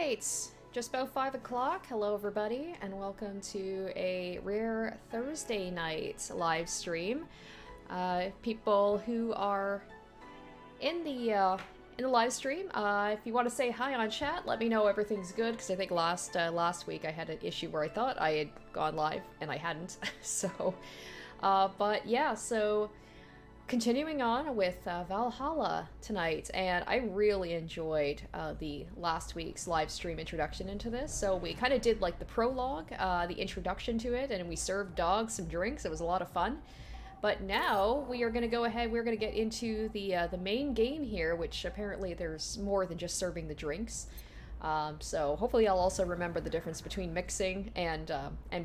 Alright, just about 5 o'clock. Hello everybody, and welcome to a rare Thursday night live stream. People who are in the live stream, if you want to say hi on chat, let me know everything's good, because I think last week I had an issue where I thought I had gone live, and I hadn't. So, but yeah, so continuing on with Valhalla tonight, and I really enjoyed the last week's live stream introduction into this. So we kind of did like the prologue, the introduction to it, and we served dogs some drinks. It was a lot of fun. But now we are going to go ahead, we're going to get into the main game here, which apparently there's more than just serving the drinks. So hopefully I'll also remember the difference between mixing and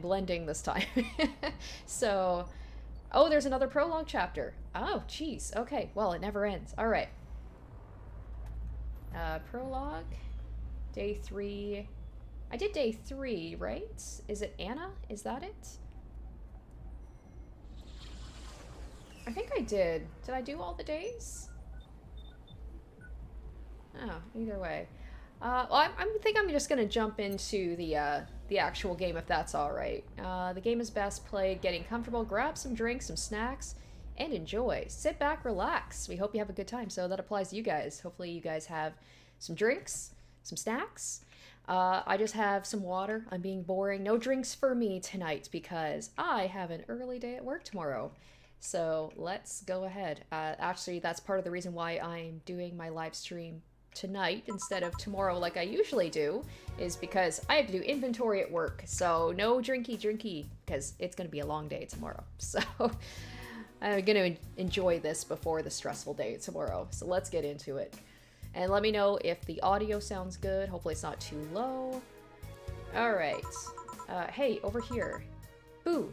blending this time. So... oh, there's another prologue chapter. Oh, jeez. Okay, well, it never ends. All right. Prologue. Day 3. I did day 3, right? Is it Anna? Is that it? I think I did. Did I do all the days? Oh, either way. Well, I think I'm just going to jump into the actual game, if that's all right. The game is best played getting comfortable, grab some drinks, some snacks, and enjoy. Sit back, relax. We hope you have a good time, so that applies to you guys. Hopefully you guys have some drinks, some snacks. I just have some water. I'm being boring. No drinks for me tonight because I have an early day at work tomorrow. So let's go ahead. Actually, that's part of the reason why I'm doing my live stream tonight instead of tomorrow like I usually do, is because I have to do inventory at work. So no drinky because it's going to be a long day tomorrow. So I'm going to enjoy this before the stressful day tomorrow. So let's get into it. And let me know if the audio sounds good. Hopefully it's not too low. All right. Hey, over here. Boo.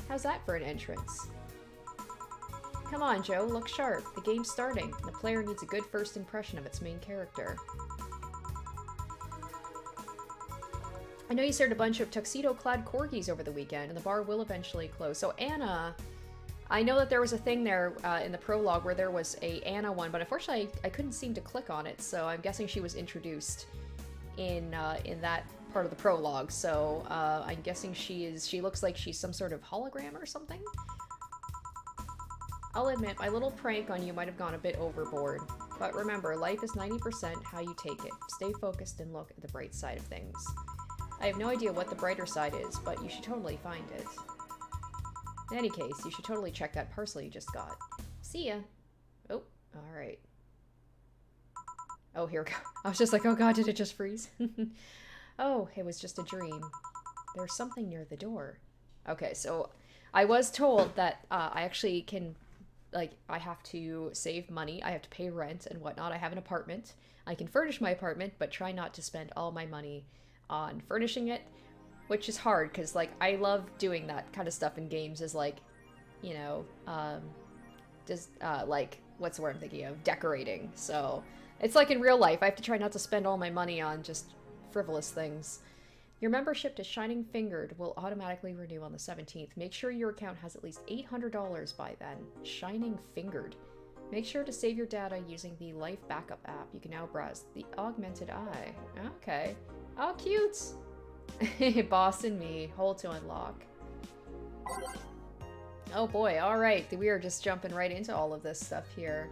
How's that for an entrance? Come on, Joe, look sharp. The game's starting, and the player needs a good first impression of its main character. I know you served a bunch of tuxedo-clad corgis over the weekend, and the bar will eventually close. So Anna, I know that there was a thing there in the prologue where there was a Anna one, but unfortunately I couldn't seem to click on it, so I'm guessing she was introduced in that part of the prologue. So I'm guessing she looks like she's some sort of hologram or something. I'll admit, my little prank on you might have gone a bit overboard. But remember, life is 90% how you take it. Stay focused and look at the bright side of things. I have no idea what the brighter side is, but you should totally find it. In any case, you should totally check that parcel you just got. See ya. Oh, alright. Oh, here we go. I was just like, oh god, did it just freeze? Oh, it was just a dream. There's something near the door. Okay, so I was told that I actually can... like, I have to save money, I have to pay rent and whatnot. I have an apartment. I can furnish my apartment, but try not to spend all my money on furnishing it, which is hard, because, like, I love doing that kind of stuff in games, is, like, you know, like, what's the word I'm thinking of? Decorating. So, it's like in real life, I have to try not to spend all my money on just frivolous things. Your membership to Shining Fingered will automatically renew on the 17th. Make sure your account has at least $800 by then. Shining Fingered. Make sure to save your data using the Life Backup app. You can now browse the Augmented Eye. Okay. Oh, cute! Boss and me. Hold to unlock. Oh boy, alright. We are just jumping right into all of this stuff here.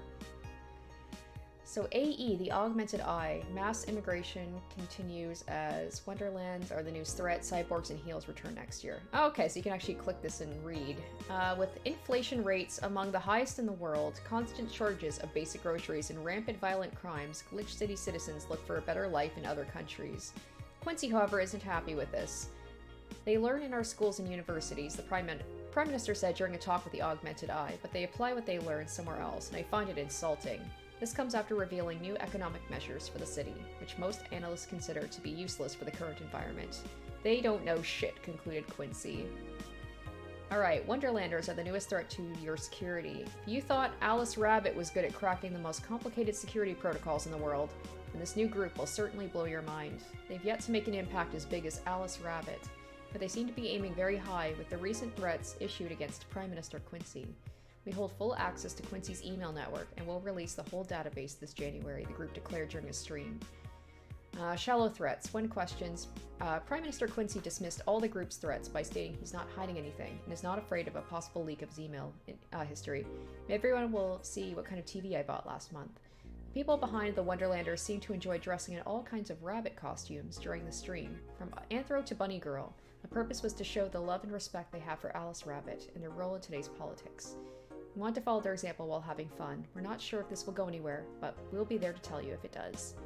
So AE, the Augmented Eye, mass immigration continues as Wonderlands are the newest threat. Cyborgs and heels return next year. Okay, so you can actually click this and read. With inflation rates among the highest in the world, constant shortages of basic groceries, and rampant violent crimes, Glitch City citizens look for a better life in other countries. Quincy, however, isn't happy with this. They learn in our schools and universities, the Prime Minister said during a talk with the Augmented Eye, but they apply what they learn somewhere else, and I find it insulting. This comes after revealing new economic measures for the city, which most analysts consider to be useless for the current environment. They don't know shit, concluded Quincy. Alright, Wonderlanders are the newest threat to your security. If you thought Alice Rabbit was good at cracking the most complicated security protocols in the world, then this new group will certainly blow your mind. They've yet to make an impact as big as Alice Rabbit, but they seem to be aiming very high with the recent threats issued against Prime Minister Quincy. We hold full access to Quincy's email network, and will release the whole database this January, the group declared during a stream. Shallow threats. When questions, Prime Minister Quincy dismissed all the group's threats by stating he's not hiding anything and is not afraid of a possible leak of his email history. Everyone will see what kind of TV I bought last month. People behind the Wonderlanders seem to enjoy dressing in all kinds of rabbit costumes during the stream, from Anthro to Bunny Girl. The purpose was to show the love and respect they have for Alice Rabbit and their role in today's politics. We want to follow their example while having fun. We're not sure if this will go anywhere, but we'll be there to tell you if it does.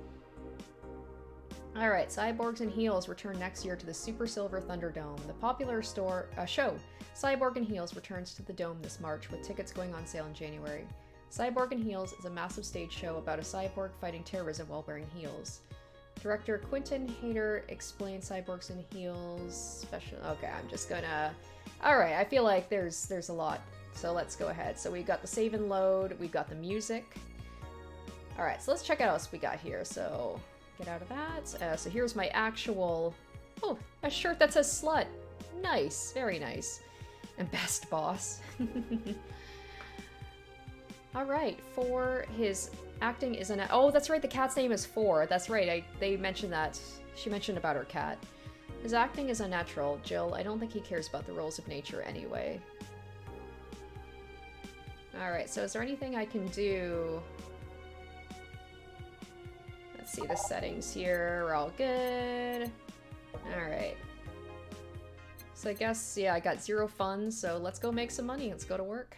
Alright, Cyborgs and Heels return next year to the Super Silver Thunderdome. The popular show, Cyborg and Heels, returns to the Dome this March, with tickets going on sale in January. Cyborg and Heels is a massive stage show about a cyborg fighting terrorism while wearing heels. Director Quentin Hayter explains Cyborgs and Heels special... Okay, I'm just gonna... Alright, I feel like there's a lot, so let's go ahead. So we got the save and load, we've got the music. Alright, so let's check out what else we got here. So... Get out of that. So here's my actual... Oh, a shirt that says slut. Nice. Very nice. And best boss. Alright, for his acting is an... Oh, that's right, the cat's name is Four. That's right, they mentioned that. She mentioned about her cat. His acting is unnatural. Jill, I don't think he cares about the rules of nature anyway. Alright, so is there anything I can do... Let's see the settings here. We're all good. Alright. So I guess, yeah, I got 0 funds, so let's go make some money. Let's go to work.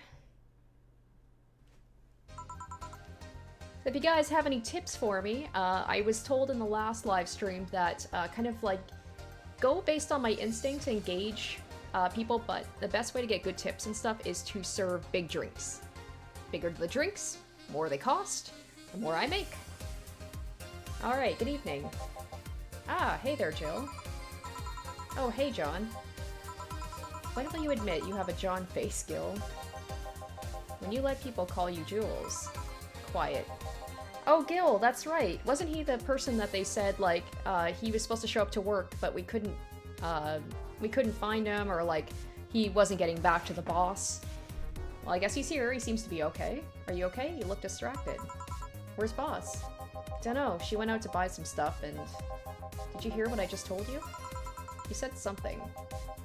If you guys have any tips for me, I was told in the last live stream that kind of like go based on my instinct to engage people, but the best way to get good tips and stuff is to serve big drinks. Bigger the drinks, more they cost, the more I make. Alright, good evening. Ah, hey there, Jill. Oh, hey, John. When will you admit you have a John face, Gil? When you let people call you Jules. Quiet. Oh, Gil, that's right. Wasn't he the person that they said, like, he was supposed to show up to work, but we couldn't find him, or, like, he wasn't getting back to the boss? Well, I guess he's here. He seems to be okay. Are you okay? You look distracted. Where's boss? Dunno, she went out to buy some stuff and... Did you hear what I just told you? You said something.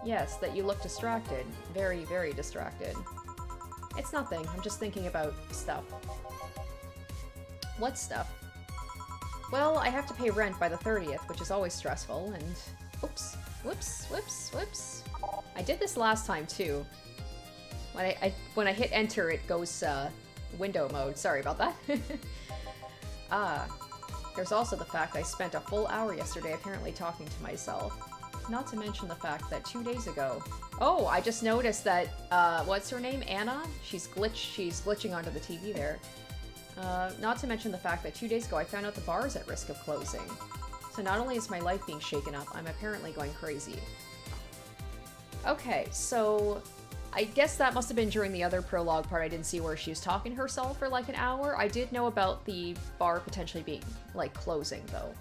Yes, that you look distracted. Very, very distracted. It's nothing, I'm just thinking about stuff. What stuff? Well, I have to pay rent by the 30th, which is always stressful, and... Oops. Whoops, whoops, whoops. I did this last time, too. When I hit enter, it goes, window mode. Sorry about that. There's also the fact I spent a full hour yesterday apparently talking to myself. Not to mention the fact that 2 days ago... Oh, I just noticed that, what's her name? Anna? She's glitching onto the TV there. Not to mention the fact that 2 days ago I found out the bar is at risk of closing. So not only is my life being shaken up, I'm apparently going crazy. Okay, so... I guess that must have been during the other prologue part. I didn't see where she was talking to herself for like an hour. I did know about the bar potentially being, like, closing, though.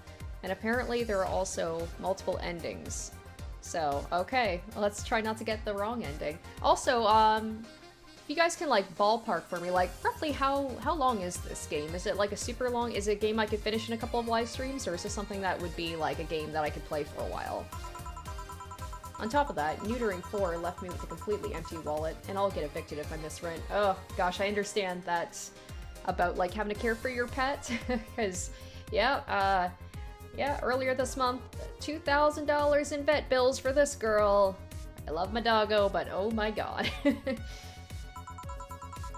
And apparently there are also multiple endings. So, okay, let's try not to get the wrong ending. Also, if you guys can, like, ballpark for me, like, roughly how long is this game? Is it, like, a super long... Is it a game I could finish in a couple of live streams, or is this something that would be, like, a game that I could play for a while? On top of that, neutering 4 left me with a completely empty wallet, and I'll get evicted if I miss rent. Oh, gosh, I understand that about, like, having to care for your pet, because, yeah, earlier this month, $2,000 in vet bills for this girl. I love my doggo, but oh my god.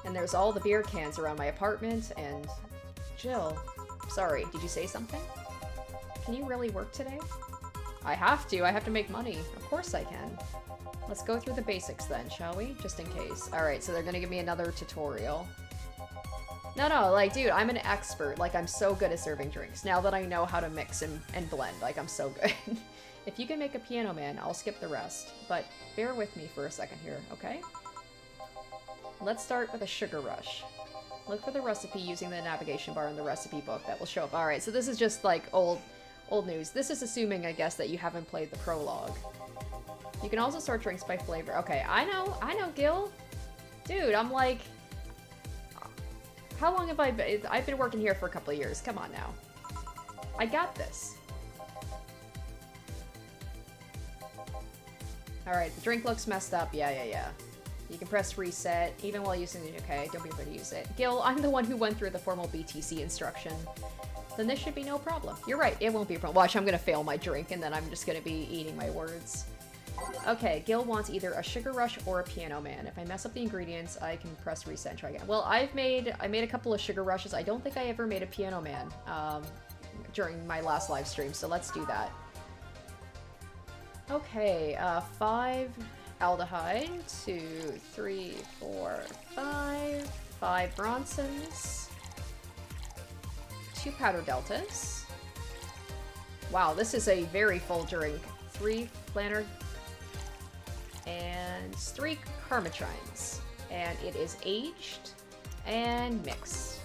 And there's all the beer cans around my apartment, and... Jill, sorry, did you say something? Can you really work today? I have to make money. Of course I can. Let's go through the basics then, shall we? Just in case. Alright, so they're gonna give me another tutorial. No, like, dude, I'm an expert. Like, I'm so good at serving drinks. Now that I know how to mix and blend, like, I'm so good. If you can make a Piano Man, I'll skip the rest. But bear with me for a second here, okay? Let's start with a sugar rush. Look for the recipe using the navigation bar in the recipe book that will show up. Alright, so this is just, like, old news. This is assuming, I guess, that you haven't played the prologue. You can also sort drinks by flavor. Okay, I know, Gil. Dude, I'm like... How long have I been... I've been working here for a couple of years. Come on now. I got this. Alright, the drink looks messed up. Yeah. You can press reset, even while using it. Okay, don't be afraid to use it. Gil, I'm the one who went through the formal BTC instruction. Then this should be no problem. You're right, it won't be a problem. Watch, I'm gonna fail my drink, and then I'm just gonna be eating my words. Okay, Gil wants either a sugar rush or a piano man. If I mess up the ingredients, I can press reset and try again. Well, I made a couple of sugar rushes. I don't think I ever made a piano man during my last live stream, so let's do that. Okay, 5 aldehyde, 2, 3, 4, 5, 5 Bronsons, 2 powder deltas. Wow, this is a very full drink. 3 plantar and 3 Karmatrines. And it is aged and mixed.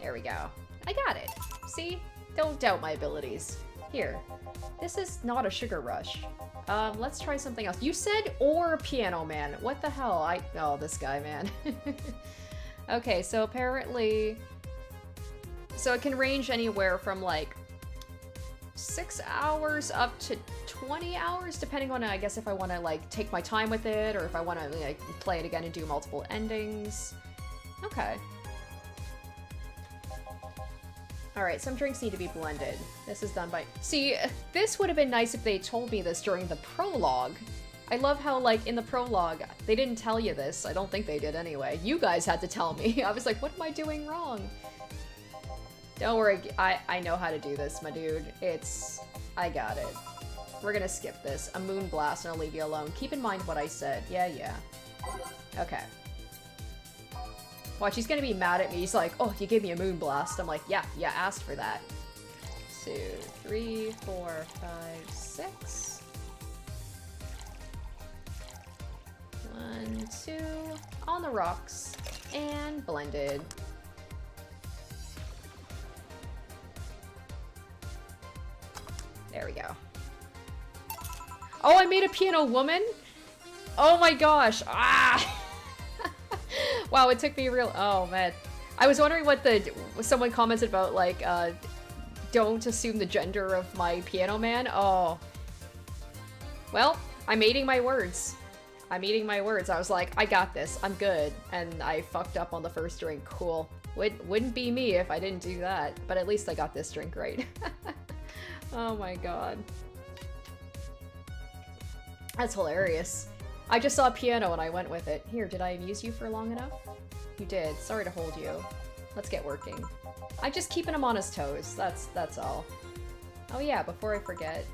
There we go. I got it. See? Don't doubt my abilities. Here. This is not a sugar rush. Let's try something else. You said or piano man. What the hell? Oh, this guy, man. Okay, so apparently... So it can range anywhere from like 6 hours up to 20 hours, depending on, I guess, if I want to like take my time with it or if I want to like play it again and do multiple endings. Okay. Alright, some drinks need to be blended. This is done by... See, this would have been nice if they told me this during the prologue. I love how, like, in the prologue, they didn't tell you this. I don't think they did anyway. You guys had to tell me. I was like, what am I doing wrong? Don't worry, I know how to do this, my dude. I got it. We're gonna skip this. A moon blast and I'll leave you alone. Keep in mind what I said. Yeah. Okay. Watch, he's gonna be mad at me. He's like, oh, you gave me a moon blast. I'm like, yeah, asked for that. 2, 3, 4, 5, 6. 1, 2. On the rocks. And blended. There we go. Oh, I made a piano woman? Oh my gosh. Ah! Wow, it took me real... Oh, man. I was wondering what someone commented about, like, don't assume the gender of my piano man. Oh. Well, I'm eating my words. I was like, I got this. I'm good. And I fucked up on the first drink. Cool. Wouldn't be me if I didn't do that. But at least I got this drink right. Oh my god. That's hilarious. I just saw piano and I went with it. Here, did I amuse you for long enough? You did. Sorry to hold you. Let's get working. I'm just keeping him on his toes. That's all. Oh yeah, before I forget.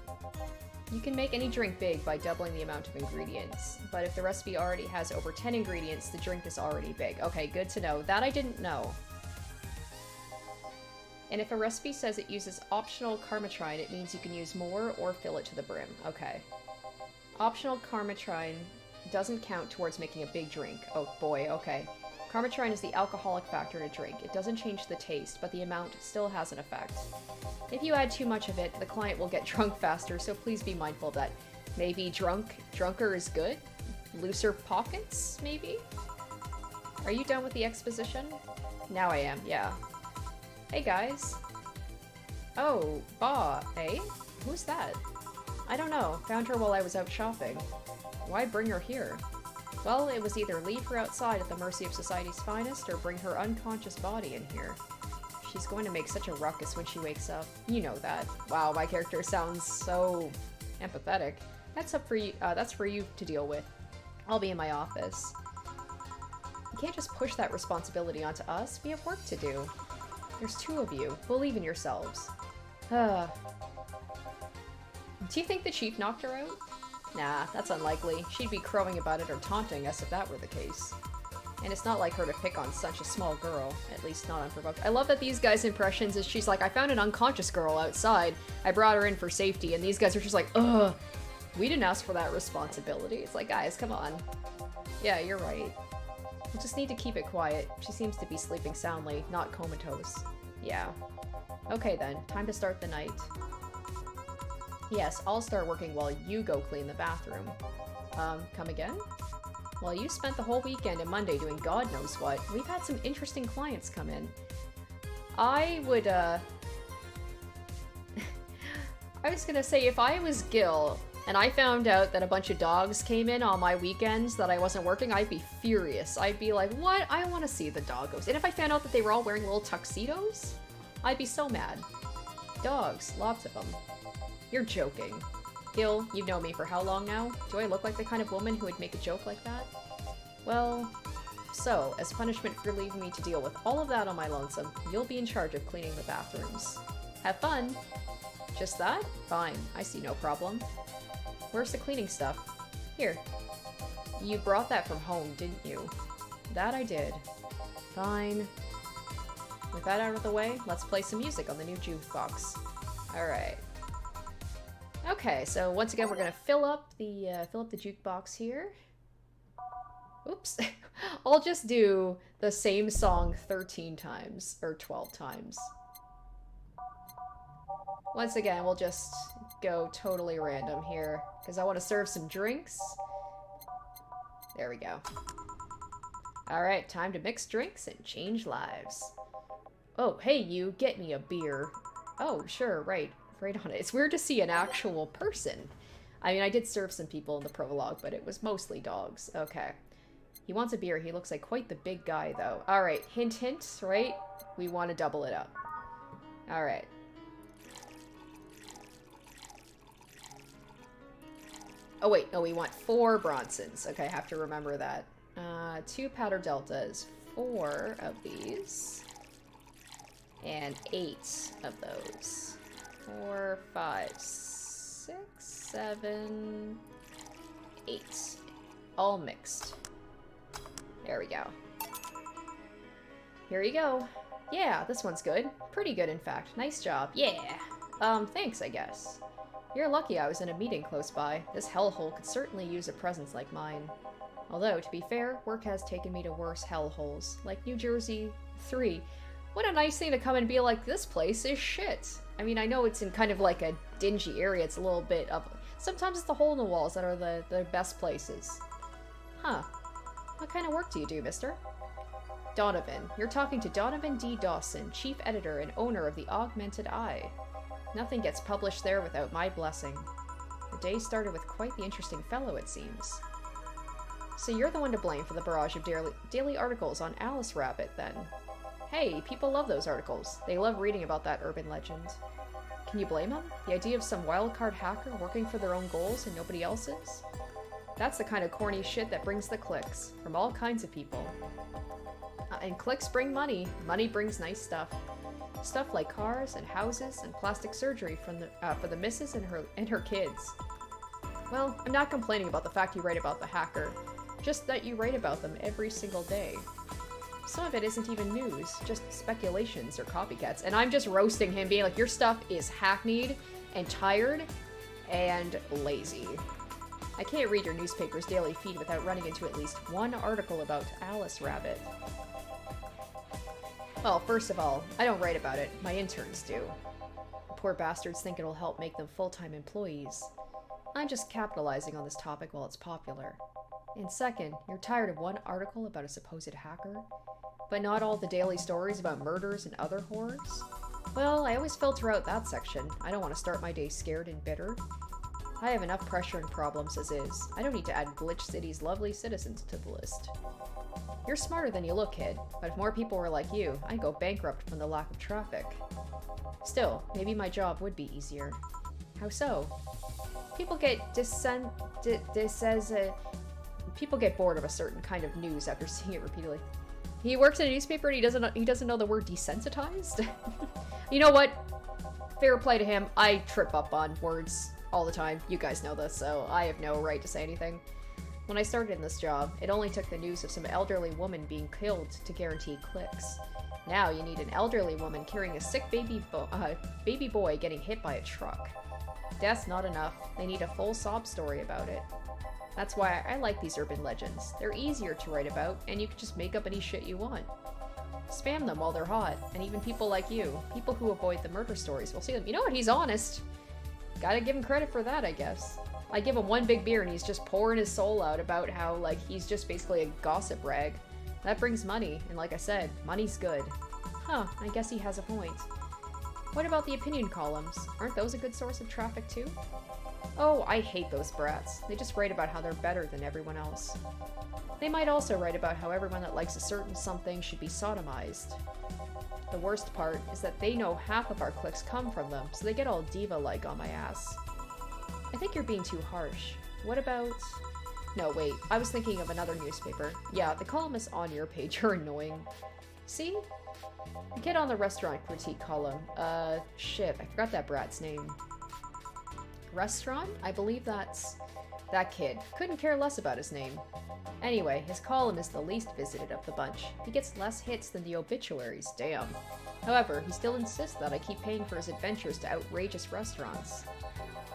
You can make any drink big by doubling the amount of ingredients. But if the recipe already has over 10 ingredients, the drink is already big. Okay, good to know. That I didn't know. And if a recipe says it uses optional Karmatrine, it means you can use more or fill it to the brim. Okay. Optional Karmatrine doesn't count towards making a big drink. Oh boy, okay. Karmatrine is the alcoholic factor in a drink. It doesn't change the taste, but the amount still has an effect. If you add too much of it, the client will get drunk faster, so please be mindful of that. Maybe drunker is good? Looser pockets, maybe? Are you done with the exposition? Now I am, yeah. Hey guys. Oh, Ba, eh? Who's that? I don't know. Found her while I was out shopping. Why bring her here? Well, it was either leave her outside at the mercy of society's finest or bring her unconscious body in here. She's going to make such a ruckus when she wakes up. You know that. Wow, my character sounds so empathetic. That's up for you. That's for you to deal with. I'll be in my office. You can't just push that responsibility onto us. We have work to do. There's 2 of you. Believe in yourselves. Do you think the chief knocked her out? Nah, that's unlikely. She'd be crowing about it or taunting us if that were the case. And it's not like her to pick on such a small girl, at least not unprovoked. I love that these guys' impressions is she's like, I found an unconscious girl outside. I brought her in for safety, and these guys are just like, ugh, we didn't ask for that responsibility. It's like, guys, come on. Yeah, you're right. We just need to keep it quiet. She seems to be sleeping soundly, not comatose. Yeah. Okay then, time to start the night. Yes, I'll start working while you go clean the bathroom. Come again? Well, you spent the whole weekend and Monday doing God knows what. We've had some interesting clients come in. I would, I was gonna say, if I was Gil, and I found out that a bunch of dogs came in on my weekends that I wasn't working, I'd be furious. I'd be like, what? I want to see the doggos. And if I found out that they were all wearing little tuxedos, I'd be so mad. Dogs, lots of them. You're joking. Gil, you've known me for how long now? Do I look like the kind of woman who would make a joke like that? Well, so, as punishment for leaving me to deal with all of that on my lonesome, you'll be in charge of cleaning the bathrooms. Have fun! Just that? Fine, I see no problem. Where's the cleaning stuff? Here. You brought that from home, didn't you? That I did. Fine. With that out of the way, let's play some music on the new jukebox. Alright. Okay, so once again we're gonna fill up the jukebox here. Oops. I'll just do the same song 13 times, or 12 times. Once again, we'll just go totally random here, because I want to serve some drinks. There we go. Alright, time to mix drinks and change lives. Oh, hey you, get me a beer. Oh, sure, right on it. It's weird to see an actual person. I mean, I did serve some people in the prologue, but it was mostly dogs. Okay. He wants a beer. He looks like quite the big guy, though. Alright, hint, hint, right? We want to double it up. Alright. Oh, wait. No, we want 4 Bronsons. Okay, I have to remember that. 2 powder deltas. 4 of these. And 8 of those. 4, 5, 6, 7, 8. All mixed. There we go. Here you go. Yeah, this one's good. Pretty good, in fact. Nice job. Yeah. Thanks, I guess. You're lucky I was in a meeting close by. This hellhole could certainly use a presence like mine. Although, to be fair, work has taken me to worse hellholes, like New Jersey 3. What a nice thing to come and be like, this place is shit. I mean, I know it's in kind of like a dingy area. It's a little bit of... Sometimes it's the hole in the walls that are the best places. Huh. What kind of work do you do, mister? Donovan. You're talking to Donovan D. Dawson, chief editor and owner of the Augmented Eye. Nothing gets published there without my blessing. The day started with quite the interesting fellow, it seems. So you're the one to blame for the barrage of daily articles on Alice Rabbit, then. Hey, people love those articles. They love reading about that urban legend. Can you blame them? The idea of some wildcard hacker working for their own goals and nobody else's? That's the kind of corny shit that brings the clicks, from all kinds of people. And clicks bring money. Money brings nice stuff. Stuff like cars and houses and plastic surgery for the missus and her kids. Well, I'm not complaining about the fact you write about the hacker, just that you write about them every single day. Some of it isn't even news, just speculations or copycats. And I'm just roasting him, being like, your stuff is hackneyed and tired and lazy. I can't read your newspaper's daily feed without running into at least one article about Alice Rabbit. Well, first of all, I don't write about it. My interns do. The poor bastards think it'll help make them full-time employees. I'm just capitalizing on this topic while it's popular. And second, you're tired of one article about a supposed hacker, but not all the daily stories about murders and other horrors? Well, I always filter out that section. I don't want to start my day scared and bitter. I have enough pressure and problems as is. I don't need to add Glitch City's lovely citizens to the list. You're smarter than you look, kid, but if more people were like you, I'd go bankrupt from the lack of traffic. Still, maybe my job would be easier. How so? People get people get bored of a certain kind of news after seeing it repeatedly. He works in a newspaper and he doesn't know the word desensitized? You know what? Fair play to him. I trip up on words all the time. You guys know this, so I have no right to say anything. When I started in this job, it only took the news of some elderly woman being killed to guarantee clicks. Now you need an elderly woman carrying a sick baby boy getting hit by a truck. Death's not enough. They need a full sob story about it. That's why I like these urban legends. They're easier to write about, and you can just make up any shit you want. Spam them while they're hot, and even people like you, people who avoid the murder stories, will see them. You know what? He's honest. Gotta give him credit for that, I guess. I give him one big beer and he's just pouring his soul out about how, like, he's just basically a gossip rag. That brings money, and like I said, money's good. Huh, I guess he has a point. What about the opinion columns? Aren't those a good source of traffic too? Oh, I hate those brats. They just write about how they're better than everyone else. They might also write about how everyone that likes a certain something should be sodomized. The worst part is that they know half of our clicks come from them, so they get all diva-like on my ass. I think you're being too harsh. What about... No, wait. I was thinking of another newspaper. Yeah, the columnists on your page are annoying. See? The kid on the restaurant critique column. Shit. I forgot that brat's name. Restaurant? I believe that's... that kid. Couldn't care less about his name. Anyway, his column is the least visited of the bunch. He gets less hits than the obituaries, damn. However, he still insists that I keep paying for his adventures to outrageous restaurants.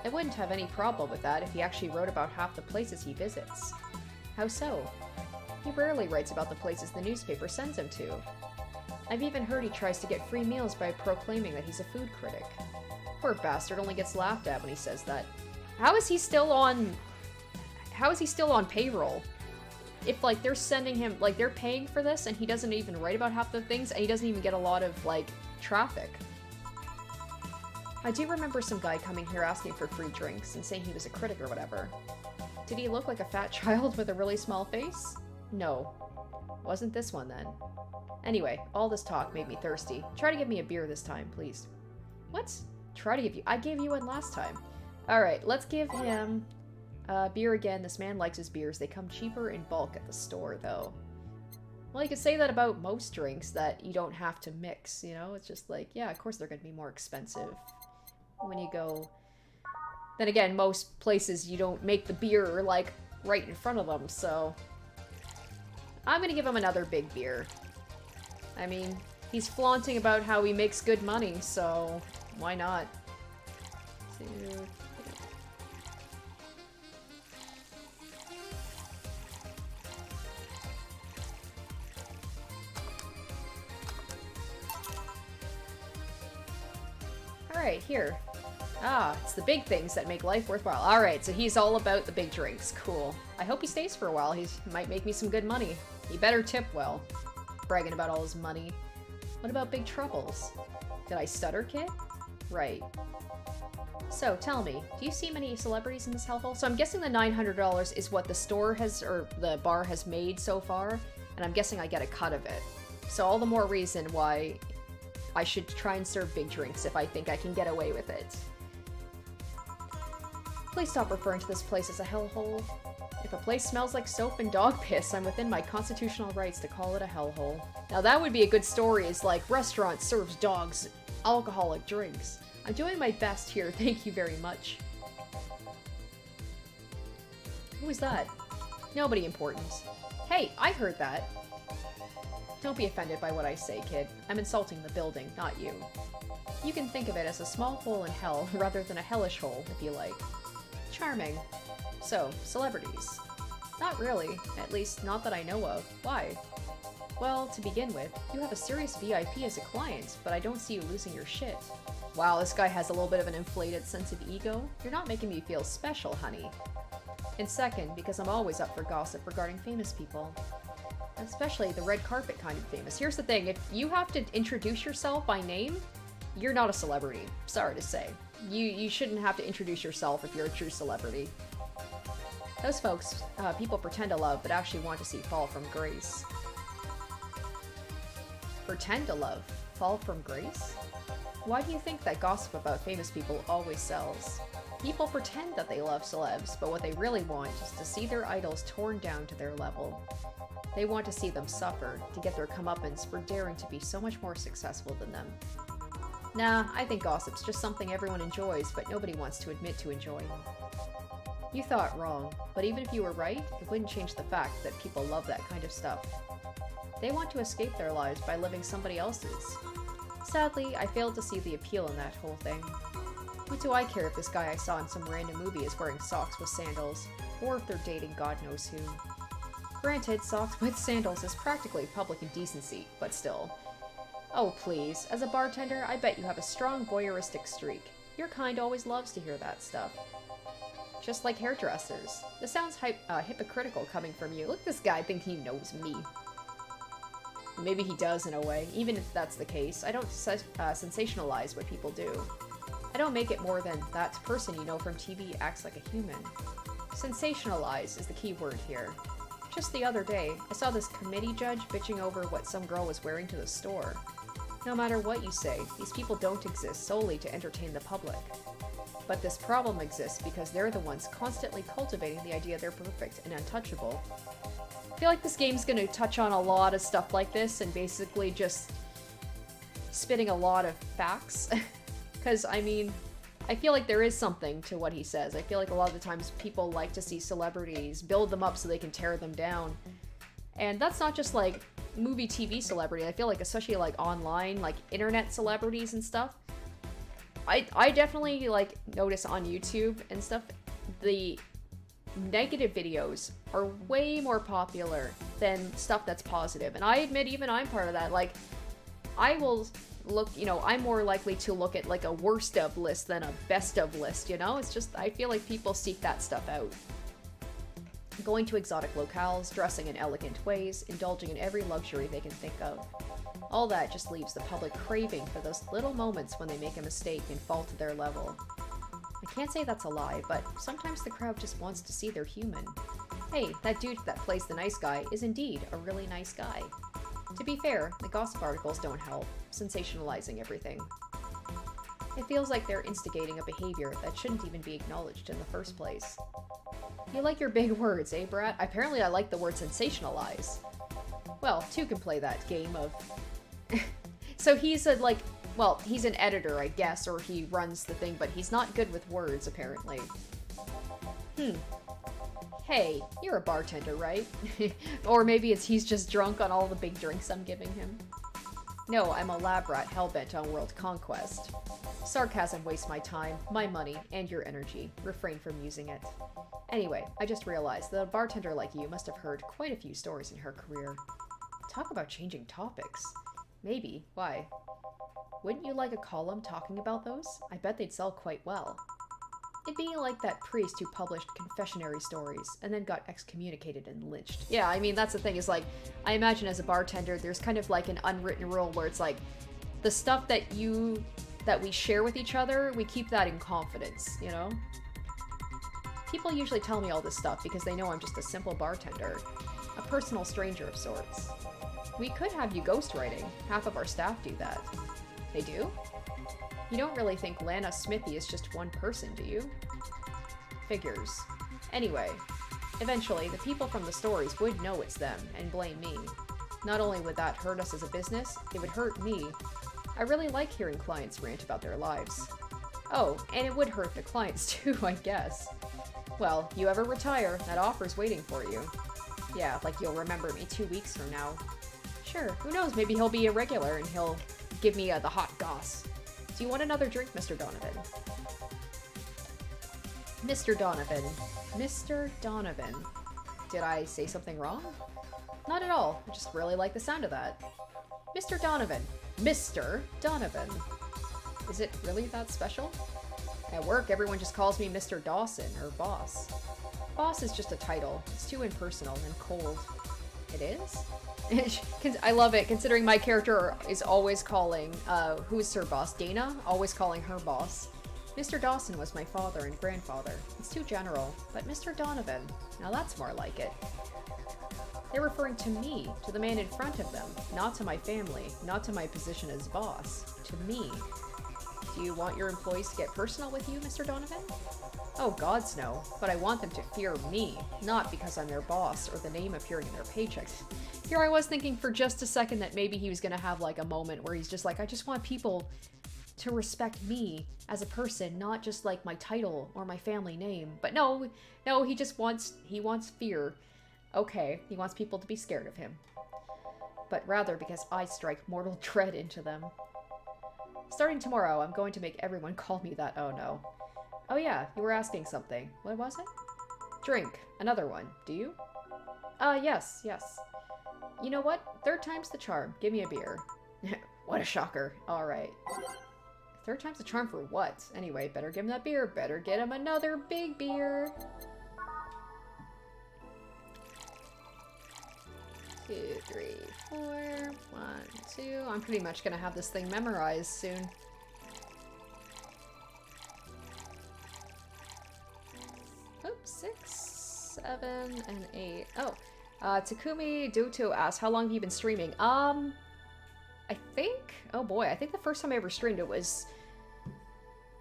I wouldn't have any problem with that if he actually wrote about half the places he visits. How so? He rarely writes about the places the newspaper sends him to. I've even heard he tries to get free meals by proclaiming that he's a food critic. Poor bastard only gets laughed at when he says that. How is he still on payroll? If, like, they're sending him, like, they're paying for this and he doesn't even write about half the things and he doesn't even get a lot of, like, traffic. I do remember some guy coming here asking for free drinks and saying he was a critic or whatever. Did he look like a fat child with a really small face? No. Wasn't this one then. Anyway, all this talk made me thirsty. Try to give me a beer this time, please. What? Try to give you- I gave you one last time. Alright, let's give him... beer again. This man likes his beers. They come cheaper in bulk at the store, though. Well, you could say that about most drinks that you don't have to mix, you know? It's just like, yeah, of course they're going to be more expensive when you go... Then again, most places you don't make the beer, like, right in front of them, so... I'm going to give him another big beer. I mean, he's flaunting about how he makes good money, so why not? Alright, here. Ah, it's the big things that make life worthwhile. Alright, so he's all about the big drinks. Cool. I hope he stays for a while. He might make me some good money. He better tip well. Bragging about all his money. What about big troubles? Did I stutter, kid? Right. So, tell me, do you see many celebrities in this hellhole? So I'm guessing the $900 is what the store has, or the bar has made so far, and I'm guessing I get a cut of it. So all the more reason why I should try and serve big drinks if I think I can get away with it. Please stop referring to this place as a hellhole. If a place smells like soap and dog piss, I'm within my constitutional rights to call it a hellhole. Now that would be a good story, is like, restaurant serves dogs alcoholic drinks. I'm doing my best here, thank you very much. Who is that? Nobody important. Hey, I heard that. Don't be offended by what I say, kid. I'm insulting the building, not you. You can think of it as a small hole in hell, rather than a hellish hole, if you like. Charming. So, celebrities. Not really. At least, not that I know of. Why? Well, to begin with, you have a serious VIP as a client, but I don't see you losing your shit. Wow, this guy has a little bit of an inflated sense of ego. You're not making me feel special, honey. And second, because I'm always up for gossip regarding famous people. Especially the red carpet kind of famous. Here's the thing, if you have to introduce yourself by name, you're not a celebrity. Sorry to say. You shouldn't have to introduce yourself if you're a true celebrity. Those folks, people pretend to love, but actually want to see fall from grace. Pretend to love? Fall from grace? Why do you think that gossip about famous people always sells? People pretend that they love celebs, but what they really want is to see their idols torn down to their level. They want to see them suffer, to get their comeuppance for daring to be so much more successful than them. Nah, I think gossip's just something everyone enjoys, but nobody wants to admit to enjoying. You thought wrong, but even if you were right, it wouldn't change the fact that people love that kind of stuff. They want to escape their lives by living somebody else's. Sadly, I failed to see the appeal in that whole thing. What do I care if this guy I saw in some random movie is wearing socks with sandals, or if they're dating God knows who. Granted, socks with sandals is practically public indecency, but still. Oh please, as a bartender, I bet you have a strong voyeuristic streak. Your kind always loves to hear that stuff. Just like hairdressers. This sounds hypocritical coming from you. Look at this guy thinking he knows me. Maybe he does in a way. Even if that's the case, I don't sensationalize what people do. I don't make it more than that person you know from TV acts like a human. Sensationalize is the key word here. Just the other day, I saw this committee judge bitching over what some girl was wearing to the store. No matter what you say, these people don't exist solely to entertain the public. But this problem exists because they're the ones constantly cultivating the idea they're perfect and untouchable. I feel like this game's gonna touch on a lot of stuff like this and basically just spitting a lot of facts. Because, I mean, I feel like there is something to what he says. I feel like a lot of the times people like to see celebrities, build them up so they can tear them down. And that's not just like movie, TV celebrity. I feel like especially like online, like internet celebrities and stuff. I definitely like notice on YouTube and stuff, the negative videos are way more popular than stuff that's positive. And I admit even I'm part of that. Like, I will look, you know, I'm more likely to look at like a worst of list than a best of list, you know? It's just, I feel like people seek that stuff out. Going to exotic locales, dressing in elegant ways, indulging in every luxury they can think of. All that just leaves the public craving for those little moments when they make a mistake and fall to their level. I can't say that's a lie, but sometimes the crowd just wants to see they're human. Hey, that dude that plays the nice guy is indeed a really nice guy. To be fair, the gossip articles don't help, sensationalizing everything. It feels like they're instigating a behavior that shouldn't even be acknowledged in the first place. You like your big words, eh, Brat? Apparently I like the word sensationalize. Well, two can play that game of... So he's a, like... Well, he's an editor, I guess, or he runs the thing, but he's not good with words, apparently. Hey, you're a bartender, right? Or maybe he's just drunk on all the big drinks I'm giving him. No, I'm a lab rat hellbent on world conquest. Sarcasm wastes my time, my money, and your energy. Refrain from using it. Anyway, I just realized that a bartender like you must have heard quite a few stories in her career. Talk about changing topics. Maybe. Why? Wouldn't you like a column talking about those? I bet they'd sell quite well. It'd be like that priest who published confessionary stories and then got excommunicated and lynched. Yeah, I mean, that's the thing, is like, I imagine as a bartender, there's kind of like an unwritten rule where it's like, the stuff that we share with each other, we keep that in confidence, you know? People usually tell me all this stuff because they know I'm just a simple bartender. A personal stranger of sorts. We could have you ghostwriting. Half of our staff do that. They do? You don't really think Lana Smithy is just one person, do you? Figures. Anyway, eventually, the people from the stories would know it's them and blame me. Not only would that hurt us as a business, it would hurt me. I really like hearing clients rant about their lives. Oh, and it would hurt the clients too, I guess. Well, you ever retire, that offer's waiting for you. Yeah, like you'll remember me 2 weeks from now. Sure, who knows, maybe he'll be a regular and he'll give me the hot goss. Do you want another drink, Mr. Donovan? Mr. Donovan. Mr. Donovan. Did I say something wrong? Not at all. I just really like the sound of that. Mr. Donovan. Mr. Donovan. Is it really that special? At work, everyone just calls me Mr. Dawson, or boss. Boss is just a title. It's too impersonal and cold. It is? I love it, considering my character is always calling, who's her boss? Dana? Always calling her boss. Mr. Dawson was my father and grandfather. It's too general, but Mr. Donovan, now that's more like it. They're referring to me, to the man in front of them, not to my family, not to my position as boss, to me. Do you want your employees to get personal with you, Mr. Donovan? Oh, gods no, but I want them to fear me, not because I'm their boss or the name appearing in their paychecks. Here I was thinking for just a second that maybe he was gonna have like a moment where he's just like, I just want people to respect me as a person, not just like my title or my family name. But no, he just wants fear. Okay, he wants people to be scared of him. But rather because I strike mortal dread into them. Starting tomorrow, I'm going to make everyone call me that. Oh no. Oh yeah, you were asking something. What was it? Drink. Another one. Do you? Yes. You know what? Third time's the charm. Give me a beer. What a shocker. Alright. Third time's the charm for what? Anyway, better give him that beer. Better get him another big beer. 2, 3, 4. 1, 2. I'm pretty much gonna have this thing memorized soon. 6, 7, and 8. Oh, Takumi Duto asks, how long have you been streaming? I think, oh boy, I think the first time I ever streamed it was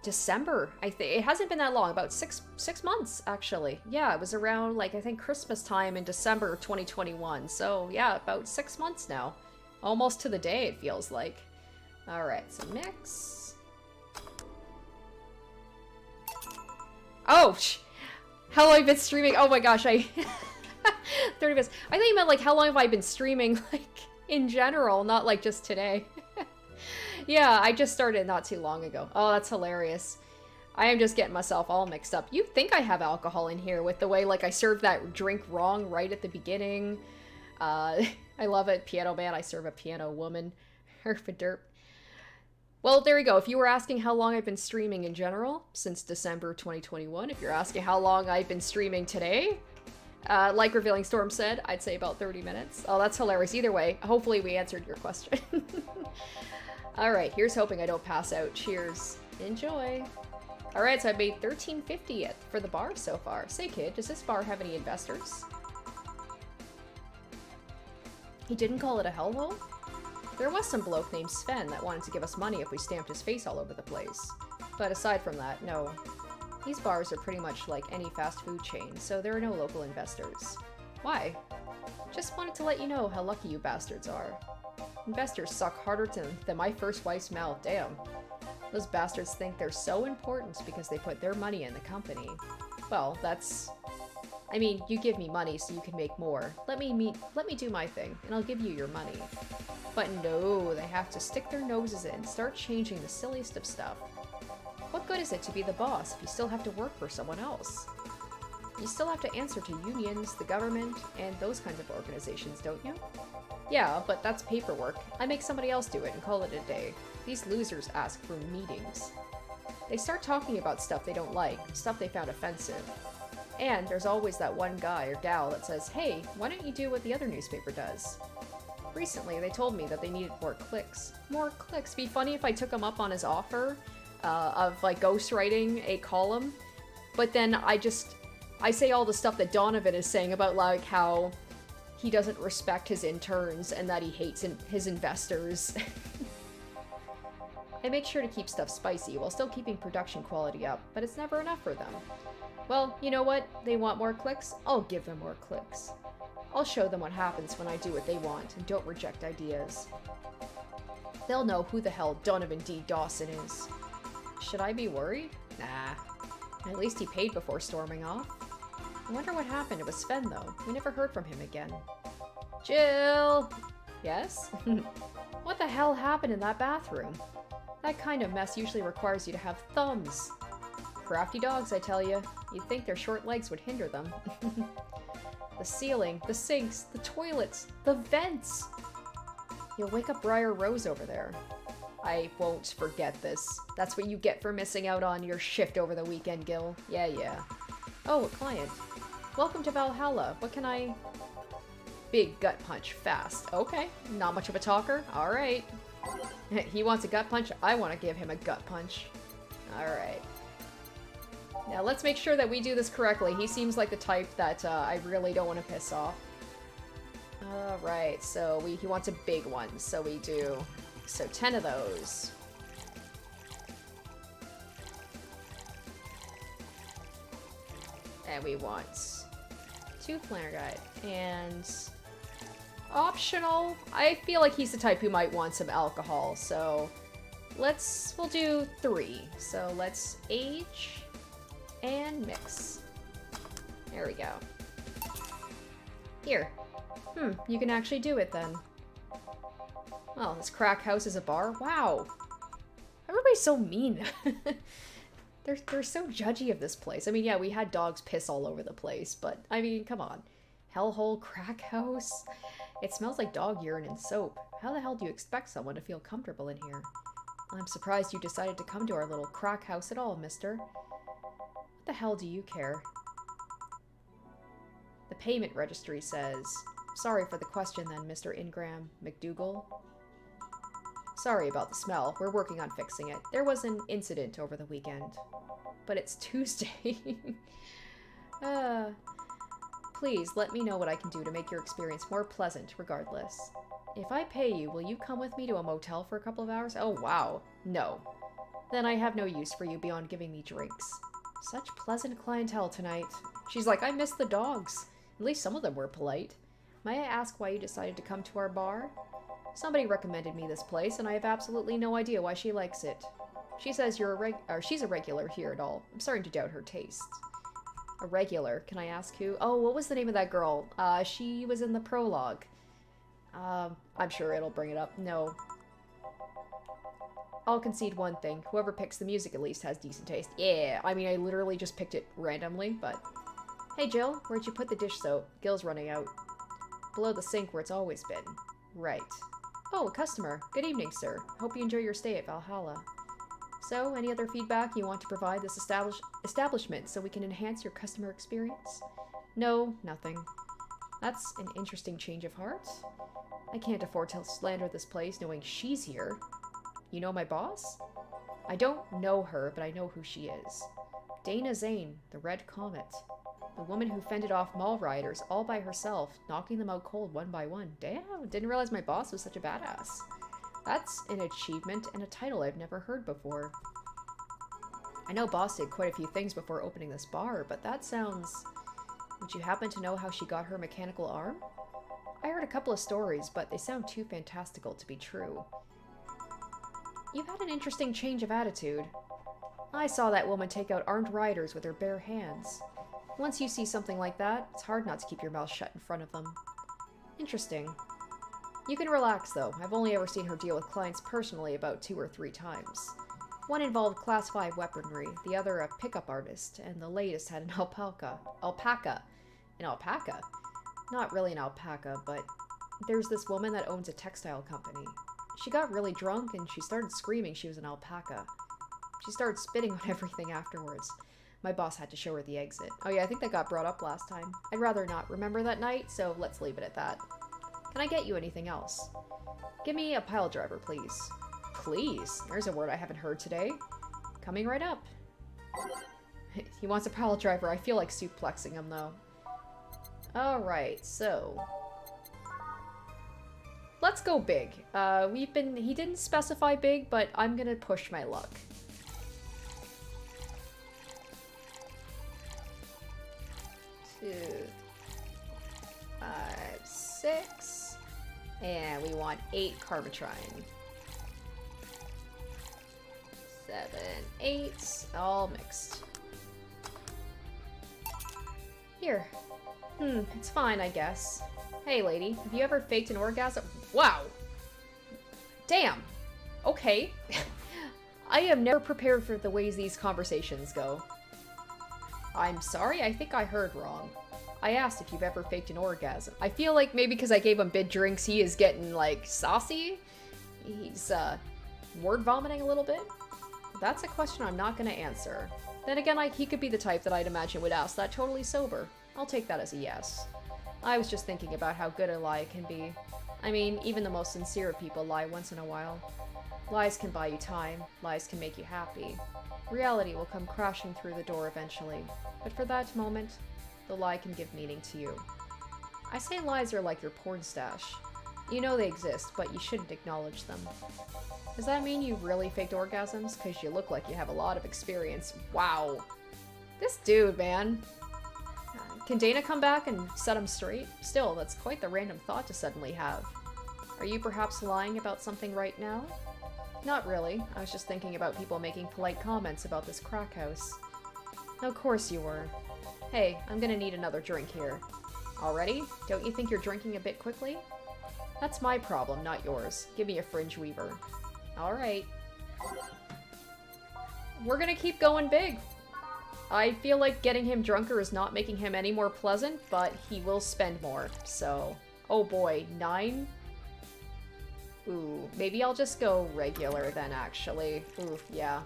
December. I think it hasn't been that long, about six months actually. Yeah, it was around like I think Christmas time in December 2021. So yeah, about 6 months now, almost to the day it feels like. All right, so mix. Oh, how long have I been streaming? Oh my gosh, 30 minutes. I thought you meant like how long have I been streaming, like in general, not like just today. Yeah, I just started not too long ago. Oh, that's hilarious. I am just getting myself all mixed up. You'd think I have alcohol in here with the way, like, I served that drink wrong right at the beginning. I love it. Piano man, I serve a piano woman. Herf a derp. Well, there you go. If you were asking how long I've been streaming in general, since December 2021, if you're asking how long I've been streaming today, like Revealing Storm said, I'd say about 30 minutes. Oh, that's hilarious. Either way, hopefully we answered your question. Alright, here's hoping I don't pass out. Cheers. Enjoy. Alright, so I made $13.50 for the bar so far. Say, kid, does this bar have any investors? He didn't call it a hellhole? There was some bloke named Sven that wanted to give us money if we stamped his face all over the place. But aside from that, no. These bars are pretty much like any fast food chain, so there are no local investors. Why? Just wanted to let you know how lucky you bastards are. Investors suck harder than my first wife's mouth, damn. Those bastards think they're so important because they put their money in the company. Well, that's... I mean, you give me money so you can make more. Let me do my thing, and I'll give you your money. But no, they have to stick their noses in, start changing the silliest of stuff. What good is it to be the boss if you still have to work for someone else? You still have to answer to unions, the government, and those kinds of organizations, don't you? Yeah, but that's paperwork. I make somebody else do it and call it a day. These losers ask for meetings. They start talking about stuff they don't like, stuff they found offensive. And there's always that one guy or gal that says, hey, why don't you do what the other newspaper does? Recently, they told me that they needed more clicks. More clicks. Be funny if I took him up on his offer of, like, ghostwriting a column. But then I say all the stuff that Donovan is saying about, like, how he doesn't respect his interns and that he hates his investors. I make sure to keep stuff spicy while still keeping production quality up, but it's never enough for them. Well, you know what? They want more clicks? I'll give them more clicks. I'll show them what happens when I do what they want and don't reject ideas. They'll know who the hell Donovan D. Dawson is. Should I be worried? Nah. At least he paid before storming off. I wonder what happened. It was Sven, though. We never heard from him again. Jill! Yes? What the hell happened in that bathroom? That kind of mess usually requires you to have thumbs. Crafty dogs, I tell you. You'd think their short legs would hinder them. The ceiling, the sinks, the toilets, the vents! You'll wake up Briar Rose over there. I won't forget this. That's what you get for missing out on your shift over the weekend, Gil. Yeah, yeah. Oh, a client. Welcome to Valhalla. What can I... Big gut punch, fast. Okay, not much of a talker. Alright. He wants a gut punch. I want to give him a gut punch. Alright. Now let's make sure that we do this correctly. He seems like the type that I really don't want to piss off. Alright, so he wants a big one. So we do... So 10 of those. And we want 2 planner guide. And... optional. I feel like he's the type who might want some alcohol, so we'll do 3. So let's age and mix. There we go. Here. You can actually do it then. Well, this crack house is a bar? Wow. Everybody's so mean. They're so judgy of this place. I mean, yeah, we had dogs piss all over the place, but I mean, come on. Hellhole crack house? It smells like dog urine and soap. How the hell do you expect someone to feel comfortable in here? I'm surprised you decided to come to our little crack house at all, mister. What the hell do you care? The payment registry says, sorry for the question then, Mr. Ingram McDougall. Sorry about the smell. We're working on fixing it. There was an incident over the weekend. But it's Tuesday. Please, let me know what I can do to make your experience more pleasant, regardless. If I pay you, will you come with me to a motel for a couple of hours? Oh, wow. No. Then I have no use for you beyond giving me drinks. Such pleasant clientele tonight. She's like, I miss the dogs. At least some of them were polite. May I ask why you decided to come to our bar? Somebody recommended me this place, and I have absolutely no idea why she likes it. She says she's a regular here at all. I'm starting to doubt her tastes. A regular? Can I ask who? Oh, what was the name of that girl? She was in the prologue. I'm sure it'll bring it up. No. I'll concede one thing. Whoever picks the music at least has decent taste. Yeah, I mean, I literally just picked it randomly, but... Hey, Jill, where'd you put the dish soap? Gil's running out. Below the sink where it's always been. Right. Oh, a customer. Good evening, sir. Hope you enjoy your stay at Valhalla. So, any other feedback you want to provide this establishment so we can enhance your customer experience? No, nothing. That's an interesting change of heart. I can't afford to slander this place knowing she's here. You know my boss? I don't know her, but I know who she is. Dana Zane, the Red Comet. The woman who fended off mall rioters all by herself, knocking them out cold one by one. Damn, didn't realize my boss was such a badass. That's an achievement and a title I've never heard before. I know Boss did quite a few things before opening this bar, but that sounds... Would you happen to know how she got her mechanical arm? I heard a couple of stories, but they sound too fantastical to be true. You've had an interesting change of attitude. I saw that woman take out armed rioters with her bare hands. Once you see something like that, it's hard not to keep your mouth shut in front of them. Interesting. You can relax, though. I've only ever seen her deal with clients personally about 2 or 3 times. One involved Class 5 weaponry, the other a pickup artist, and the latest had an alpaca. An alpaca? Not really an alpaca, but there's this woman that owns a textile company. She got really drunk and she started screaming she was an alpaca. She started spitting on everything afterwards. My boss had to show her the exit. Oh yeah, I think that got brought up last time. I'd rather not remember that night, so let's leave it at that. Can I get you anything else? Give me a pile driver, please. Please? There's a word I haven't heard today. Coming right up. He wants a pile driver. I feel like suplexing him, though. Alright, so... Let's go big. He didn't specify big, but I'm gonna push my luck. 2, 5, 6, and we want 8 Carbotrine. 7, 8, all mixed. Here. It's fine, I guess. Hey, lady, have you ever faked an orgasm? Wow! Damn! Okay. I am never prepared for the ways these conversations go. I'm sorry, I think I heard wrong. I asked if you've ever faked an orgasm. I feel like maybe because I gave him bid drinks, he is getting, like, saucy. He's, word vomiting a little bit. That's a question I'm not gonna answer. Then again, he could be the type that I'd imagine would ask that totally sober. I'll take that as a yes. I was just thinking about how good a lie can be. I mean, even the most sincere of people lie once in a while. Lies can buy you time. Lies can make you happy. Reality will come crashing through the door eventually. But for that moment, the lie can give meaning to you. I say lies are like your porn stash. You know they exist, but you shouldn't acknowledge them. Does that mean you really faked orgasms? Because you look like you have a lot of experience. Wow. This dude, man. Can Dana come back and set him straight? Still, that's quite the random thought to suddenly have. Are you perhaps lying about something right now? Not really. I was just thinking about people making polite comments about this crack house. Of course you were. Hey, I'm gonna need another drink here. Already? Don't you think you're drinking a bit quickly? That's my problem, not yours. Give me a fringe weaver. Alright. We're gonna keep going big. I feel like getting him drunker is not making him any more pleasant, but he will spend more, so... Oh boy, 9? Ooh, maybe I'll just go regular then, actually. Ooh, yeah.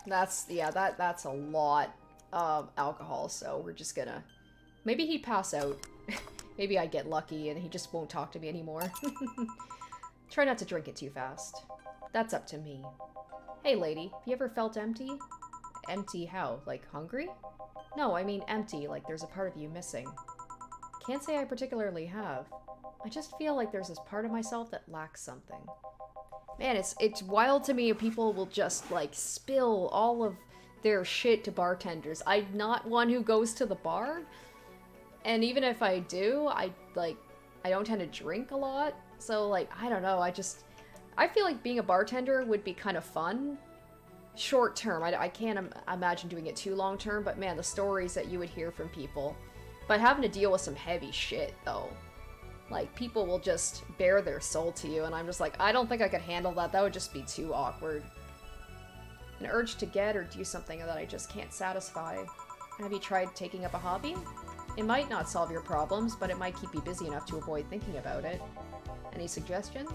That's a lot of alcohol, so we're just gonna... Maybe he'd pass out. Maybe I'd get lucky and he just won't talk to me anymore. Try not to drink it too fast. That's up to me. Hey lady, have you ever felt empty? Empty how? Like hungry? No, I mean empty, like there's a part of you missing. Can't say I particularly have. I just feel like there's this part of myself that lacks something. Man, it's wild to me if people will just, like, spill all of their shit to bartenders. I'm not one who goes to the bar, and even if I do, I don't tend to drink a lot, so, like, I don't know, I feel like being a bartender would be kind of fun. Short term, I can't imagine doing it too long term, but man, the stories that you would hear from people. But having to deal with some heavy shit, though. Like, people will just bare their soul to you, and I'm just like, I don't think I could handle that. That would just be too awkward. An urge to get or do something that I just can't satisfy. Have you tried taking up a hobby? It might not solve your problems, but it might keep you busy enough to avoid thinking about it. Any suggestions?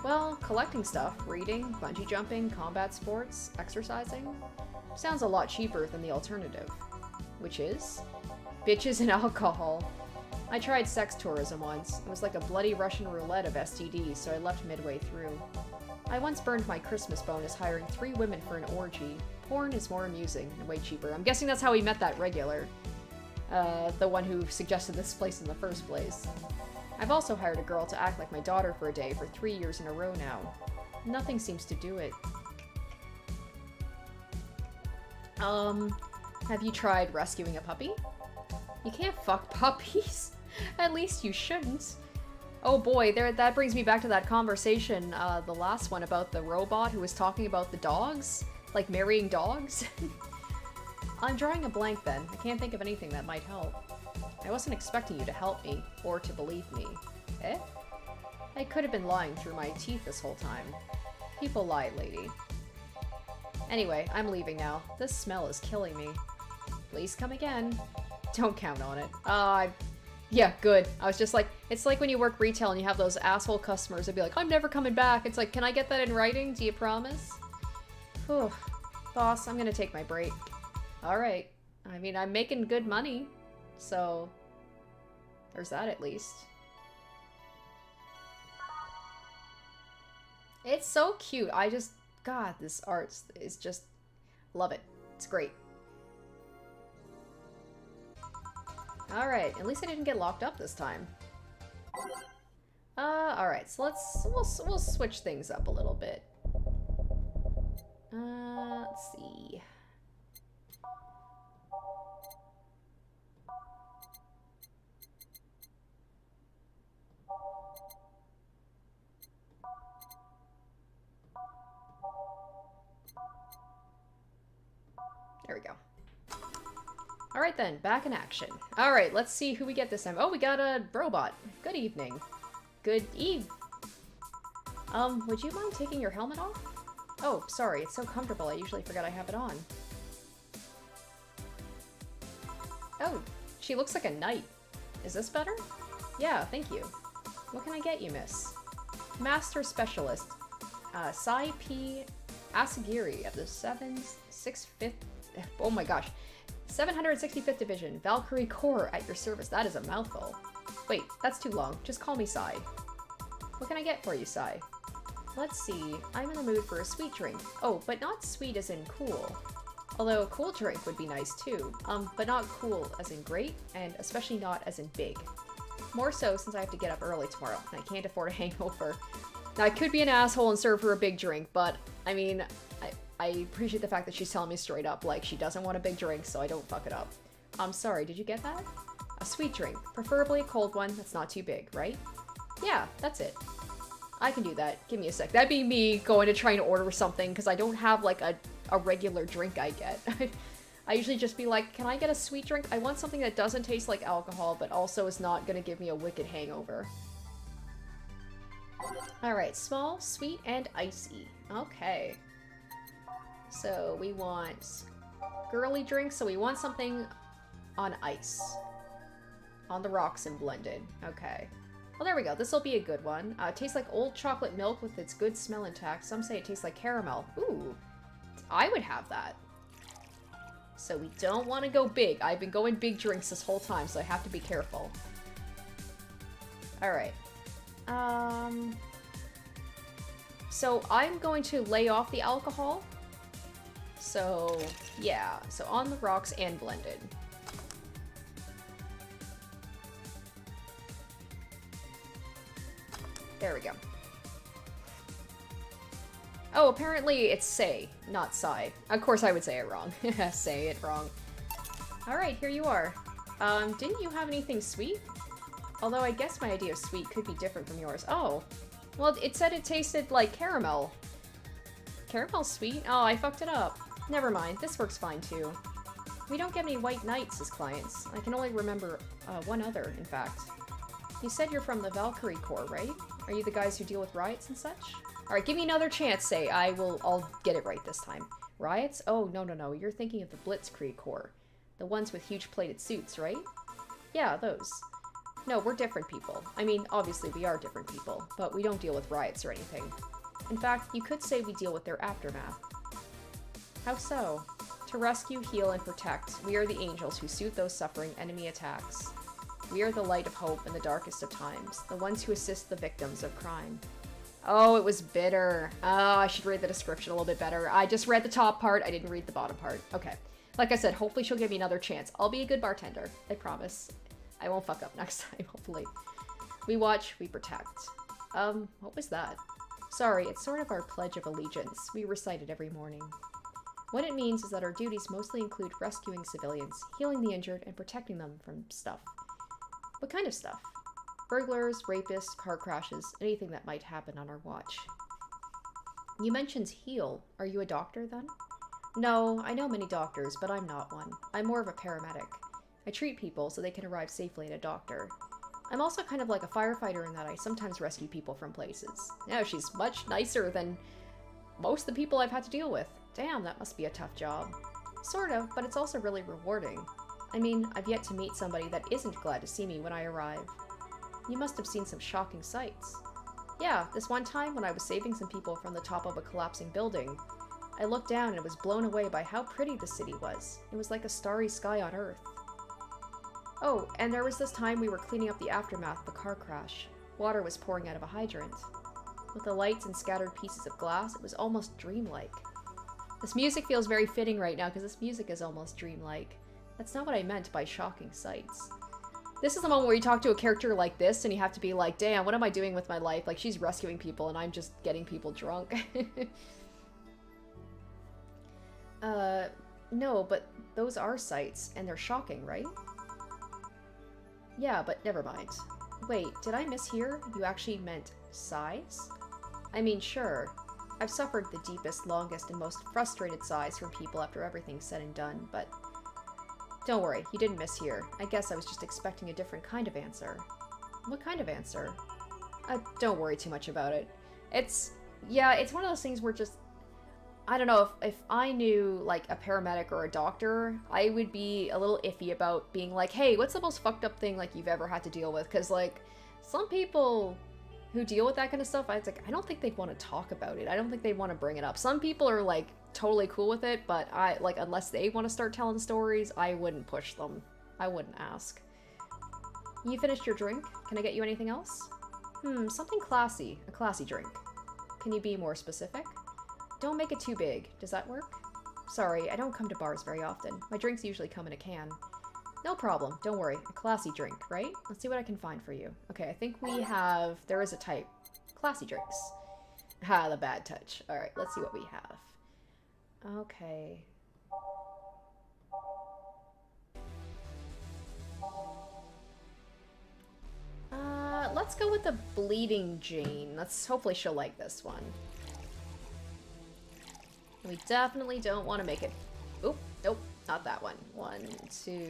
Well, collecting stuff, reading, bungee jumping, combat sports, exercising. Sounds a lot cheaper than the alternative. Which is? Bitches and alcohol. I tried sex tourism once. It was like a bloody Russian roulette of STDs, so I left midway through. I once burned my Christmas bonus hiring 3 women for an orgy. Porn is more amusing and way cheaper. I'm guessing that's how he met that regular. The one who suggested this place in the first place. I've also hired a girl to act like my daughter for a day for 3 years in a row now. Nothing seems to do it. Have you tried rescuing a puppy? You can't fuck puppies. At least you shouldn't. Oh boy, that brings me back to that conversation, the last one about the robot who was talking about the dogs, like marrying dogs. I'm drawing a blank then. I can't think of anything that might help. I wasn't expecting you to help me, or to believe me. Eh? I could have been lying through my teeth this whole time. People lie, lady. Anyway, I'm leaving now. This smell is killing me. Please come again. Don't count on it. Yeah, good. I was just like, it's like when you work retail and you have those asshole customers that be like, I'm never coming back. It's like, can I get that in writing? Do you promise? Whew. Boss, I'm gonna take my break. Alright. I mean, I'm making good money. So, there's that at least. It's so cute. God, this art is just, love it. It's great. Alright, at least I didn't get locked up this time. Alright, so we'll switch things up a little bit. Let's see. There we go. Alright then, back in action. Alright, let's see who we get this time. Oh, we got a robot. Good evening. Good eve. Would you mind taking your helmet off? Oh, sorry, it's so comfortable, I usually forget I have it on. Oh, she looks like a knight. Is this better? Yeah, thank you. What can I get you, miss? Master Specialist. Sai P. Asagiri of the 765th Division, Valkyrie Corps at your service. That is a mouthful. Wait, that's too long. Just call me Sai. What can I get for you, Sai? Let's see. I'm in the mood for a sweet drink. Oh, but not sweet as in cool. Although a cool drink would be nice too. But not cool as in great, and especially not as in big. More so since I have to get up early tomorrow, and I can't afford a hangover. Now, I could be an asshole and serve her a big drink, but, I mean, I appreciate the fact that she's telling me straight up, like, she doesn't want a big drink, so I don't fuck it up. I'm sorry, did you get that? A sweet drink. Preferably a cold one that's not too big, right? Yeah, that's it. I can do that. Give me a sec. That'd be me going to try and order something, because I don't have, like, a regular drink I get. I usually just be like, can I get a sweet drink? I want something that doesn't taste like alcohol, but also is not gonna give me a wicked hangover. Alright, small, sweet, and icy. Okay. So we want girly drinks, so we want something on ice. On the rocks and blended. Okay. Well, there we go. This will be a good one. It tastes like old chocolate milk with its good smell intact. Some say it tastes like caramel. Ooh. I would have that. So we don't want to go big. I've been going big drinks this whole time, so I have to be careful. Alright. So I'm going to lay off the alcohol So, yeah. So on the rocks and blended. There we go. Oh, apparently it's say, not sigh. Of course I would say it wrong. Say it wrong. Alright, here you are. Didn't you have anything sweet? Although I guess my idea of sweet could be different from yours. Oh. Well, it said it tasted like caramel. Caramel sweet? Oh, I fucked it up. Never mind, this works fine too. We don't get many white knights as clients. I can only remember one other, in fact. You said you're from the Valkyrie Corps, right? Are you the guys who deal with riots and such? Alright, give me another chance, say. I'll get it right this time. Riots? Oh, no. You're thinking of the Blitzkrieg Corps. The ones with huge plated suits, right? Yeah, those. No, we're different people. I mean, obviously we are different people, but we don't deal with riots or anything. In fact, you could say we deal with their aftermath. How so? To rescue, heal, and protect, we are the angels who soothe those suffering enemy attacks. We are the light of hope in the darkest of times, the ones who assist the victims of crime. Oh, it was bitter. Oh, I should read the description a little bit better. I just read the top part, I didn't read the bottom part. Okay. Like I said, hopefully she'll give me another chance. I'll be a good bartender, I promise. I won't fuck up next time, hopefully. We watch, we protect. What was that? Sorry, it's sort of our pledge of allegiance. We recite it every morning. What it means is that our duties mostly include rescuing civilians, healing the injured, and protecting them from stuff. What kind of stuff? Burglars, rapists, car crashes, anything that might happen on our watch. You mentioned heal. Are you a doctor, then? No, I know many doctors, but I'm not one. I'm more of a paramedic. I treat people so they can arrive safely at a doctor. I'm also kind of like a firefighter in that I sometimes rescue people from places. Yeah, she's much nicer than most of the people I've had to deal with. Damn, that must be a tough job. Sort of, but it's also really rewarding. I mean, I've yet to meet somebody that isn't glad to see me when I arrive. You must have seen some shocking sights. Yeah, this one time when I was saving some people from the top of a collapsing building, I looked down and was blown away by how pretty the city was. It was like a starry sky on Earth. Oh, and there was this time we were cleaning up the aftermath of the car crash. Water was pouring out of a hydrant. With the lights and scattered pieces of glass, it was almost dreamlike. This music feels very fitting right now because this music is almost dreamlike. That's not what I meant by shocking sights. This is the moment where you talk to a character like this and you have to be like, damn, what am I doing with my life? Like, she's rescuing people and I'm just getting people drunk. No, but those are sights and they're shocking, right? Yeah, but never mind. Wait, did I mishear? You actually meant sighs? I mean, sure. I've suffered the deepest, longest, and most frustrated sighs from people after everything's said and done, but... Don't worry, you didn't mishear. I guess I was just expecting a different kind of answer. What kind of answer? Don't worry too much about it. Yeah, it's one of those things where just... I don't know, if I knew, like, a paramedic or a doctor, I would be a little iffy about being like, hey, what's the most fucked up thing, like, you've ever had to deal with? Because, like, some people who deal with that kind of stuff, I don't think they'd want to talk about it. I don't think they'd want to bring it up. Some people are, like, totally cool with it, but unless they want to start telling stories, I wouldn't push them. I wouldn't ask. You finished your drink? Can I get you anything else? Something classy. A classy drink. Can you be more specific? Don't make it too big. Does that work? Sorry, I don't come to bars very often. My drinks usually come in a can. No problem. Don't worry. A classy drink, right? Let's see what I can find for you. Okay, I think we have... There is a type. Classy drinks. Ha, the bad touch. Alright, let's see what we have. Okay. Let's go with the Bleeding Jane. Hopefully she'll like this one. We definitely don't want to make it... Oop, nope, not that one. 1, 2,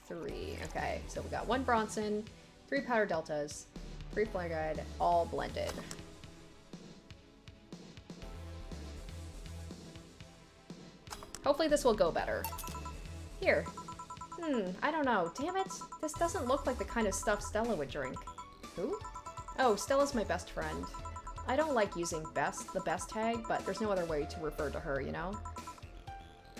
3. Okay, so we got 1 Bronson, 3 Powder Deltas, 3 Flare Guide, all blended. Hopefully this will go better. Here. I don't know. Damn it. This doesn't look like the kind of stuff Stella would drink. Who? Oh, Stella's my best friend. I don't like using the best tag, but there's no other way to refer to her, you know?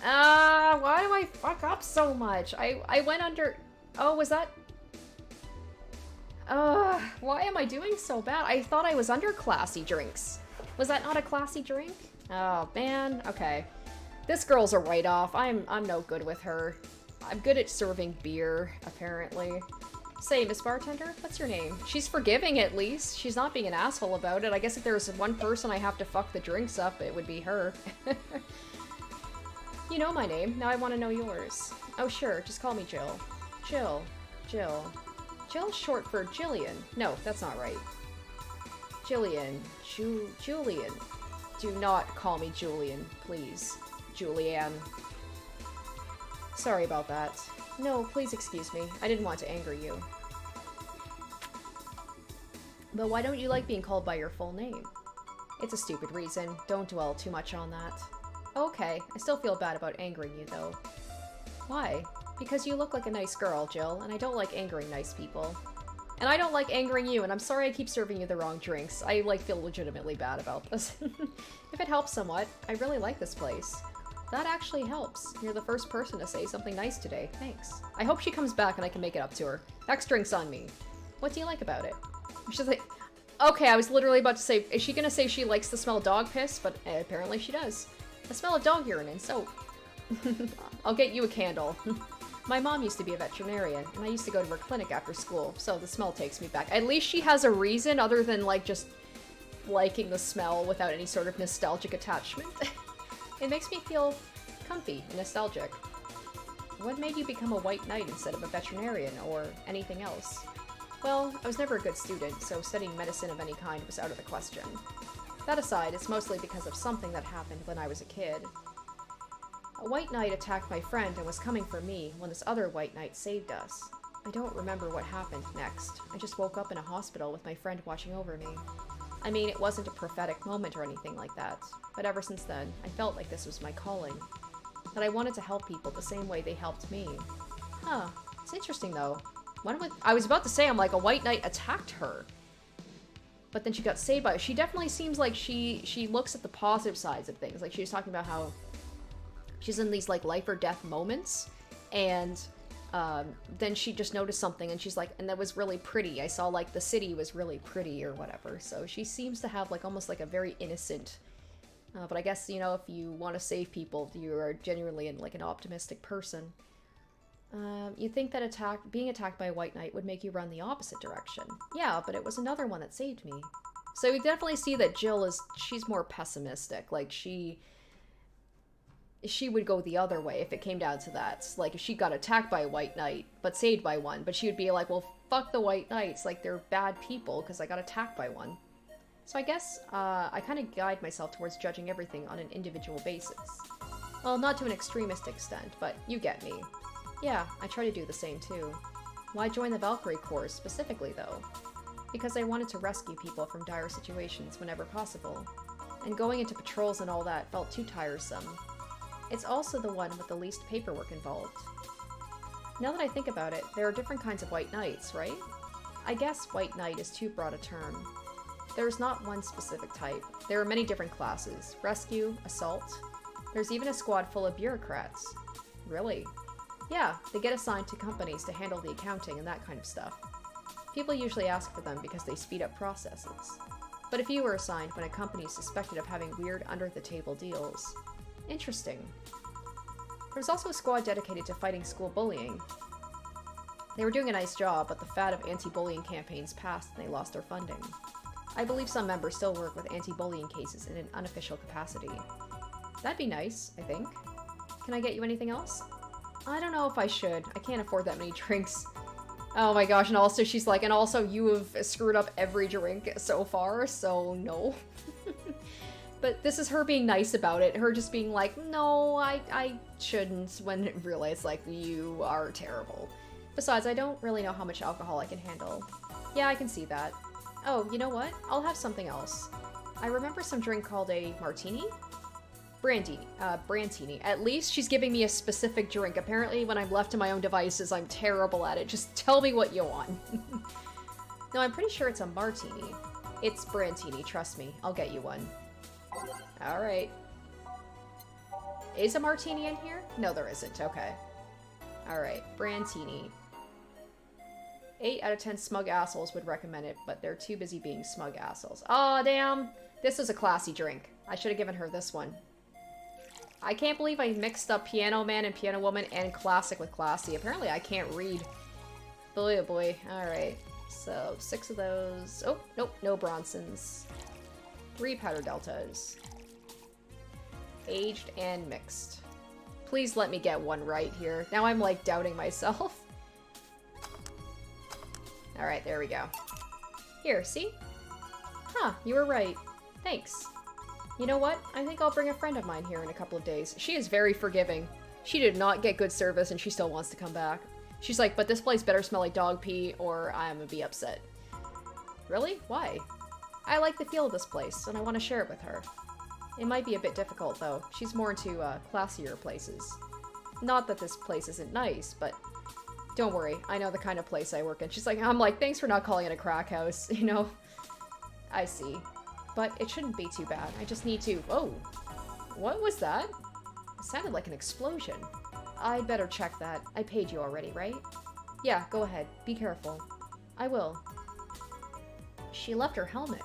Why do I fuck up so much? I went under... Oh, was that... why am I doing so bad? I thought I was under classy drinks. Was that not a classy drink? Oh, man. Okay. This girl's a write-off. I'm no good with her. I'm good at serving beer, apparently. Say, Miss Bartender, what's your name? She's forgiving, at least. She's not being an asshole about it. I guess if there's one person I have to fuck the drinks up, it would be her. You know my name. Now I want to know yours. Oh, sure. Just call me Jill. Jill. Jill. Jill's short for Jillian. No, that's not right. Jillian. Julian. Do not call me Julian, please. Julianne. Sorry about that. No, please excuse me. I didn't want to anger you. But why don't you like being called by your full name? It's a stupid reason. Don't dwell too much on that. Okay, I still feel bad about angering you, though. Why? Because you look like a nice girl, Jill, and I don't like angering nice people. And I don't like angering you, and I'm sorry I keep serving you the wrong drinks. I, feel legitimately bad about this. If it helps somewhat, I really like this place. That actually helps. You're the first person to say something nice today. Thanks. I hope she comes back and I can make it up to her. Next drink's on me. What do you like about it? She's like, okay, I was literally about to say, is she gonna say she likes the smell of dog piss? But apparently she does. The smell of dog urine and soap. I'll get you a candle. My mom used to be a veterinarian, and I used to go to her clinic after school, so the smell takes me back. At least she has a reason other than, just liking the smell without any sort of nostalgic attachment. It makes me feel comfy and nostalgic. What made you become a white knight instead of a veterinarian, or anything else? Well, I was never a good student, so studying medicine of any kind was out of the question. That aside, it's mostly because of something that happened when I was a kid. A white knight attacked my friend and was coming for me when this other white knight saved us. I don't remember what happened next. I just woke up in a hospital with my friend watching over me. I mean, it wasn't a prophetic moment or anything like that, but ever since then, I felt like this was my calling. That I wanted to help people the same way they helped me. Huh. It's interesting, though. I was about to say, I'm like, a white knight attacked her. But then she got saved by it. She definitely seems like she looks at the positive sides of things. Like, she was talking about how she's in these, life or death moments. And then she just noticed something, and she's like, and that was really pretty. I saw, the city was really pretty or whatever. So she seems to have, almost a very innocent... but I guess, if you want to save people, you are genuinely an optimistic person. You'd think that being attacked by a white knight would make you run the opposite direction. Yeah, but it was another one that saved me. So we definitely see that Jill she's more pessimistic. She would go the other way if it came down to that. If she got attacked by a white knight, but saved by one, but she would be like, well, fuck the white knights. They're bad people because I got attacked by one. So I guess I kind of guide myself towards judging everything on an individual basis. Well, not to an extremist extent, but you get me. Yeah, I try to do the same too. Why join the Valkyrie Corps specifically, though? Because I wanted to rescue people from dire situations whenever possible. And going into patrols and all that felt too tiresome. It's also the one with the least paperwork involved. Now that I think about it, there are different kinds of white knights, right? I guess white knight is too broad a term. There is not one specific type. There are many different classes. Rescue, assault. There's even a squad full of bureaucrats. Really? Yeah, they get assigned to companies to handle the accounting and that kind of stuff. People usually ask for them because they speed up processes. But if you were assigned when a company is suspected of having weird under-the-table deals. Interesting. There's also a squad dedicated to fighting school bullying. They were doing a nice job, but the fad of anti-bullying campaigns passed and they lost their funding. I believe some members still work with anti-bullying cases in an unofficial capacity. That'd be nice, I think. Can I get you anything else? I don't know if I should. I can't afford that many drinks. Oh my gosh, and also she's like, and also you have screwed up every drink so far, so no. But this is her being nice about it. Her just being like, no, I shouldn't, when it realized, you are terrible. Besides, I don't really know how much alcohol I can handle. Yeah, I can see that. Oh, you know what? I'll have something else. I remember some drink called a martini? Brandini. At least she's giving me a specific drink. Apparently, when I'm left to my own devices, I'm terrible at it. Just tell me what you want. No, I'm pretty sure it's a martini. It's Brandini, trust me. I'll get you one. Alright. Is a martini in here? No, there isn't. Okay. Alright, Brandini. 8 out of 10 smug assholes would recommend it, but they're too busy being smug assholes. Aw, damn! This was a classy drink. I should have given her this one. I can't believe I mixed up Piano Man and Piano Woman and Classic with Classy. Apparently I can't read. Boy, oh boy. Alright. So, 6 of those. Oh, nope. No Bronsons. 3 Powder Deltas. Aged and mixed. Please let me get one right here. Now I'm, like, doubting myself. Alright, there we go. Here, see? Huh, you were right. Thanks. You know what? I think I'll bring a friend of mine here in a couple of days. She is very forgiving. She did not get good service and she still wants to come back. She's like, but this place better smell like dog pee or I'm gonna be upset. Really? Why? I like the feel of this place and I want to share it with her. It might be a bit difficult though. She's more into classier places. Not that this place isn't nice, but don't worry. I know the kind of place I work in. She's like, I'm like, thanks for not calling it a crack house, you know? I see. But it shouldn't be too bad. I just need to... Whoa! What was that? It sounded like an explosion. I'd better check that. I paid you already, right? Yeah, go ahead. Be careful. I will. She left her helmet.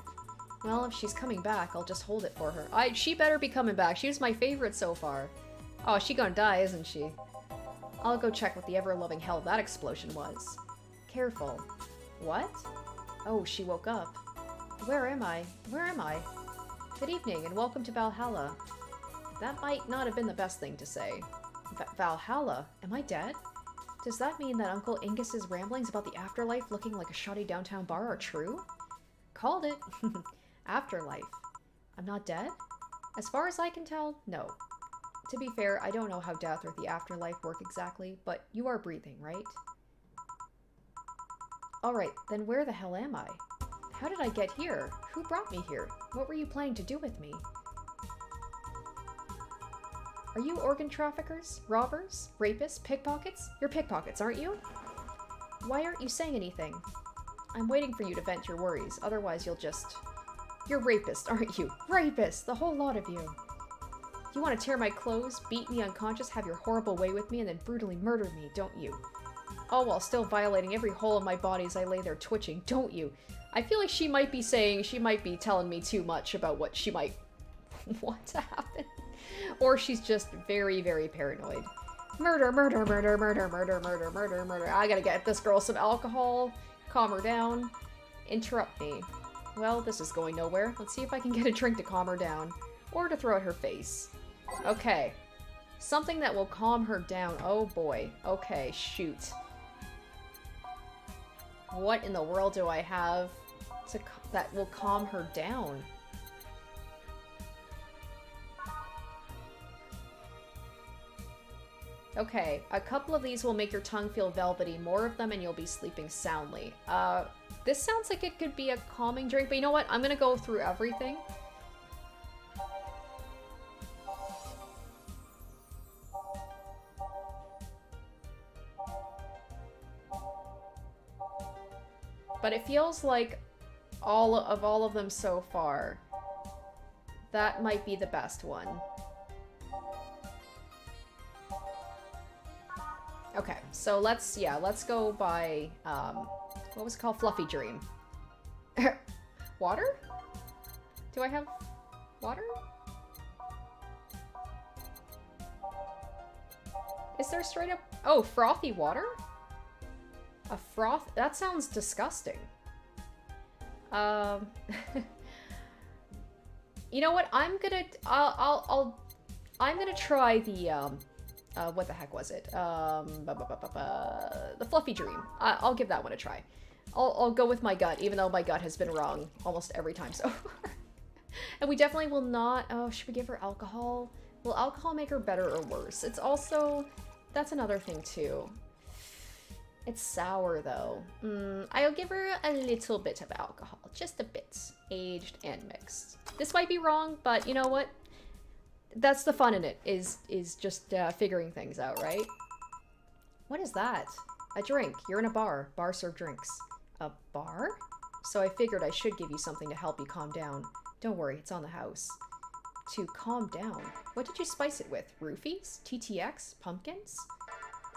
Well, if she's coming back, I'll just hold it for her. She better be coming back. She was my favorite so far. Oh, she gonna die, isn't she? I'll go check what the ever-loving hell that explosion was. Careful. What? Oh, she woke up. Where am I? Where am I? Good evening, and welcome to Valhalla. That might not have been the best thing to say. Valhalla? Am I dead? Does that mean that Uncle Ingus's ramblings about the afterlife looking like a shoddy downtown bar are true? Called it. Afterlife. I'm not dead? As far as I can tell, no. To be fair, I don't know how death or the afterlife work exactly, but you are breathing, right? Alright, then where the hell am I? How did I get here? Who brought me here? What were you planning to do with me? Are you organ traffickers? Robbers? Rapists? Pickpockets? You're pickpockets, aren't you? Why aren't you saying anything? I'm waiting for you to vent your worries, otherwise you'll just... You're rapists, aren't you? Rapists! The whole lot of you! You want to tear my clothes, beat me unconscious, have your horrible way with me, and then brutally murder me, don't you? All while still violating every hole in my body as I lay there twitching, don't you? I feel like she might be telling me too much about what she might want to happen. Or she's just very, very paranoid. Murder, murder, murder, murder, murder, murder, murder, murder. I gotta get this girl some alcohol, calm her down, interrupt me. Well, this is going nowhere. Let's see if I can get a drink to calm her down. Or to throw at her face. Okay. Something that will calm her down. Oh boy. Okay, shoot. What in the world do I have that will calm her down? Okay, a couple of these will make your tongue feel velvety. More of them and you'll be sleeping soundly. This sounds like it could be a calming drink, but you know what? I'm gonna go through everything. But it feels like all of them so far, that might be the best one. Okay, so let's go by, what was it called? Fluffy Dream. Water? Do I have water? Is there straight up, oh, frothy water? A froth? That sounds disgusting. You know what? I'm gonna try the, what the heck was it? The Fluffy Dream. I'll give that one a try. I'll go with my gut, even though my gut has been wrong almost every time so far. And we definitely will not... Oh, should we give her alcohol? Will alcohol make her better or worse? It's also... That's another thing, too. It's sour, though. I'll give her a little bit of alcohol. Just a bit. Aged and mixed. This might be wrong, but you know what? That's the fun in it, is just figuring things out, right? What is that? A drink. You're in a bar. Bar serve drinks. A bar? So I figured I should give you something to help you calm down. Don't worry, it's on the house. To calm down? What did you spice it with? Roofies? TTX? Pumpkins?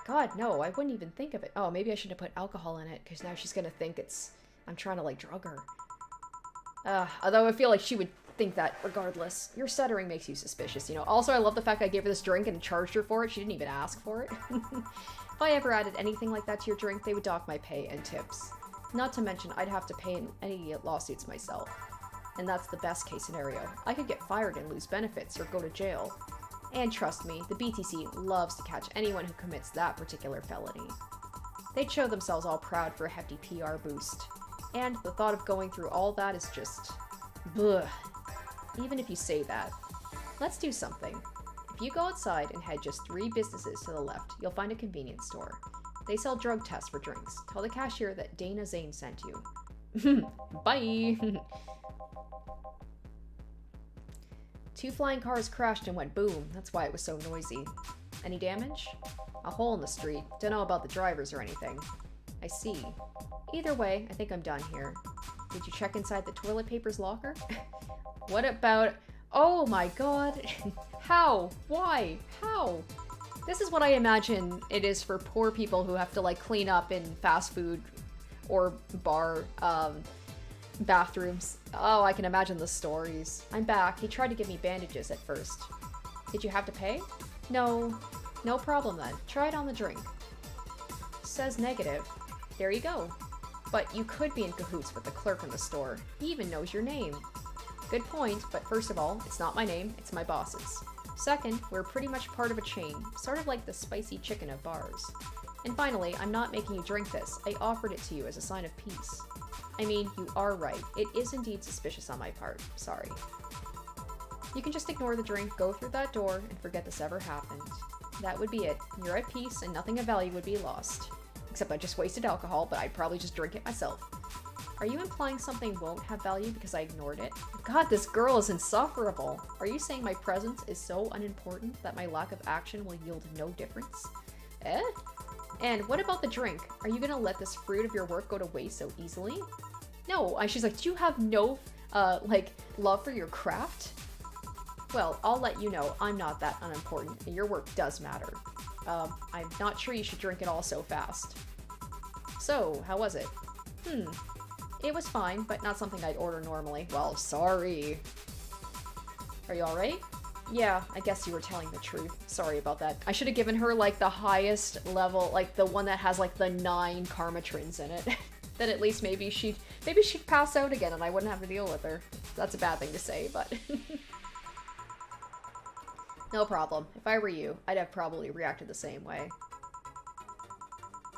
God, no, I wouldn't even think of it. Oh, maybe I shouldn't have put alcohol in it, because now she's gonna think I'm trying to, like, drug her. Although I feel like she would think that regardless. Your stuttering makes you suspicious, you know. Also, I love the fact I gave her this drink and charged her for it. She didn't even ask for it. If I ever added anything like that to your drink, they would dock my pay and tips. Not to mention, I'd have to pay in any lawsuits myself. And that's the best case scenario. I could get fired and lose benefits or go to jail. And trust me, the BTC loves to catch anyone who commits that particular felony. They'd show themselves all proud for a hefty PR boost. And the thought of going through all that is just... bleh. Even if you say that. Let's do something. If you go outside and head just 3 businesses to the left, you'll find a convenience store. They sell drug tests for drinks. Tell the cashier that Dana Zane sent you. Bye! 2 flying cars crashed and went boom. That's why it was so noisy. Any damage? A hole in the street. Don't know about the drivers or anything. I see. Either way, I think I'm done here. Did you check inside the toilet paper's locker? What about... Oh my god. How? Why? How? This is what I imagine it is for poor people who have to, like, clean up in fast food or bar, bathrooms. Oh, I can imagine the stories. I'm back. He tried to give me bandages at first. Did you have to pay? No. No problem then. Try it on the drink. Says negative. There you go. But you could be in cahoots with the clerk in the store. He even knows your name. Good point, but first of all, it's not my name, it's my boss's. Second, we're pretty much part of a chain, sort of like the spicy chicken of bars. And finally, I'm not making you drink this. I offered it to you as a sign of peace. I mean, you are right. It is indeed suspicious on my part. Sorry. You can just ignore the drink, go through that door, and forget this ever happened. That would be it. You're at peace, and nothing of value would be lost. Except I just wasted alcohol, but I'd probably just drink it myself. Are you implying something won't have value because I ignored it? God, this girl is insufferable. Are you saying my presence is so unimportant that my lack of action will yield no difference? Eh? And what about the drink? Are you gonna let this fruit of your work go to waste so easily? No, she's like, do you have no, like, love for your craft? Well, I'll let you know, I'm not that unimportant, and your work does matter. I'm not sure you should drink it all so fast. So, how was it? It was fine, but not something I'd order normally. Well, sorry. Are you alright? Yeah, I guess you were telling the truth. Sorry about that. I should have given her, like, the highest level, like, the one that has, like, the 9 karmatrins in it. Then at least maybe she'd pass out again and I wouldn't have to deal with her. That's a bad thing to say, but... No problem. If I were you, I'd have probably reacted the same way.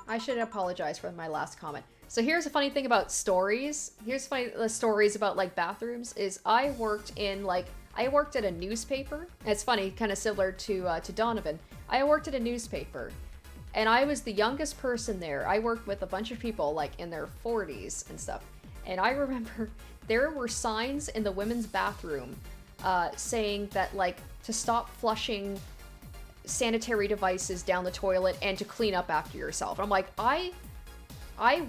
I should apologize for my last comment. So here's a funny thing about stories. Here's the stories about, like, bathrooms, is I worked at a newspaper. It's funny, kind of similar to Donovan. I worked at a newspaper, and I was the youngest person there. I worked with a bunch of people, like, in their 40s and stuff. And I remember there were signs in the women's bathroom saying that, like, to stop flushing sanitary devices down the toilet and to clean up after yourself. I'm like, I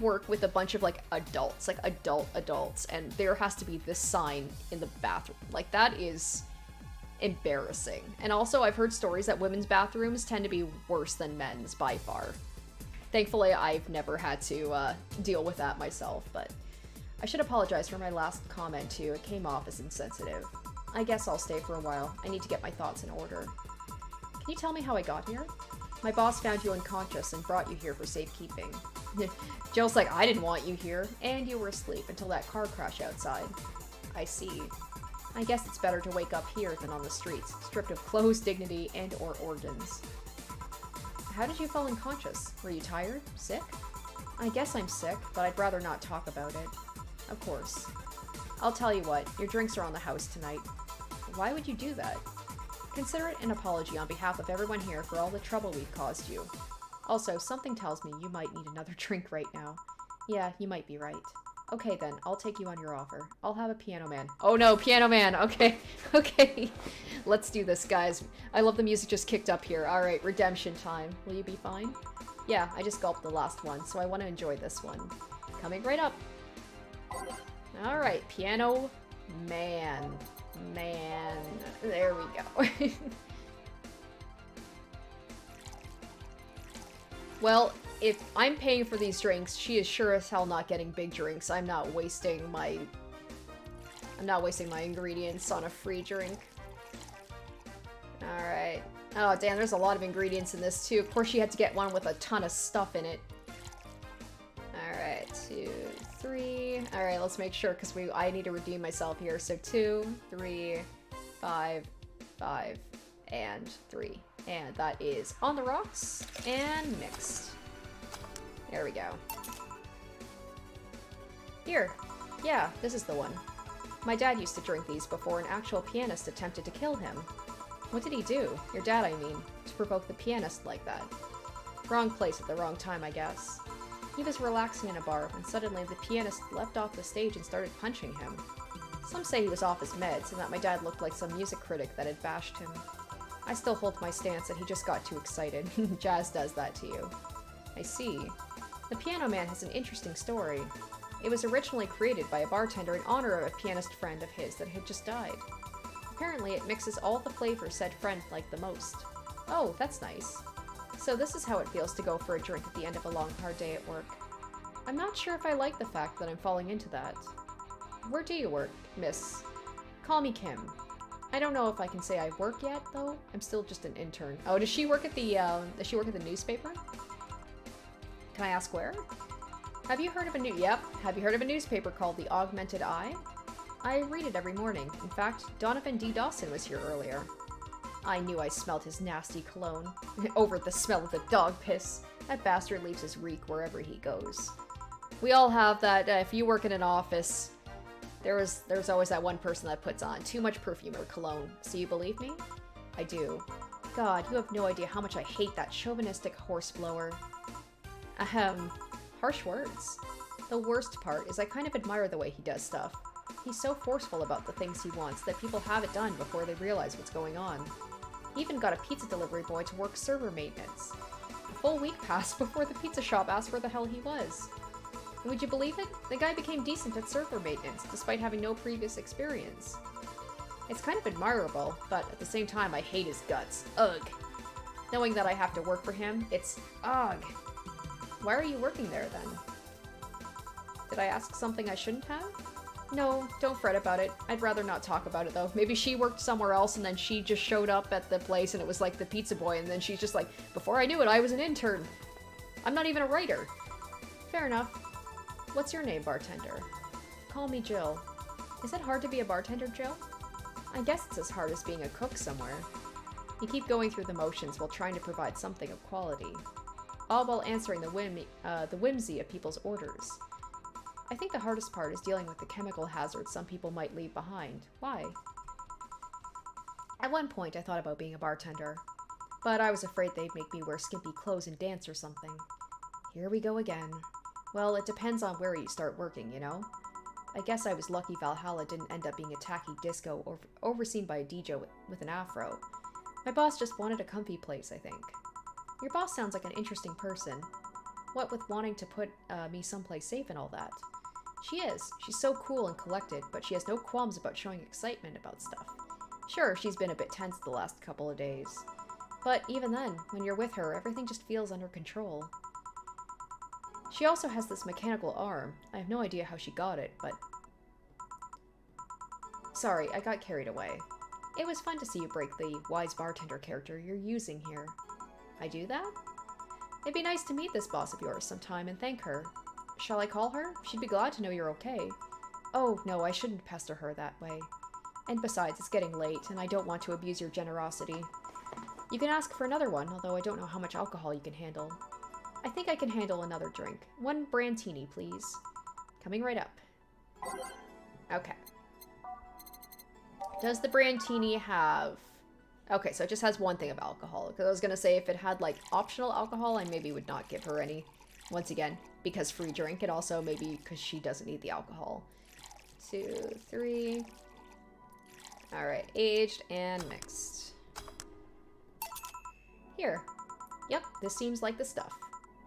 work with a bunch of, like, adults, like, adults, and there has to be this sign in the bathroom. Like, that is embarrassing. And also, I've heard stories that women's bathrooms tend to be worse than men's, by far. Thankfully, I've never had to deal with that myself, but I should apologize for my last comment, too. It came off as insensitive. I guess I'll stay for a while. I need to get my thoughts in order. Can you tell me how I got here? My boss found you unconscious and brought you here for safekeeping. Jill's like, I didn't want you here, and you were asleep until that car crash outside. I see. I guess it's better to wake up here than on the streets, stripped of clothes, dignity, and or organs. How did you fall unconscious? Were you tired? Sick? I guess I'm sick, but I'd rather not talk about it. Of course. I'll tell you what, your drinks are on the house tonight. Why would you do that? Consider it an apology on behalf of everyone here for all the trouble we've caused you. Also, something tells me you might need another drink right now. Yeah, you might be right. Okay then, I'll take you on your offer. I'll have a piano man. Oh no, piano man! Okay, okay. Let's do this, guys. I love the music just kicked up here. Alright, redemption time. Will you be fine? Yeah, I just gulped the last one, so I want to enjoy this one. Coming right up. Alright, piano man. Man. There we go. Well, if I'm paying for these drinks, she is sure as hell not getting big drinks. I'm not wasting I'm not wasting my ingredients on a free drink. Alright. Oh, damn, there's a lot of ingredients in this, too. Of course, she had to get one with a ton of stuff in it. Alright, 2, 3. Alright, let's make sure, because I need to redeem myself here. So 2, 3, 5, 5, and 3. And that is on the rocks and mixed. There we go. Here. Yeah, this is the one. My dad used to drink these before an actual pianist attempted to kill him. What did he do? Your dad, I mean, to provoke the pianist like that. Wrong place at the wrong time, I guess. He was relaxing in a bar when suddenly the pianist leapt off the stage and started punching him. Some say he was off his meds and that my dad looked like some music critic that had bashed him. I still hold my stance that he just got too excited. Jazz does that to you. I see. The Piano Man has an interesting story. It was originally created by a bartender in honor of a pianist friend of his that had just died. Apparently it mixes all the flavors said friend liked the most. Oh, that's nice. So this is how it feels to go for a drink at the end of a long, hard day at work. I'm not sure if I like the fact that I'm falling into that. Where do you work, miss? Call me Kim. I don't know if I can say I work yet, though. I'm still just an intern. Oh, does she work at the newspaper? Can I ask where? Have you heard of a newspaper called The Augmented Eye? I read it every morning. In fact, Donovan D. Dawson was here earlier. I knew I smelled his nasty cologne. Over the smell of the dog piss. That bastard leaves his reek wherever he goes. We all have that. If you work in an office, there's always that one person that puts on too much perfume or cologne. So you believe me? I do. God, you have no idea how much I hate that chauvinistic horseblower. Ahem. Harsh words. The worst part is I kind of admire the way he does stuff. He's so forceful about the things he wants that people have it done before they realize what's going on. He even got a pizza delivery boy to work server maintenance. A full week passed before the pizza shop asked where the hell he was. And would you believe it? The guy became decent at server maintenance, despite having no previous experience. It's kind of admirable, but at the same time I hate his guts. Ugh. Knowing that I have to work for him, it's ugh. Why are you working there, then? Did I ask something I shouldn't have? No, don't fret about it. I'd rather not talk about it, though. Maybe she worked somewhere else, and then she just showed up at the place, and it was like the pizza boy, and then she's just like, before I knew it, I was an intern. I'm not even a writer. Fair enough. What's your name, bartender? Call me Jill. Is it hard to be a bartender, Jill? I guess it's as hard as being a cook somewhere. You keep going through the motions while trying to provide something of quality. All while answering the whimsy of people's orders. I think the hardest part is dealing with the chemical hazards some people might leave behind. Why? At one point, I thought about being a bartender, but I was afraid they'd make me wear skimpy clothes and dance or something. Here we go again. Well, it depends on where you start working, you know? I guess I was lucky Valhalla didn't end up being a tacky disco overseen by a DJ with an afro. My boss just wanted a comfy place, I think. Your boss sounds like an interesting person. What with wanting to put me someplace safe and all that. She is. She's so cool and collected, but she has no qualms about showing excitement about stuff. Sure, she's been a bit tense the last couple of days. But even then, when you're with her, everything just feels under control. She also has this mechanical arm. I have no idea how she got it, but... Sorry, I got carried away. It was fun to see you break the wise bartender character you're using here. I do that? It'd be nice to meet this boss of yours sometime and thank her. Shall I call her? She'd be glad to know you're okay. Oh, no, I shouldn't pester her that way. And besides, it's getting late, and I don't want to abuse your generosity. You can ask for another one, although I don't know how much alcohol you can handle. I think I can handle another drink. 1 Brandtini, please. Coming right up. Okay. Does the Brandtini have... Okay, so it just has one thing of alcohol. Because I was going to say if it had, like, optional alcohol, I maybe would not give her any. Once again, because free drink, and also maybe because she doesn't need the alcohol. 2, 3. Alright, aged and mixed. Here. Yep, this seems like the stuff.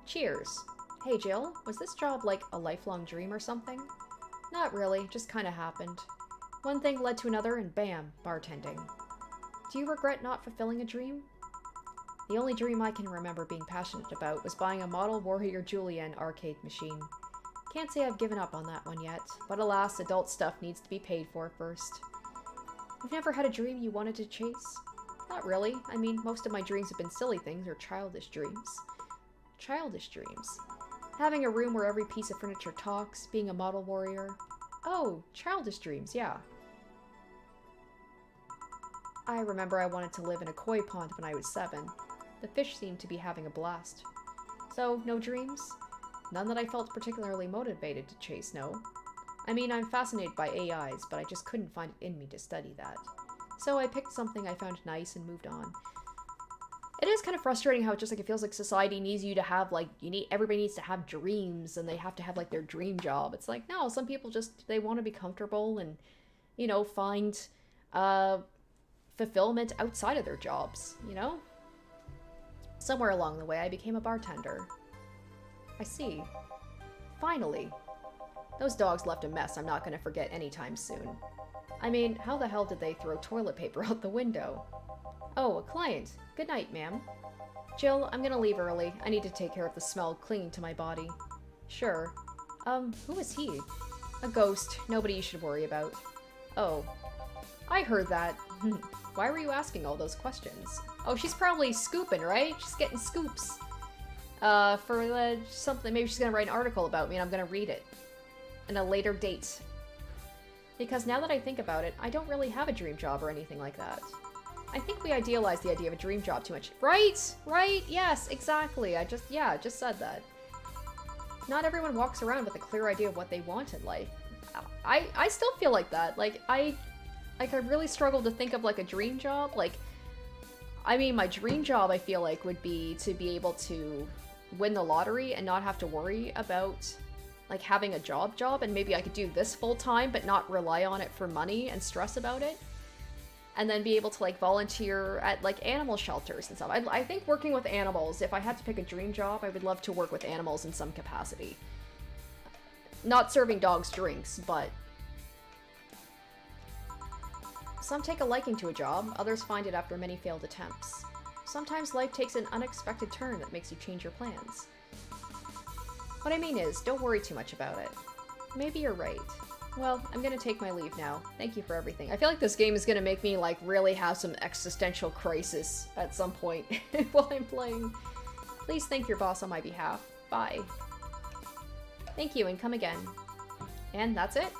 Cheers. Hey, Jill, was this job like a lifelong dream or something? Not really, just kinda happened. One thing led to another, and bam, bartending. Do you regret not fulfilling a dream? The only dream I can remember being passionate about was buying a model Warrior Julian arcade machine. Can't say I've given up on that one yet, but alas, adult stuff needs to be paid for first. You've never had a dream you wanted to chase? Not really. I mean, most of my dreams have been silly things or childish dreams. Childish dreams. Having a room where every piece of furniture talks, being a model warrior. Oh, childish dreams, yeah. I remember I wanted to live in a koi pond when I was 7. The fish seemed to be having a blast. So, no dreams? None that I felt particularly motivated to chase, no. I mean, I'm fascinated by AIs, but I just couldn't find it in me to study that. So I picked something I found nice and moved on. It is kind of frustrating how just like it feels like society needs you to have like, everybody needs to have dreams and they have to have like their dream job. It's like, no, some people just, they want to be comfortable and, you know, find fulfillment outside of their jobs, you know? Somewhere along the way, I became a bartender. I see. Finally. Those dogs left a mess I'm not going to forget anytime soon. I mean, how the hell did they throw toilet paper out the window? Oh, a client. Good night, ma'am. Jill, I'm gonna leave early. I need to take care of the smell clinging to my body. Sure. Who is he? A ghost. Nobody you should worry about. Oh. I heard that. Why were you asking all those questions? Oh, she's probably scooping, right? She's getting scoops. For something. Maybe she's gonna write an article about me and I'm gonna read it. In a later date. Because now that I think about it, I don't really have a dream job or anything like that. I think we idealize the idea of a dream job too much. Right? Right? Yes, exactly. I just said that. Not everyone walks around with a clear idea of what they want in life. I still feel like that. Like, I really struggle to think of, like, a dream job. Like, I mean, my dream job, I feel like, would be to be able to win the lottery and not have to worry about, like, having a job, and maybe I could do this full-time but not rely on it for money and stress about it. And then be able to, like, volunteer at, like, animal shelters and stuff. I think working with animals, if I had to pick a dream job, I would love to work with animals in some capacity. Not serving dogs drinks, but... Some take a liking to a job, others find it after many failed attempts. Sometimes life takes an unexpected turn that makes you change your plans. What I mean is, don't worry too much about it. Maybe you're right. Well, I'm gonna take my leave now. Thank you for everything. I feel like this game is gonna make me, like, really have some existential crisis at some point while I'm playing. Please thank your boss on my behalf. Bye. Thank you, and come again. And that's it?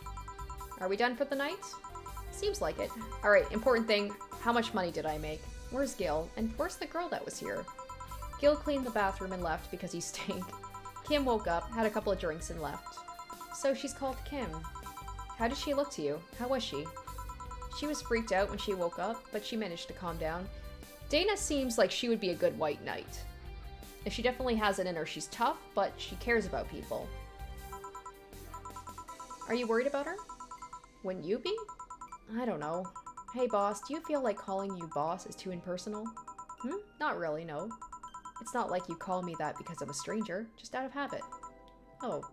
Are we done for the night? Seems like it. Alright, important thing. How much money did I make? Where's Gil? And where's the girl that was here? Gil cleaned the bathroom and left because he stank. Kim woke up, had a couple of drinks, and left. So she's called Kim. How did she look to you? How was she? She was freaked out when she woke up, but she managed to calm down. Dana seems like she would be a good white knight. If she definitely has it in her, she's tough, but she cares about people. Are you worried about her? Wouldn't you be? I don't know. Hey boss, do you feel like calling you boss is too impersonal? Not really, no. It's not like you call me that because I'm a stranger, just out of habit. Oh.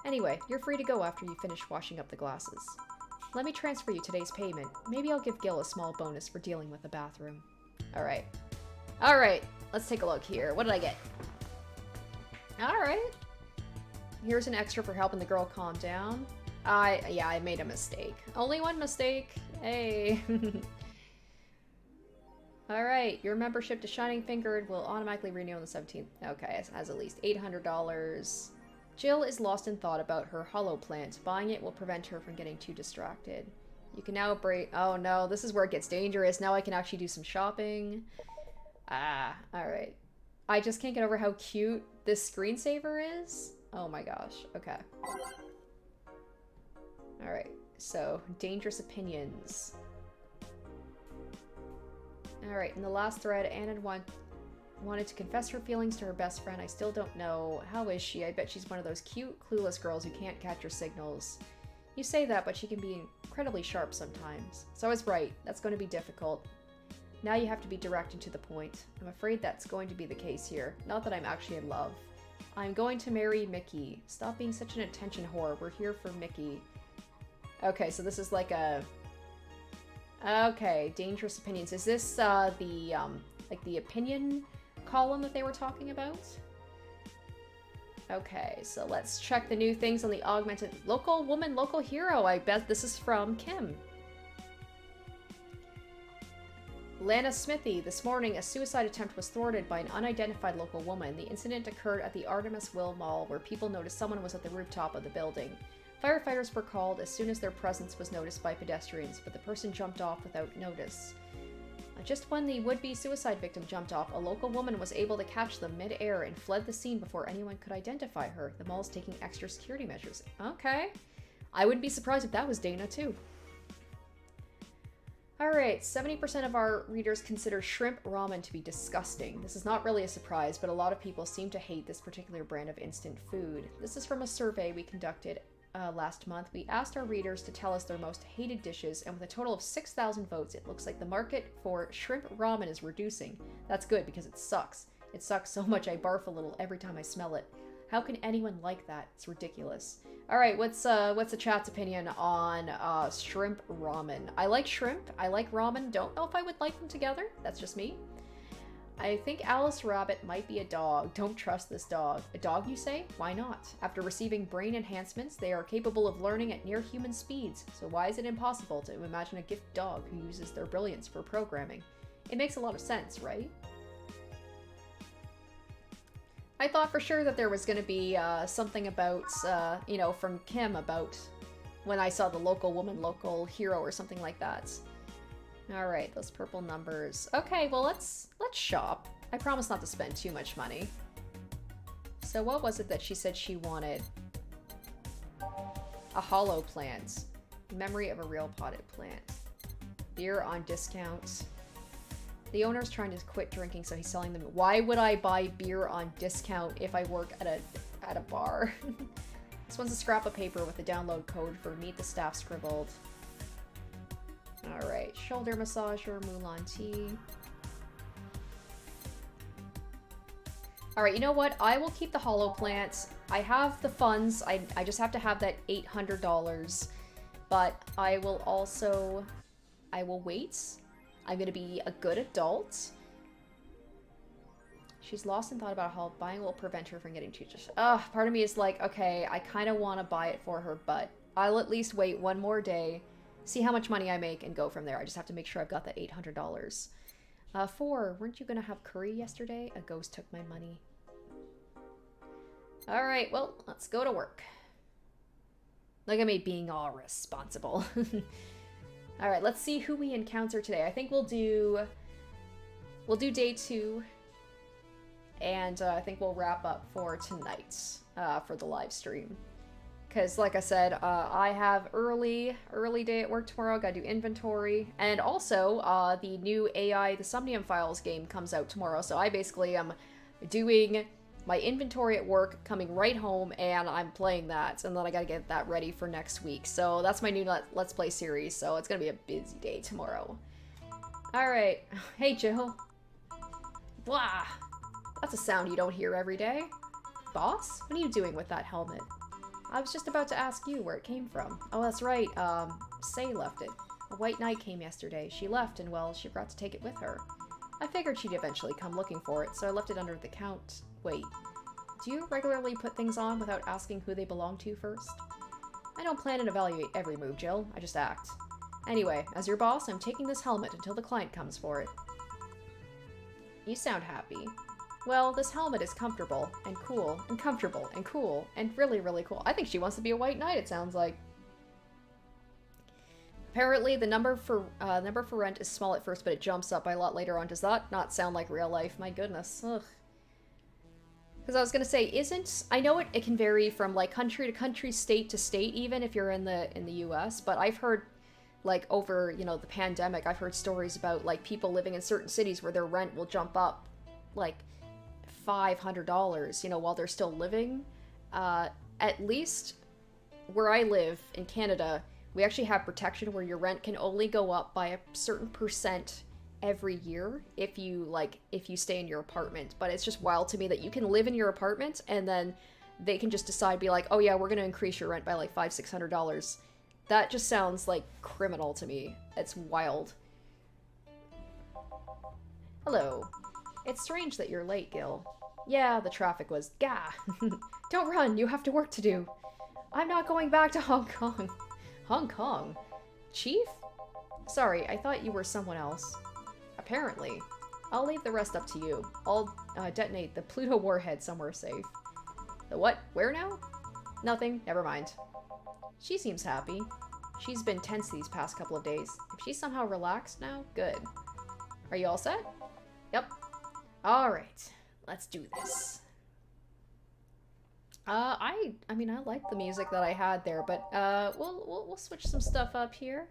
Anyway, you're free to go after you finish washing up the glasses. Let me transfer you today's payment. Maybe I'll give Gil a small bonus for dealing with the bathroom. Alright. Alright, let's take a look here. What did I get? Alright. Here's an extra for helping the girl calm down. Yeah, I made a mistake. Only one mistake. Hey. Alright, your membership to Shining Fingered will automatically renew on the 17th. Okay, it has at least $800. Jill is lost in thought about her hollow plant. Buying it will prevent her from getting too distracted. You can now break... Oh no, this is where it gets dangerous. Now I can actually do some shopping. Alright. I just can't get over how cute this screensaver is. Oh my gosh, okay. Alright, so, dangerous opinions. Alright, in the last thread, Anna wanted to confess her feelings to her best friend. I still don't know. How is she? I bet she's one of those cute, clueless girls who can't catch her signals. You say that, but she can be incredibly sharp sometimes. So I was right. That's going to be difficult. Now you have to be direct and to the point. I'm afraid that's going to be the case here. Not that I'm actually in love. I'm going to marry Mickey. Stop being such an attention whore. We're here for Mickey. Okay, so this is like a... Okay, dangerous opinions. Is this, like the opinion column that they were talking about? Okay, so let's check the new things on the augmented local woman, local hero. I bet this is from Kim. Lana Smithy. This morning, a suicide attempt was thwarted by an unidentified local woman. The incident occurred at the Artemis Will Mall, where people noticed someone was at the rooftop of the building. Firefighters were called as soon as their presence was noticed by pedestrians, but the person jumped off without notice. Just when the would-be suicide victim jumped off, a local woman was able to catch them mid-air and fled the scene before anyone could identify her. The mall's taking extra security measures. Okay. I wouldn't be surprised if that was Dana, too. Alright, 70% of our readers consider shrimp ramen to be disgusting. This is not really a surprise, but a lot of people seem to hate this particular brand of instant food. This is from a survey we conducted last month. We asked our readers to tell us their most hated dishes, and with a total of 6,000 votes, it looks like the market for shrimp ramen is reducing. That's good, because it sucks. It sucks so much I barf a little every time I smell it. How can anyone like that? It's ridiculous. Alright, what's the chat's opinion on shrimp ramen? I like shrimp, I like ramen, don't know if I would like them together. That's just me. I think Alice Rabbit might be a dog. Don't trust this dog. A dog, you say? Why not? After receiving brain enhancements, they are capable of learning at near human speeds. So why is it impossible to imagine a gift dog who uses their brilliance for programming? It makes a lot of sense, right? I thought for sure that there was going to be something about, you know, from Kim about when I saw the local woman, local hero or something like that. Alright, those purple numbers. Okay, well, let's shop. I promise not to spend too much money. So what was it that she said she wanted? A hollow plant. Memory of a real potted plant. Beer on discount. The owner's trying to quit drinking, so he's selling them. Why would I buy beer on discount if I work at a bar? This one's a scrap of paper with a download code for Meet the Staff scribbled. Alright, shoulder massager, Mulan tea. Alright, you know what? I will keep the hollow plants. I have the funds. I just have to have that $800. But I will also... I will wait. I'm gonna be a good adult. She's lost in thought about how buying will prevent her from getting too just. Part of me is like, okay, I kind of want to buy it for her, but I'll at least wait one more day, see how much money I make, and go from there. I just have to make sure I've got that $800. 4, weren't you gonna have curry yesterday? A ghost took my money. Alright, well, let's go to work. Look at me being all responsible. Alright, let's see who we encounter today. I think we'll do day 2. And I think we'll wrap up for tonight, for the live stream. Because, like I said, I have early day at work tomorrow. Gotta do inventory. And also, the new AI, the Somnium Files game comes out tomorrow. So I basically am doing my inventory at work, coming right home, and I'm playing that. And then I gotta get that ready for next week. So that's my new Let's Play series. So it's gonna be a busy day tomorrow. Alright. Hey, Jill. Blah! That's a sound you don't hear every day. Boss? What are you doing with that helmet? I was just about to ask you where it came from. Oh, that's right. Say left it. A white knight came yesterday. She left, and well, she forgot to take it with her. I figured she'd eventually come looking for it, so I left it under the count. Wait. Do you regularly put things on without asking who they belong to first? I don't plan and evaluate every move, Jill. I just act. Anyway, as your boss, I'm taking this helmet until the client comes for it. You sound happy. Well, this helmet is comfortable, and cool, and comfortable, and cool, and really, really cool. I think she wants to be a white knight, it sounds like. Apparently, the number for rent is small at first, but it jumps up by a lot later on. Does that not sound like real life? My goodness. Ugh. Because I was gonna say, I know it can vary from, like, country to country, state to state, even if you're in the US, but I've heard, like, over, you know, the pandemic, I've heard stories about, like, people living in certain cities where their rent will jump up, like, $500, you know, while they're still living. At least where I live in Canada, we actually have protection where your rent can only go up by a certain percent every year if you stay in your apartment. But it's just wild to me that you can live in your apartment and then they can just decide, be like, oh yeah, we're gonna increase your rent by like $500-600. That just sounds like criminal to me. It's wild. Hello. It's strange that you're late, Gil. Yeah, the traffic was gah. Don't run, you have to work to do. I'm not going back to Hong Kong. Hong Kong? Chief? Sorry, I thought you were someone else. Apparently. I'll leave the rest up to you. I'll detonate the Pluto warhead somewhere safe. The what? Where now? Nothing. Never mind. She seems happy. She's been tense these past couple of days. If she's somehow relaxed now, good. Are you all set? Yep. Alright. Let's do this. I mean, I like the music that I had there, but we'll switch some stuff up here.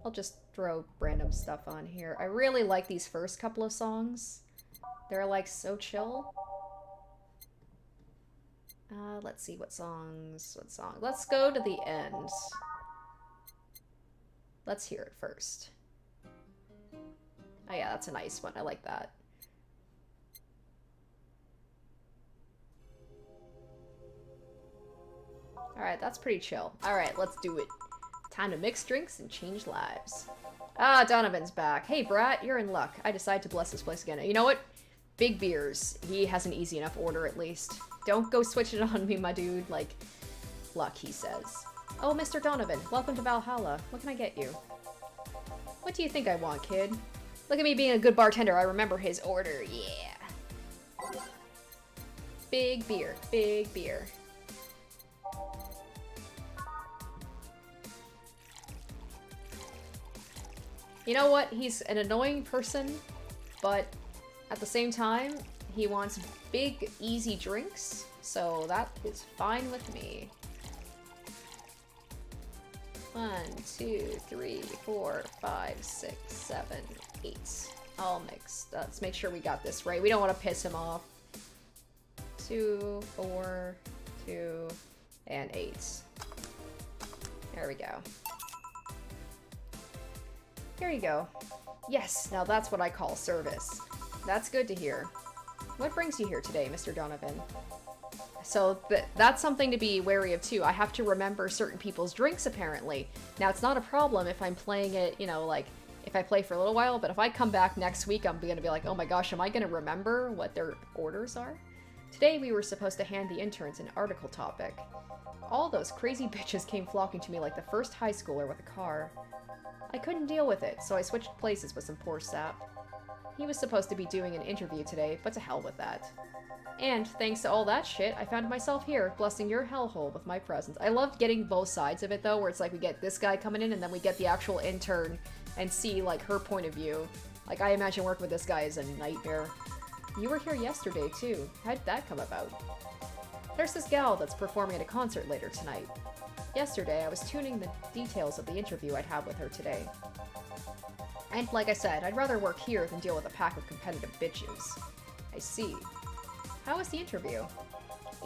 I'll just throw random stuff on here. I really like these first couple of songs. They're like so chill. Let's see what songs. Let's go to the end. Let's hear it first. Oh yeah, that's a nice one. I like that. Alright, that's pretty chill. Alright, let's do it. Time to mix drinks and change lives. Ah, Donovan's back. Hey, Brat, you're in luck. I decided to bless this place again. You know what? Big beers. He has an easy enough order, at least. Don't go switch it on me, my dude. Like, luck, he says. Oh, Mr. Donovan, welcome to Valhalla. What can I get you? What do you think I want, kid? Look at me being a good bartender. I remember his order. Yeah. Big beer. Big beer. You know what? He's an annoying person, but at the same time, he wants big, easy drinks, so that is fine with me. 1, 2, 3, 4, 5, 6, 7, 8. All mixed. Let's make sure we got this right. We don't want to piss him off. 2, 4, 2, and 8. There we go. Here you go. Yes, now that's what I call service. That's good to hear. What brings you here today, Mr. Donovan? So that's something to be wary of too. I have to remember certain people's drinks apparently. Now it's not a problem if I'm playing it, you know, like if I play for a little while, but if I come back next week, I'm gonna be like, oh my gosh, am I gonna remember what their orders are? Today we were supposed to hand the interns an article topic. All those crazy bitches came flocking to me like the first high schooler with a car. I couldn't deal with it, so I switched places with some poor sap. He was supposed to be doing an interview today, but to hell with that. And thanks to all that shit, I found myself here, blessing your hellhole with my presence. I love getting both sides of it, though, where it's like we get this guy coming in, and then we get the actual intern and see, like, her point of view. Like, I imagine working with this guy is a nightmare. You were here yesterday, too. How'd that come about? There's this gal that's performing at a concert later tonight. Yesterday, I was tuning the details of the interview I'd have with her today. And like I said, I'd rather work here than deal with a pack of competitive bitches. I see. How was the interview?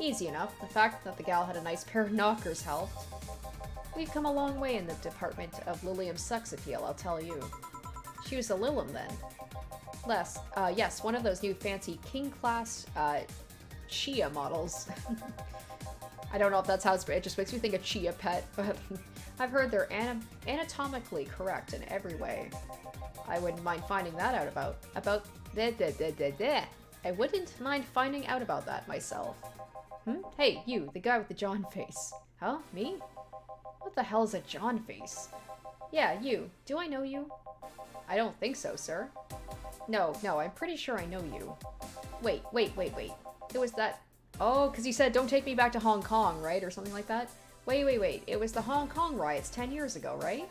Easy enough. The fact that the gal had a nice pair of knockers helped. We've come a long way in the department of Lilium's sex appeal, I'll tell you. She was a Lilium then. Yes, one of those new fancy king-class, Chia models. I don't know if that's how it just makes me think of Chia Pet, but I've heard they're anatomically correct in every way. I wouldn't mind finding that out about I wouldn't mind finding out about that myself. Hey, you, the guy with the John face. Huh? Me? What the hell is a John face? Yeah, you. Do I know you? I don't think so, sir. No, I'm pretty sure I know you. Wait. It was that... Oh, because you said don't take me back to Hong Kong, right? Or something like that? Wait. It was the Hong Kong riots 10 years ago, right?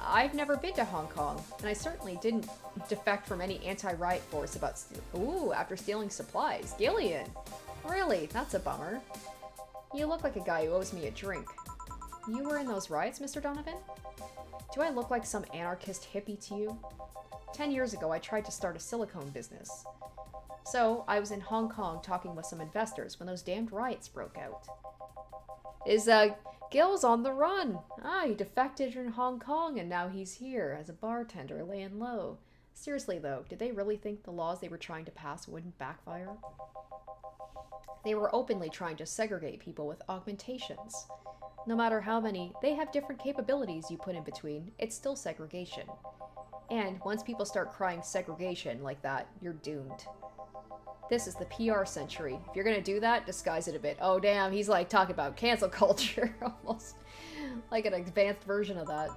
I've never been to Hong Kong, and I certainly didn't defect from any anti-riot force about after stealing supplies. Gillian! Really? That's a bummer. You look like a guy who owes me a drink. You were in those riots, Mr. Donovan? Do I look like some anarchist hippie to you? 10 years ago, I tried to start a silicone business. So, I was in Hong Kong talking with some investors when those damned riots broke out. Gil's on the run. He defected in Hong Kong and now he's here as a bartender laying low. Seriously though, did they really think the laws they were trying to pass wouldn't backfire? They were openly trying to segregate people with augmentations. No matter how many, they have different capabilities you put in between, it's still segregation. And once people start crying segregation like that, you're doomed. This is the PR century. If you're gonna do that, disguise it a bit. Oh damn, he's like talking about cancel culture, almost like an advanced version of that.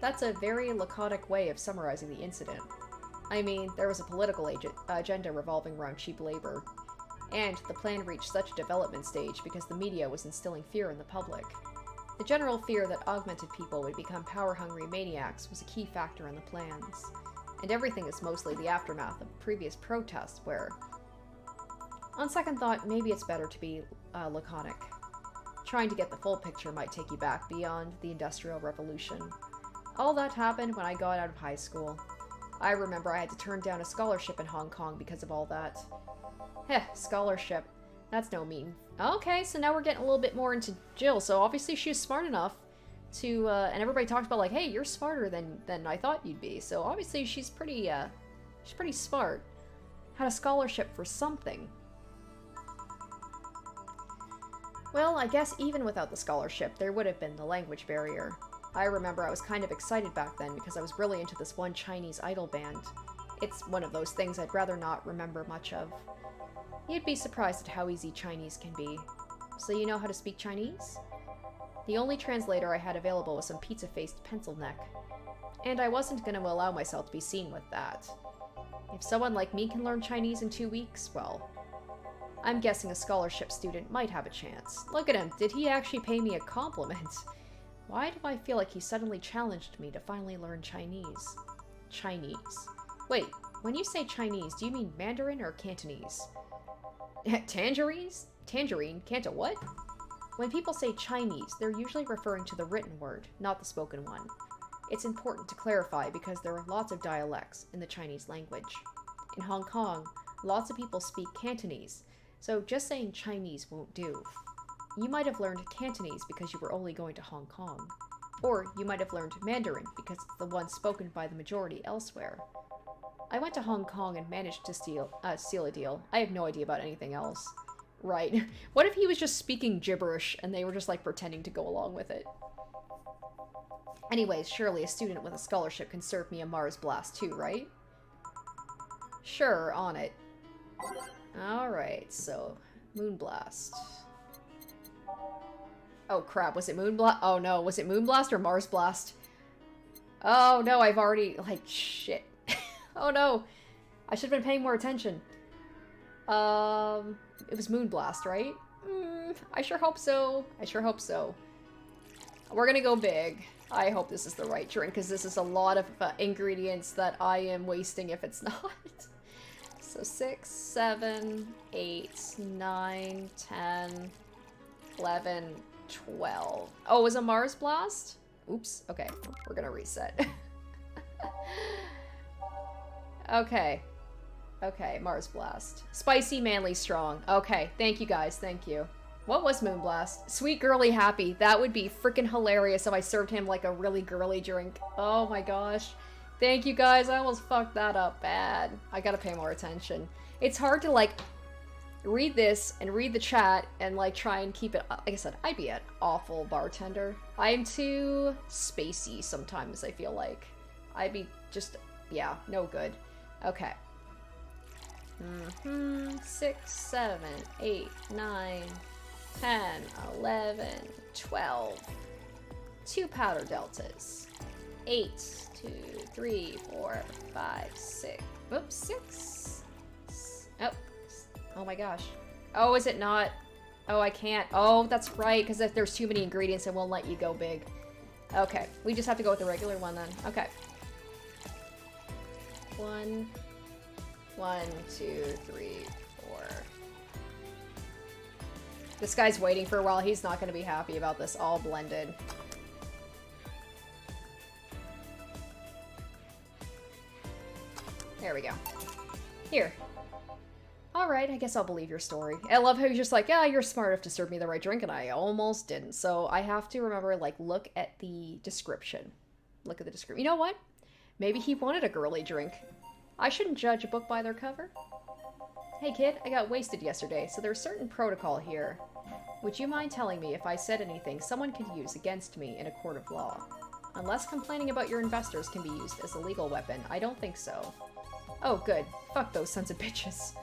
That's a very laconic way of summarizing the incident. I mean, there was a political agenda revolving around cheap labor. And the plan reached such a development stage because the media was instilling fear in the public. The general fear that augmented people would become power-hungry maniacs was a key factor in the plans. And everything is mostly the aftermath of previous protests where... On second thought, maybe it's better to be laconic. Trying to get the full picture might take you back beyond the Industrial Revolution. All that happened when I got out of high school. I remember I had to turn down a scholarship in Hong Kong because of all that. Heh, scholarship. That's no mean. Okay, so now we're getting a little bit more into Jill, so obviously she was smart enough to, and everybody talked about like, hey, you're smarter than I thought you'd be, so obviously she's pretty smart. Had a scholarship for something. Well, I guess even without the scholarship, there would have been the language barrier. I remember I was kind of excited back then because I was really into this one Chinese idol band. It's one of those things I'd rather not remember much of. You'd be surprised at how easy Chinese can be. So you know how to speak Chinese? The only translator I had available was some pizza-faced pencil neck. And I wasn't going to allow myself to be seen with that. If someone like me can learn Chinese in 2 weeks, well... I'm guessing a scholarship student might have a chance. Look at him, did he actually pay me a compliment? Why do I feel like he suddenly challenged me to finally learn Chinese? Chinese. Wait, when you say Chinese, do you mean Mandarin or Cantonese? Tangerines? Tangerine? Canto what? When people say Chinese, they're usually referring to the written word, not the spoken one. It's important to clarify because there are lots of dialects in the Chinese language. In Hong Kong, lots of people speak Cantonese, so just saying Chinese won't do. You might have learned Cantonese because you were only going to Hong Kong. Or you might have learned Mandarin because it's the one spoken by the majority elsewhere. I went to Hong Kong and managed to seal a deal. I have no idea about anything else. Right. What if he was just speaking gibberish and they were just like pretending to go along with it? Anyways, surely a student with a scholarship can serve me a Mars blast too, right? Sure, on it. Alright, so Moonblast. Oh crap, was it Moonblast? Oh no, was it Moonblast or Mars Blast? Oh no, I've already, like, shit. Oh no, I should have been paying more attention. It was Moonblast, right? I sure hope so. I sure hope so. We're gonna go big. I hope this is the right drink, because this is a lot of ingredients that I am wasting if it's not. So 6, 7, 8, 9, 10, 11, 12. Oh, it was a Mars Blast? Oops. Okay, we're gonna reset. Okay. Okay, Mars Blast. Spicy, manly, strong. Okay, thank you guys, thank you. What was Moonblast? Sweet, girly, happy. That would be freaking hilarious if I served him like a really girly drink. Oh my gosh. Thank you guys, I almost fucked that up bad. I gotta pay more attention. It's hard to like read this and read the chat and like try and keep it, like I said, I'd be an awful bartender. I'm too spacey sometimes, I feel like. I'd be just, yeah, no good. Okay. 6, 7, 8, 9, 10, 11, 12. 2 powder deltas. 8, 2, 3, 4, 5, 6. Whoops, 6. Oh. Oh my gosh. Oh, is it not? Oh, I can't. Oh, that's right, because if there's too many ingredients, it won't let you go big. Okay, we just have to go with the regular one then. Okay. 1, 2, 3, 4. This guy's waiting for a while. He's not going to be happy about this all blended. There we go. Here. Alright, I guess I'll believe your story. I love how you're just like, yeah, you're smart enough to serve me the right drink, and I almost didn't. So I have to remember, like, look at the description. Look at the description. You know what? Maybe he wanted a girly drink. I shouldn't judge a book by their cover. Hey kid, I got wasted yesterday, so there's certain protocol here. Would you mind telling me if I said anything someone could use against me in a court of law? Unless complaining about your investors can be used as a legal weapon, I don't think so. Oh good. Fuck those sons of bitches.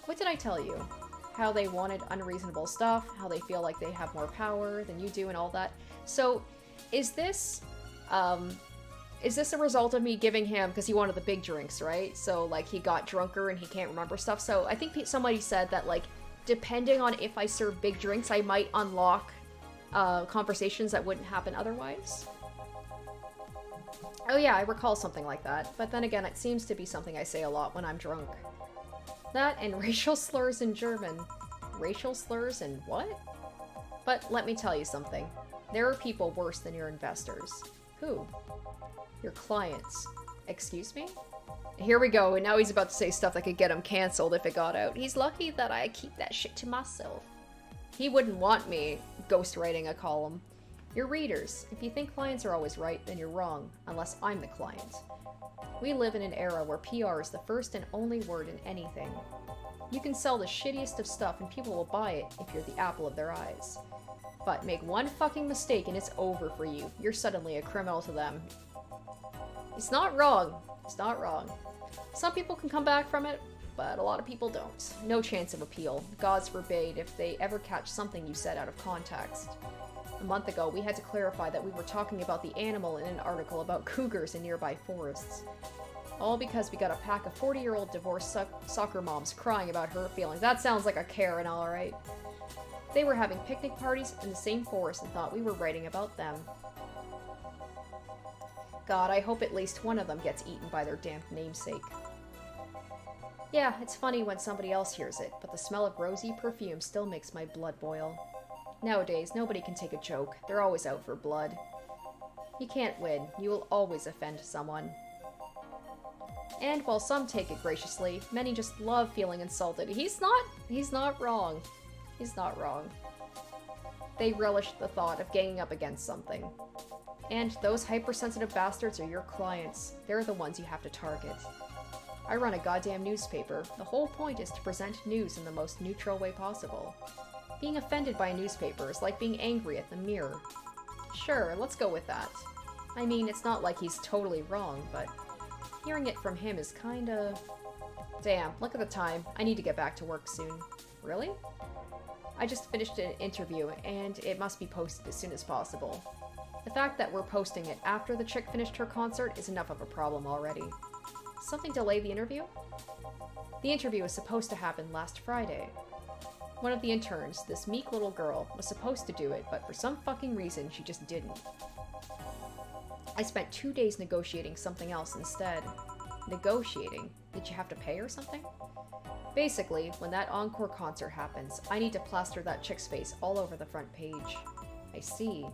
What did I tell you? How they wanted unreasonable stuff, how they feel like they have more power than you do and all that. So, is this a result of me giving him, because he wanted the big drinks, right? So, like, he got drunker and he can't remember stuff. So, I think somebody said that, like, depending on if I serve big drinks, I might unlock conversations that wouldn't happen otherwise. Oh yeah, I recall something like that. But then again, it seems to be something I say a lot when I'm drunk. That and racial slurs in German. Racial slurs and what? But let me tell you something. There are people worse than your investors. Who? Your clients. Excuse me? Here we go, and now he's about to say stuff that could get him cancelled if it got out. He's lucky that I keep that shit to myself. He wouldn't want me ghostwriting a column. Your readers. If you think clients are always right, then you're wrong, unless I'm the client. We live in an era where PR is the first and only word in anything. You can sell the shittiest of stuff and people will buy it if you're the apple of their eyes. But make one fucking mistake and it's over for you. You're suddenly a criminal to them. It's not wrong. It's not wrong. Some people can come back from it, but a lot of people don't. No chance of appeal. Gods forbid if they ever catch something you said out of context. A month ago, we had to clarify that we were talking about the animal in an article about cougars in nearby forests. All because we got a pack of 40-year-old divorced soccer moms crying about her feelings. That sounds like a Karen, alright. They were having picnic parties in the same forest and thought we were writing about them. God, I hope at least one of them gets eaten by their damned namesake. Yeah, it's funny when somebody else hears it, but the smell of rosy perfume still makes my blood boil. Nowadays, nobody can take a joke. They're always out for blood. You can't win. You will always offend someone. And while some take it graciously, many just love feeling insulted. He's not wrong. He's not wrong. They relish the thought of ganging up against something. And those hypersensitive bastards are your clients. They're the ones you have to target. I run a goddamn newspaper. The whole point is to present news in the most neutral way possible. Being offended by a newspaper is like being angry at the mirror. Sure, let's go with that. I mean, it's not like he's totally wrong, but hearing it from him is kinda... Damn, look at the time. I need to get back to work soon. Really? I just finished an interview, and it must be posted as soon as possible. The fact that we're posting it after the chick finished her concert is enough of a problem already. Something delayed the interview? The interview was supposed to happen last Friday. One of the interns, this meek little girl, was supposed to do it, but for some fucking reason, she just didn't. I spent 2 days negotiating something else instead. Negotiating? Did you have to pay or something? Basically, when that encore concert happens, I need to plaster that chick's face all over the front page. I see.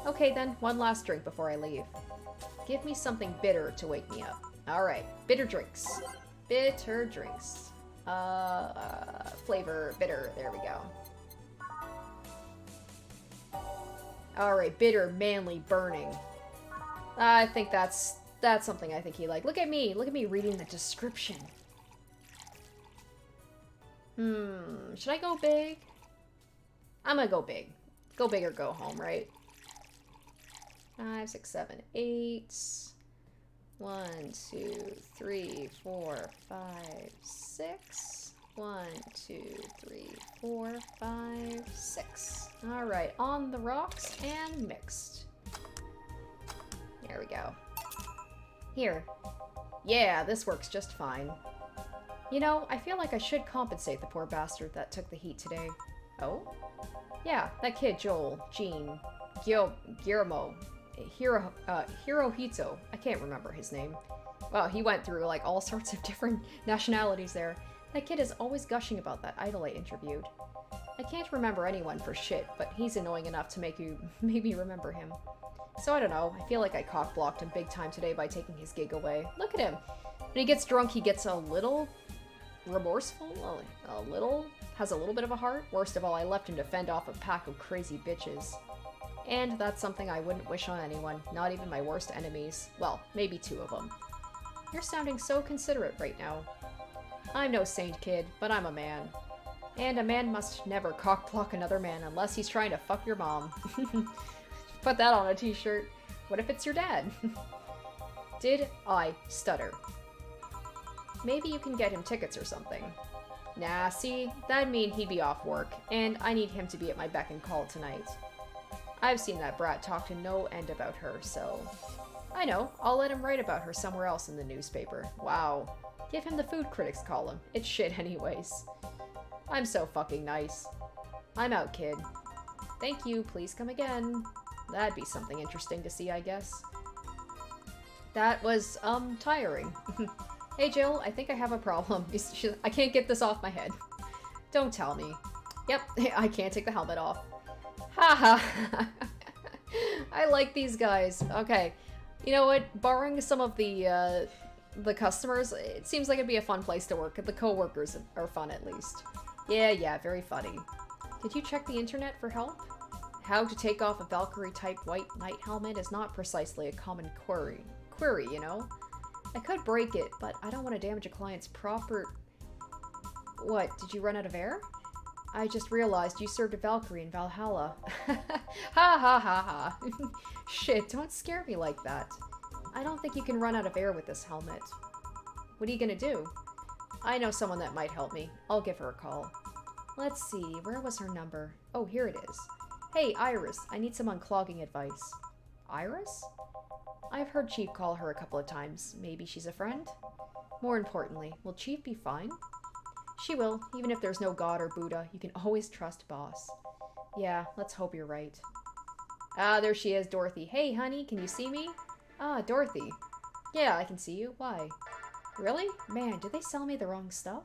Okay then, one last drink before I leave. Give me something bitter to wake me up. Alright, bitter drinks. Bitter drinks. Flavor, bitter, there we go. Alright, bitter, manly, burning. I think that's something I think he liked. Look at me reading the description. Should I go big? I'm gonna go big. Go big or go home, right? 5, 6, 7, 8. 1, 2, 3, 4, 5, 6. 1, 2, 3, 4, 5, 6. Alright, on the rocks and mixed. There we go. Here. Yeah, this works just fine. You know, I feel like I should compensate the poor bastard that took the heat today. Oh? Yeah, that kid Joel, Gene, Guillermo, Hirohito, I can't remember his name. Well, he went through like all sorts of different nationalities there. That kid is always gushing about that idol I interviewed. I can't remember anyone for shit, but he's annoying enough to make me remember him. So I don't know, I feel like I cock-blocked him big time today by taking his gig away. Look at him! When he gets drunk, he gets a little remorseful, has a little bit of a heart. Worst of all, I left him to fend off a pack of crazy bitches. And that's something I wouldn't wish on anyone, not even my worst enemies. Well, maybe 2 of them. You're sounding so considerate right now. I'm no saint, kid, but I'm a man. And a man must never cock-block another man unless he's trying to fuck your mom. Put that on a t-shirt. What if it's your dad? Did I stutter? Maybe you can get him tickets or something. Nah, see, that'd mean he'd be off work, and I need him to be at my beck and call tonight. I've seen that brat talk to no end about her, so... I know, I'll let him write about her somewhere else in the newspaper. Wow. Give him the food critics column. It's shit anyways. I'm so fucking nice. I'm out, kid. Thank you, please come again. That'd be something interesting to see, I guess. That was, tiring. Hey Jill, I think I have a problem. I can't get this off my head. Don't tell me. Yep, I can't take the helmet off. Haha. I like these guys. Okay. You know what? Barring some of the customers, it seems like it'd be a fun place to work. The co-workers are fun, at least. Yeah, very funny. Did you check the internet for help? How to take off a Valkyrie-type white knight helmet is not precisely a common query, you know? I could break it, but I don't want to damage a client's proper... What, did you run out of air? I just realized you served a Valkyrie in Valhalla. Ha ha ha ha. Shit, don't scare me like that. I don't think you can run out of air with this helmet. What are you gonna do? I know someone that might help me. I'll give her a call. Let's see, where was her number? Oh, here it is. Hey, Iris, I need some unclogging advice. Iris? I've heard Chief call her a couple of times. Maybe she's a friend? More importantly, will Chief be fine? She will. Even if there's no God or Buddha, you can always trust Boss. Yeah, let's hope you're right. Ah, there she is, Dorothy. Hey, honey, can you see me? Ah, Dorothy. Yeah, I can see you. Why? Really? Man, did they sell me the wrong stuff?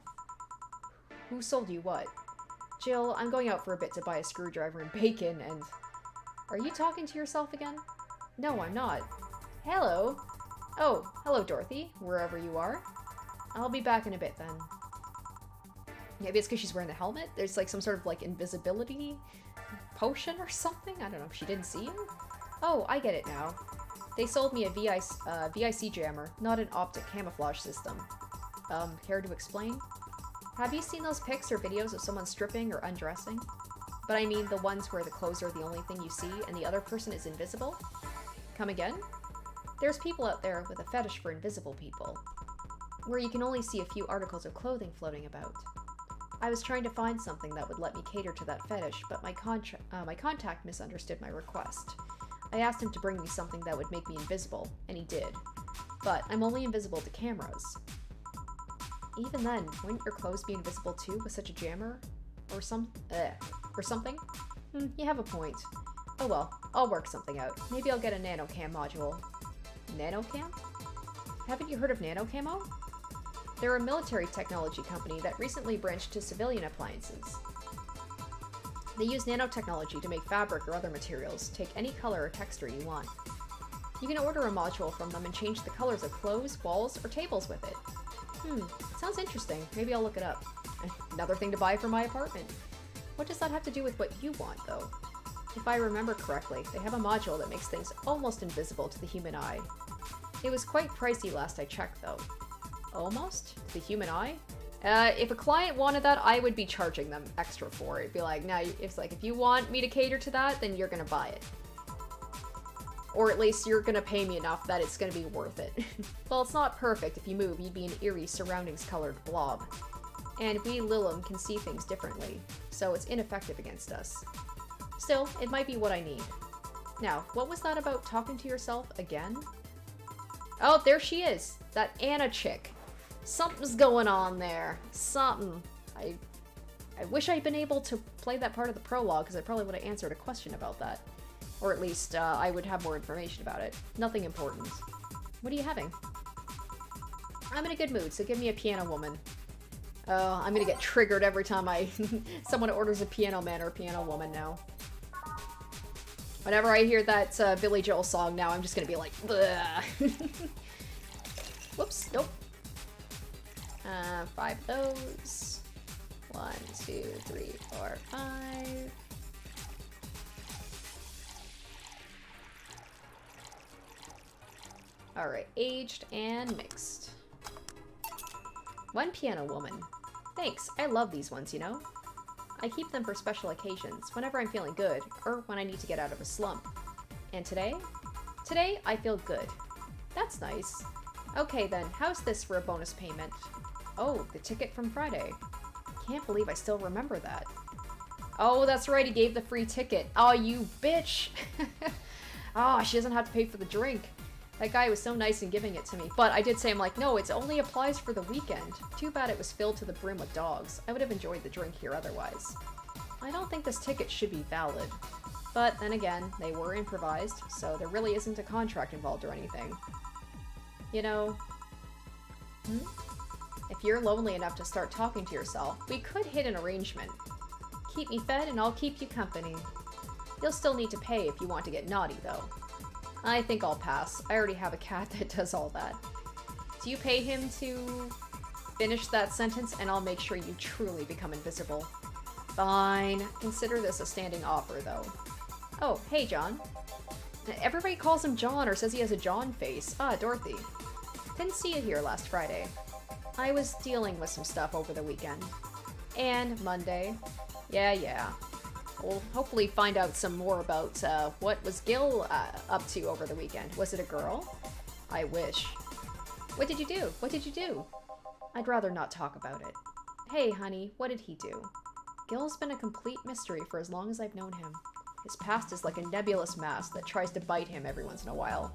Who sold you what? Jill, I'm going out for a bit to buy a screwdriver and bacon, and... Are you talking to yourself again? No, I'm not. Hello. Oh, hello, Dorothy, wherever you are. I'll be back in a bit, then. Maybe it's because she's wearing the helmet? There's like some sort of like invisibility potion or something? I don't know if she didn't see you? Oh, I get it now. They sold me a VIC jammer, not an optic camouflage system. Care to explain? Have you seen those pics or videos of someone stripping or undressing? But I mean the ones where the clothes are the only thing you see and the other person is invisible? Come again? There's people out there with a fetish for invisible people, where you can only see a few articles of clothing floating about. I was trying to find something that would let me cater to that fetish, but my contact misunderstood my request. I asked him to bring me something that would make me invisible, and he did. But I'm only invisible to cameras. Even then, wouldn't your clothes be invisible too with such a jammer? Or something? You have a point. Oh well, I'll work something out. Maybe I'll get a nanocam module. Nanocam? Haven't you heard of nanocamo? They're a military technology company that recently branched to civilian appliances. They use nanotechnology to make fabric or other materials, take any color or texture you want. You can order a module from them and change the colors of clothes, walls, or tables with it. Sounds interesting. Maybe I'll look it up. Another thing to buy for my apartment. What does that have to do with what you want, though? If I remember correctly, they have a module that makes things almost invisible to the human eye. It was quite pricey last I checked, though. Almost? To the human eye? If a client wanted that, I would be charging them extra for it. It'd be like, nah, it's like, if you want me to cater to that, then you're gonna buy it. Or at least you're gonna pay me enough that it's gonna be worth it. Well, it's not perfect. If you move, you'd be an eerie, surroundings-colored blob. And we Lilim can see things differently, so it's ineffective against us. Still, it might be what I need. Now, what was that about talking to yourself again? Oh, there she is! That Anna chick. Something's going on there. Something. I wish I'd been able to play that part of the prologue, because I probably would have answered a question about that. Or at least, I would have more information about it. Nothing important. What are you having? I'm in a good mood, so give me a piano woman. Oh, I'm gonna get triggered every time someone orders a piano man or a piano woman now. Whenever I hear that Billy Joel song now, I'm just gonna be like, bleh. Whoops, nope. 5 of those. 1, 2, 3, 4, 5. Alright, aged and mixed. 1 piano woman. Thanks, I love these ones, you know? I keep them for special occasions, whenever I'm feeling good, or when I need to get out of a slump. And today? Today, I feel good. That's nice. Okay then, how's this for a bonus payment? Oh, the ticket from Friday. Can't believe I still remember that. Oh, that's right, he gave the free ticket. Oh, you bitch! Oh, she doesn't have to pay for the drink. That guy was so nice in giving it to me. But I did say, I'm like, no, it only applies for the weekend. Too bad it was filled to the brim with dogs. I would have enjoyed the drink here otherwise. I don't think this ticket should be valid. But then again, they were improvised, so there really isn't a contract involved or anything. You know... If you're lonely enough to start talking to yourself, we could hit an arrangement. Keep me fed and I'll keep you company. You'll still need to pay if you want to get naughty, though. I think I'll pass. I already have a cat that does all that. Do you pay him to finish that sentence, and I'll make sure you truly become invisible. Fine. Consider this a standing offer, though. Oh, hey, John. Everybody calls him John or says he has a John face. Ah, Dorothy. Didn't see you here last Friday. I was dealing with some stuff over the weekend. And Monday. Yeah. We'll hopefully find out some more about what was Gil up to over the weekend. Was it a girl? I wish. What did you do? I'd rather not talk about it. Hey, honey, what did he do? Gil's been a complete mystery for as long as I've known him. His past is like a nebulous mass that tries to bite him every once in a while.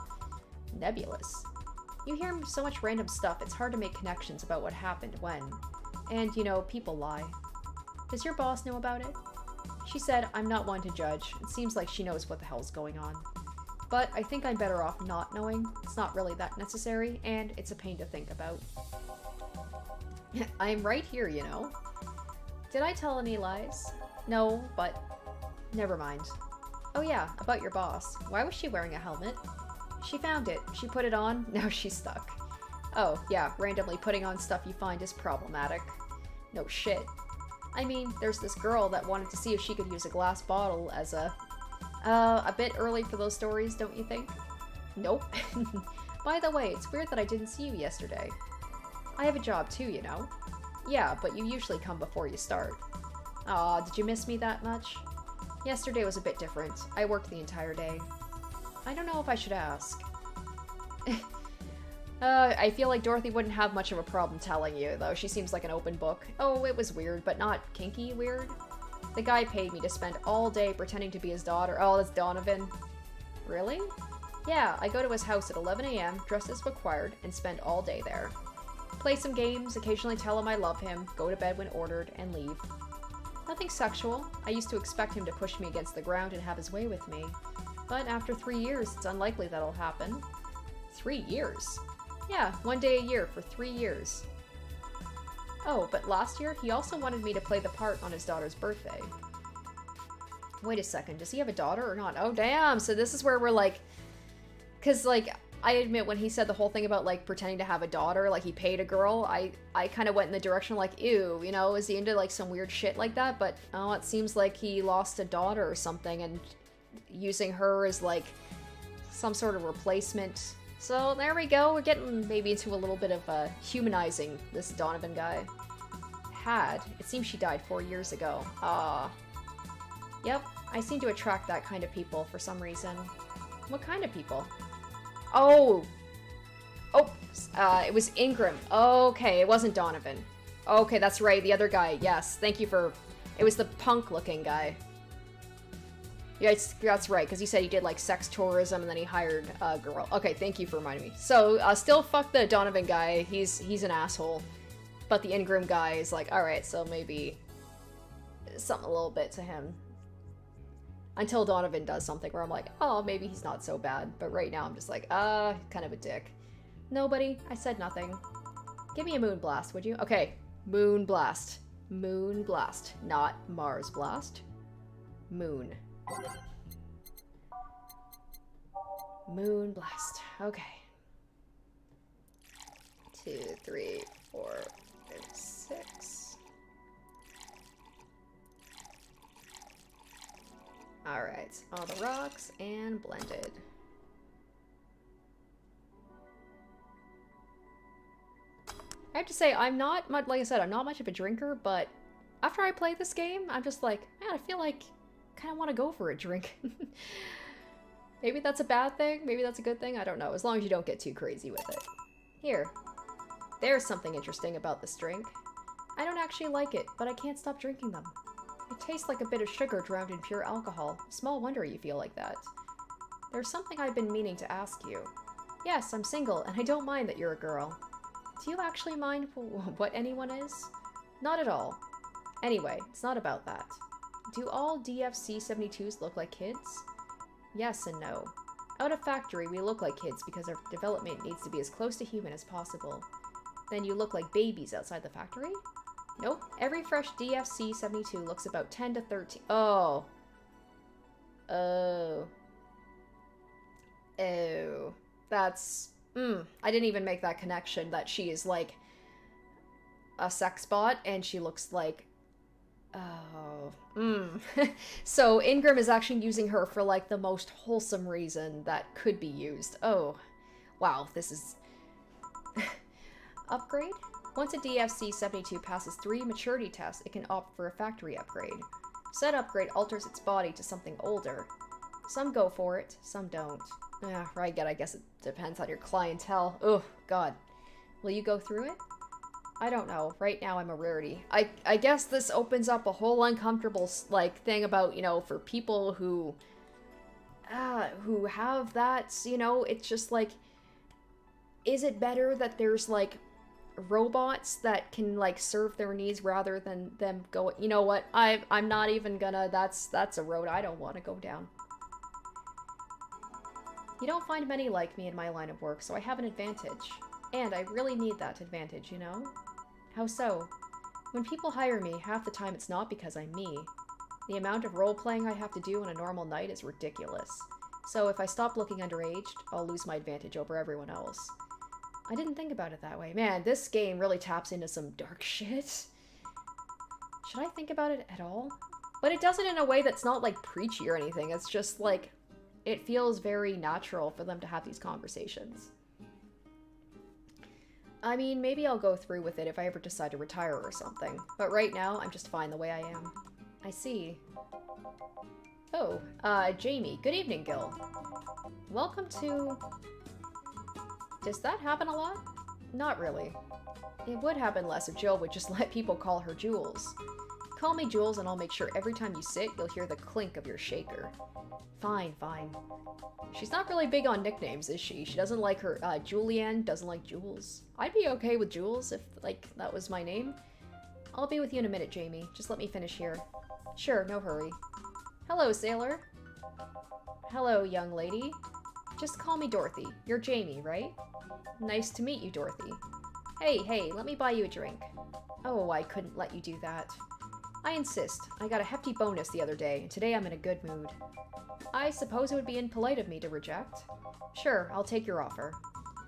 Nebulous? You hear so much random stuff, it's hard to make connections about what happened when. And, you know, people lie. Does your boss know about it? She said, I'm not one to judge. It seems like she knows what the hell's going on. But I think I'm better off not knowing. It's not really that necessary, and it's a pain to think about. I'm right here, you know. Did I tell any lies? No, but never mind. Oh yeah, about your boss. Why was she wearing a helmet? She found it. She put it on. Now she's stuck. Oh, yeah, randomly putting on stuff you find is problematic. No shit. I mean, there's this girl that wanted to see if she could use a glass bottle as a bit early for those stories, don't you think? Nope. By the way, it's weird that I didn't see you yesterday. I have a job too, you know. Yeah, but you usually come before you start. Aw, did you miss me that much? Yesterday was a bit different. I worked the entire day. I don't know if I should ask. I feel like Dorothy wouldn't have much of a problem telling you, though. She seems like an open book. Oh, it was weird, but not kinky weird. The guy paid me to spend all day pretending to be his daughter. Oh, that's Donovan. Really? Yeah, I go to his house at 11 a.m., dressed as required, and spend all day there. Play some games, occasionally tell him I love him, go to bed when ordered, and leave. Nothing sexual. I used to expect him to push me against the ground and have his way with me. But after 3 years, it's unlikely that'll happen. 3 years? Yeah, 1 day a year for 3 years. Oh, but last year, he also wanted me to play the part on his daughter's birthday. Wait a second, does he have a daughter or not? Oh, damn, so this is where we're like... Because, like, I admit when he said the whole thing about, like, pretending to have a daughter, like, he paid a girl, I kind of went in the direction like, ew, you know, is he into, like, some weird shit like that? But, oh, it seems like he lost a daughter or something, and using her as, like, some sort of replacement. So, there we go, we're getting maybe into a little bit of, humanizing this Donovan guy. It seems she died 4 years ago. Ah. Yep, I seem to attract that kind of people for some reason. What kind of people? Oh! Oh, it was Ingram. Okay, it wasn't Donovan. Okay, that's right, the other guy, yes. Thank you for... It was the punk-looking guy. Yeah, that's right, because he said he did, like, sex tourism, and then he hired a girl. Okay, thank you for reminding me. So, still fuck the Donovan guy. He's an asshole. But the Ingram guy is like, alright, so maybe something a little bit to him. Until Donovan does something where I'm like, oh, maybe he's not so bad. But right now I'm just like, kind of a dick. Nobody, I said nothing. Give me a moon blast, would you? Okay, moon blast. Moon blast, not Mars blast. Moon. Moon blast, okay. 2, 3, 4, 5, 6. Alright, all the rocks and blended. I have to say, I'm not much, like I said, I'm not much of a drinker, but after I play this game, I'm just like, man, I feel like I kind of want to go for a drink. Maybe that's a bad thing, maybe that's a good thing, I don't know, as long as you don't get too crazy with it. Here. There's something interesting about this drink. I don't actually like it, but I can't stop drinking them. It tastes like a bit of sugar drowned in pure alcohol. Small wonder you feel like that. There's something I've been meaning to ask you. Yes, I'm single, and I don't mind that you're a girl. Do you actually mind what anyone is? Not at all. Anyway, it's not about that. Do all DFC-72s look like kids? Yes and no. Out of factory, we look like kids because our development needs to be as close to human as possible. Then you look like babies outside the factory? Nope. Every fresh DFC-72 looks about 10 to 13. Oh. Oh. Oh. That's... I didn't even make that connection that she is like a sex bot and she looks like... Oh. So Ingram is actually using her for like the most wholesome reason that could be used. Oh. Wow, this is... Upgrade? Once a DFC-72 passes 3 maturity tests, it can opt for a factory upgrade. Said upgrade alters its body to something older. Some go for it, some don't. Right, I guess it depends on your clientele. Oh, God. Will you go through it? I don't know. Right now I'm a rarity. I guess this opens up a whole uncomfortable, like, thing about, you know, for people who have that, you know, it's just like, is it better that there's, like, robots that can like serve their needs rather than them go, you know what, I'm not even gonna, that's a road I don't want to go down. You don't find many like me in my line of work, so I have an advantage. And I really need that advantage, you know? How so? When people hire me, half the time it's not because I'm me. The amount of role-playing I have to do on a normal night is ridiculous. So if I stop looking underage, I'll lose my advantage over everyone else. I didn't think about it that way. Man, this game really taps into some dark shit. Should I think about it at all? But it does it in a way that's not, like, preachy or anything. It's just, like, it feels very natural for them to have these conversations. I mean, maybe I'll go through with it if I ever decide to retire or something. But right now, I'm just fine the way I am. I see. Oh, Jamie. Good evening, Gil. Welcome to... Does that happen a lot? Not really. It would happen less if Jill would just let people call her Jules. Call me Jules and I'll make sure every time you sit, you'll hear the clink of your shaker. Fine, fine. She's not really big on nicknames, is she? She doesn't like her, Julianne doesn't like Jules. I'd be okay with Jules if, like, that was my name. I'll be with you in a minute, Jamie. Just let me finish here. Sure, no hurry. Hello, sailor. Hello, young lady. Just call me Dorothy. You're Jamie, right? Nice to meet you, Dorothy. Hey, let me buy you a drink. Oh, I couldn't let you do that. I insist. I got a hefty bonus the other day, and today I'm in a good mood. I suppose it would be impolite of me to reject. Sure, I'll take your offer.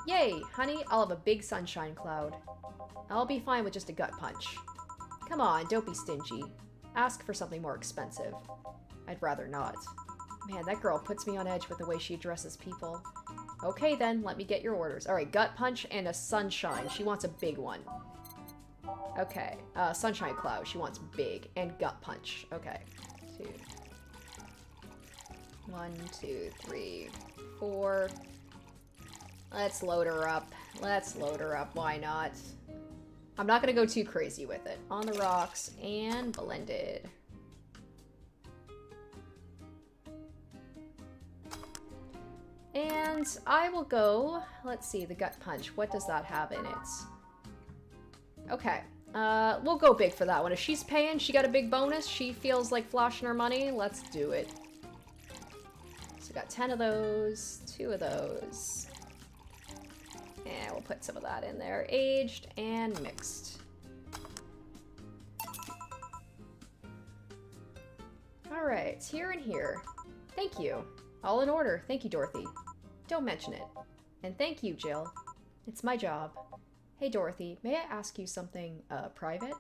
Yay, honey, I'll have a big sunshine cloud. I'll be fine with just a gut punch. Come on, don't be stingy. Ask for something more expensive. I'd rather not. Man, that girl puts me on edge with the way she addresses people. Okay then, let me get your orders. Alright, gut punch and a sunshine. She wants a big one. Okay, sunshine cloud. She wants big and gut punch. Okay, 1, 2, 3, 4. Let's load her up. Let's load her up. Why not? I'm not gonna go too crazy with it. On the rocks and blended. And I will go, let's see, the gut punch. What does that have in it? Okay, we'll go big for that one. If she's paying, she got a big bonus, she feels like flashing her money, let's do it. So we got 10 of those, 2 of those. And we'll put some of that in there. Aged and mixed. Alright, here and here. Thank you. All in order. Thank you, Dorothy. Don't mention it. And thank you, Jill. It's my job. Hey, Dorothy, may I ask you something, private?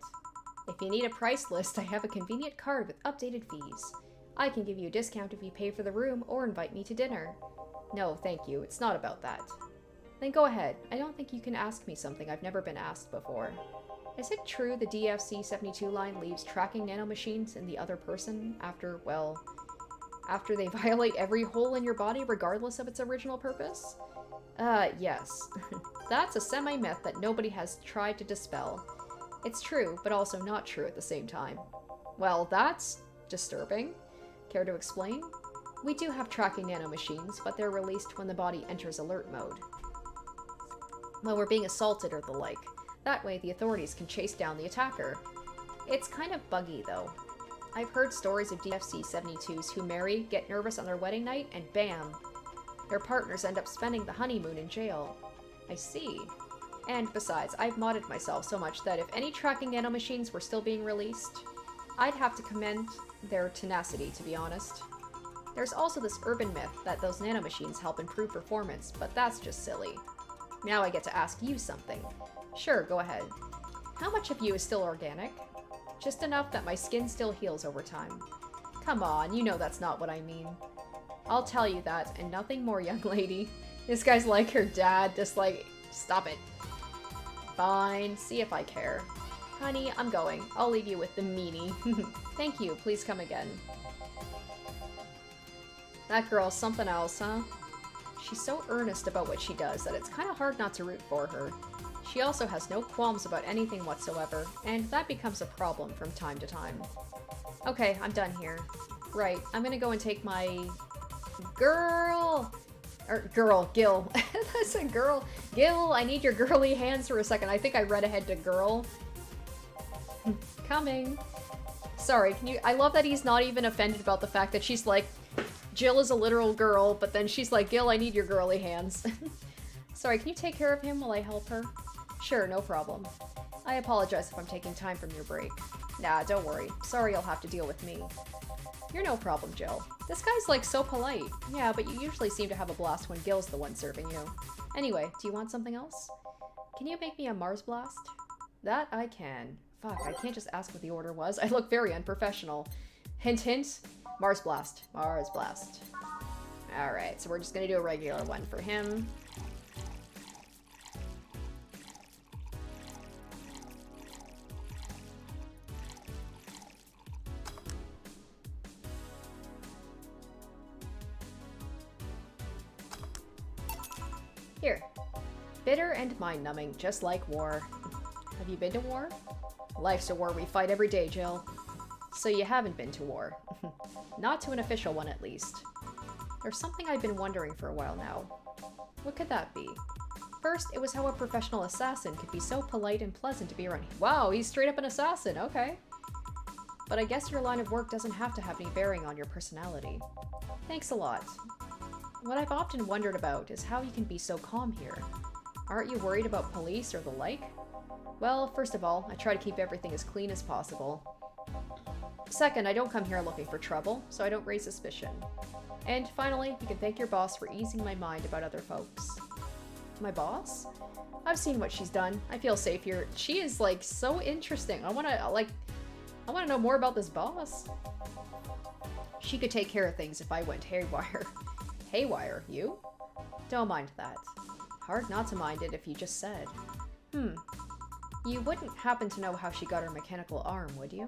If you need a price list, I have a convenient card with updated fees. I can give you a discount if you pay for the room or invite me to dinner. No, thank you. It's not about that. Then go ahead. I don't think you can ask me something I've never been asked before. Is it true the DFC-72 line leaves tracking nanomachines in the other person after, well, after they violate every hole in your body regardless of its original purpose? Yes. That's a semi-myth that nobody has tried to dispel. It's true, but also not true at the same time. Well, that's disturbing. Care to explain? We do have tracking nanomachines, but they're released when the body enters alert mode. When we're being assaulted or the like. That way, the authorities can chase down the attacker. It's kind of buggy, though. I've heard stories of DFC-72s who marry, get nervous on their wedding night, and bam! Their partners end up spending the honeymoon in jail. I see. And besides, I've modded myself so much that if any tracking nanomachines were still being released, I'd have to commend their tenacity, to be honest. There's also this urban myth that those nanomachines help improve performance, but that's just silly. Now I get to ask you something. Sure, go ahead. How much of you is still organic? Just enough that my skin still heals over time. Come on, you know that's not what I mean. I'll tell you that, and nothing more, young lady. This guy's like her dad, just like, stop it. Fine, see if I care. Honey, I'm going. I'll leave you with the meanie. Thank you, please come again. That girl's something else, huh? She's so earnest about what she does that it's kind of hard not to root for her. She also has no qualms about anything whatsoever, and that becomes a problem from time to time. Okay, I'm done here. Right, I'm gonna go and take my... Girl! Gil. That's a girl. Gil, I need your girly hands for a second. I think I read ahead to girl. Coming. Sorry, can you... I love that he's not even offended about the fact that she's like, Jill is a literal girl, but then she's like, Gil, I need your girly hands. Sorry, can you take care of him while I help her? Sure, no problem. I apologize if I'm taking time from your break. Nah, don't worry. Sorry you'll have to deal with me. You're no problem, Jill. This guy's like so polite. Yeah, but you usually seem to have a blast when Gil's the one serving you. Anyway, do you want something else? Can you make me a Mars Blast? That I can. Fuck, I can't just ask what the order was. I look very unprofessional. Hint, hint. Mars Blast. Mars Blast. Alright, so we're just gonna do a regular one for him. Here. Bitter and mind-numbing, just like war. Have you been to war? Life's a war we fight every day, Jill. So you haven't been to war. Not to an official one, at least. There's something I've been wondering for a while now. What could that be? First, it was how a professional assassin could be so polite and pleasant to be around. Wow, he's straight up an assassin, okay. But I guess your line of work doesn't have to have any bearing on your personality. Thanks a lot. What I've often wondered about is how you can be so calm here. Aren't you worried about police or the like? Well, first of all, I try to keep everything as clean as possible. Second, I don't come here looking for trouble, so I don't raise suspicion. And finally, you can thank your boss for easing my mind about other folks. My boss? I've seen what she's done. I feel safe here. She is, like, so interesting. I wanna know more about this boss. She could take care of things if I went haywire. Haywire? You? Don't mind that. Hard not to mind it if you just said. You wouldn't happen to know how she got her mechanical arm, would you?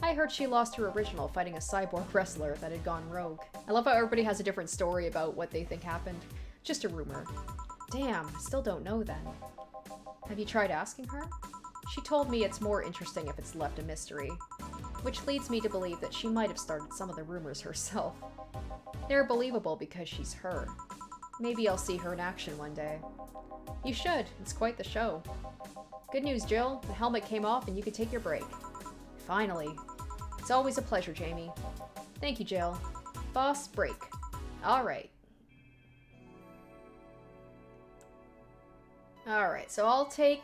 I heard she lost her original fighting a cyborg wrestler that had gone rogue. I love how everybody has a different story about what they think happened. Just a rumor. Damn, I still don't know then. Have you tried asking her? She told me it's more interesting if it's left a mystery. Which leads me to believe that she might have started some of the rumors herself. They're believable because she's her. Maybe I'll see her in action one day. You should. It's quite the show. Good news, Jill. The helmet came off and you can take your break. Finally. It's always a pleasure, Jamie. Thank you, Jill. Boss, break. Alright. Alright, so I'll take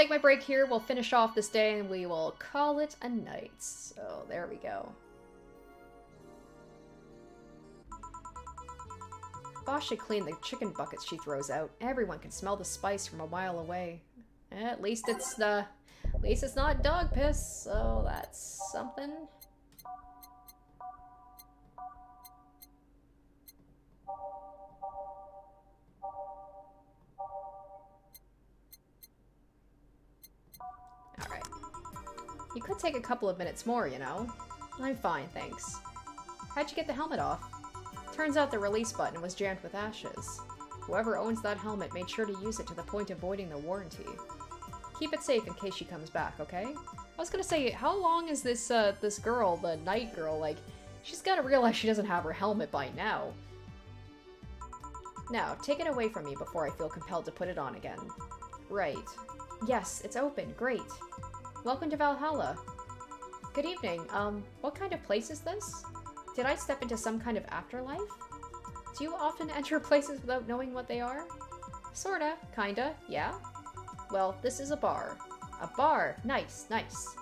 my break here. We'll finish off this day and we will call it a night. So, there we go. Boss should clean the chicken buckets she throws out. Everyone can smell the spice from a mile away. At least it's not dog piss, so that's something. Alright. You could take a couple of minutes more, you know. I'm fine, thanks. How'd you get the helmet off? Turns out the release button was jammed with ashes. Whoever owns that helmet made sure to use it to the point of voiding the warranty. Keep it safe in case she comes back, okay? I was gonna say, how long is this, this girl, the night girl, like, she's gotta realize she doesn't have her helmet by now. Now, take it away from me before I feel compelled to put it on again. Right. Yes, it's open. Great. Welcome to Valhalla. Good evening. What kind of place is this? Did I step into some kind of afterlife? Do you often enter places without knowing what they are? Sorta. Kinda. Yeah? Well, this is a bar. A bar. Nice, nice.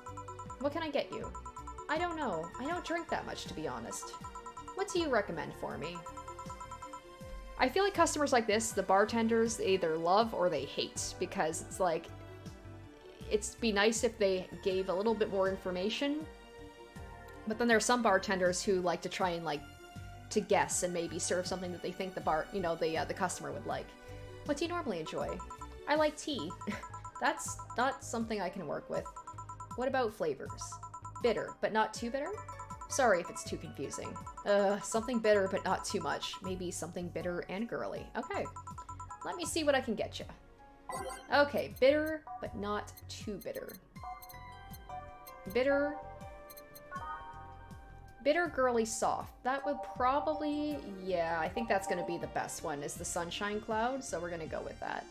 What can I get you? I don't know. I don't drink that much, to be honest. What do you recommend for me? I feel like customers like this, the bartenders, they either love or they hate, because it's like, it'd be nice if they gave a little bit more information, but then there are some bartenders who like to try and like to guess and maybe serve something that they think the customer would like. What do you normally enjoy? I like tea. That's not something I can work with. What about flavors? Bitter, but not too bitter? Sorry if it's too confusing. Something bitter, but not too much. Maybe something bitter and girly. Okay. Let me see what I can get you. Okay, bitter, but not too bitter. Bitter. Bitter, girly, soft. That would probably... Yeah, I think that's going to be the best one, is the Sunshine Cloud, so we're going to go with that.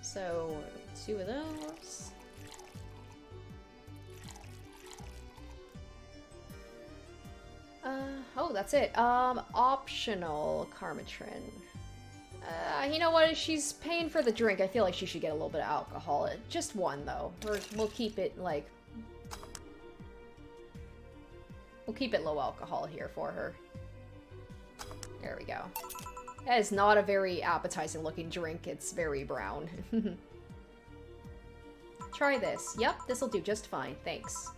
So, 2 of those. Oh, that's it. Optional Karmatrin. You know what? She's paying for the drink. I feel like she should get a little bit of alcohol. Just one, though. We'll keep it, like... We'll keep it low alcohol here for her. There we go. That is not a very appetizing looking drink. It's very brown. Try this. Yep, this'll do just fine. Thanks.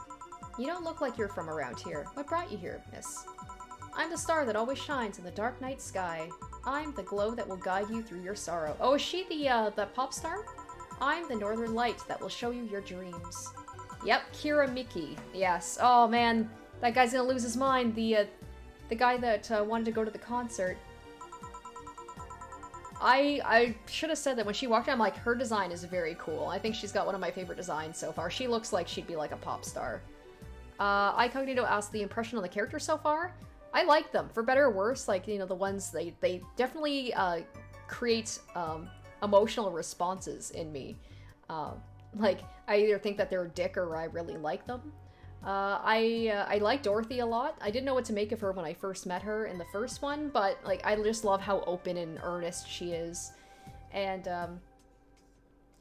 You don't look like you're from around here. What brought you here, miss? I'm the star that always shines in the dark night sky. I'm the glow that will guide you through your sorrow. Oh, is she the pop star? I'm the northern light that will show you your dreams. Yep, Kira Miki. Yes. Oh man, that guy's gonna lose his mind. The guy that wanted to go to the concert. I should have said that when she walked in, I'm like, her design is very cool. I think she's got one of my favorite designs so far. She looks like she'd be like a pop star. iCognito asked the impression on the character so far. I like them, for better or worse. Like, you know, the ones, they definitely create emotional responses in me. Like, I either think that they're a dick or I really like them. I like Dorothy a lot. I didn't know what to make of her when I first met her in the first one, but, like, I just love how open and earnest she is. And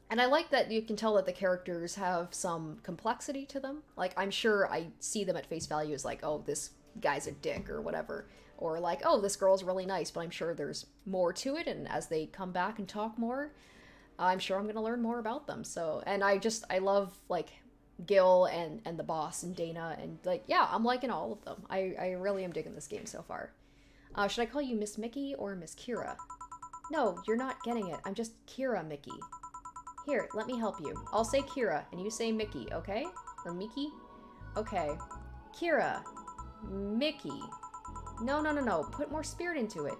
I like that you can tell that the characters have some complexity to them. Like, I'm sure I see them at face value as like, oh, this guy's a dick or whatever. Or like, oh, this girl's really nice, but I'm sure there's more to it, and as they come back and talk more, I'm sure I'm gonna learn more about them. So, and I love, like, Gil and the boss and Dana, and, like, yeah, I'm liking all of them. I really am digging this game so far. Should I call you Miss Mickey or Miss Kira? No, you're not getting it. I'm just Kira Mickey. Here, let me help you. I'll say Kira, and you say Mickey, okay? Or Mickey? Okay. Kira. Mickey. No. Put more spirit into it.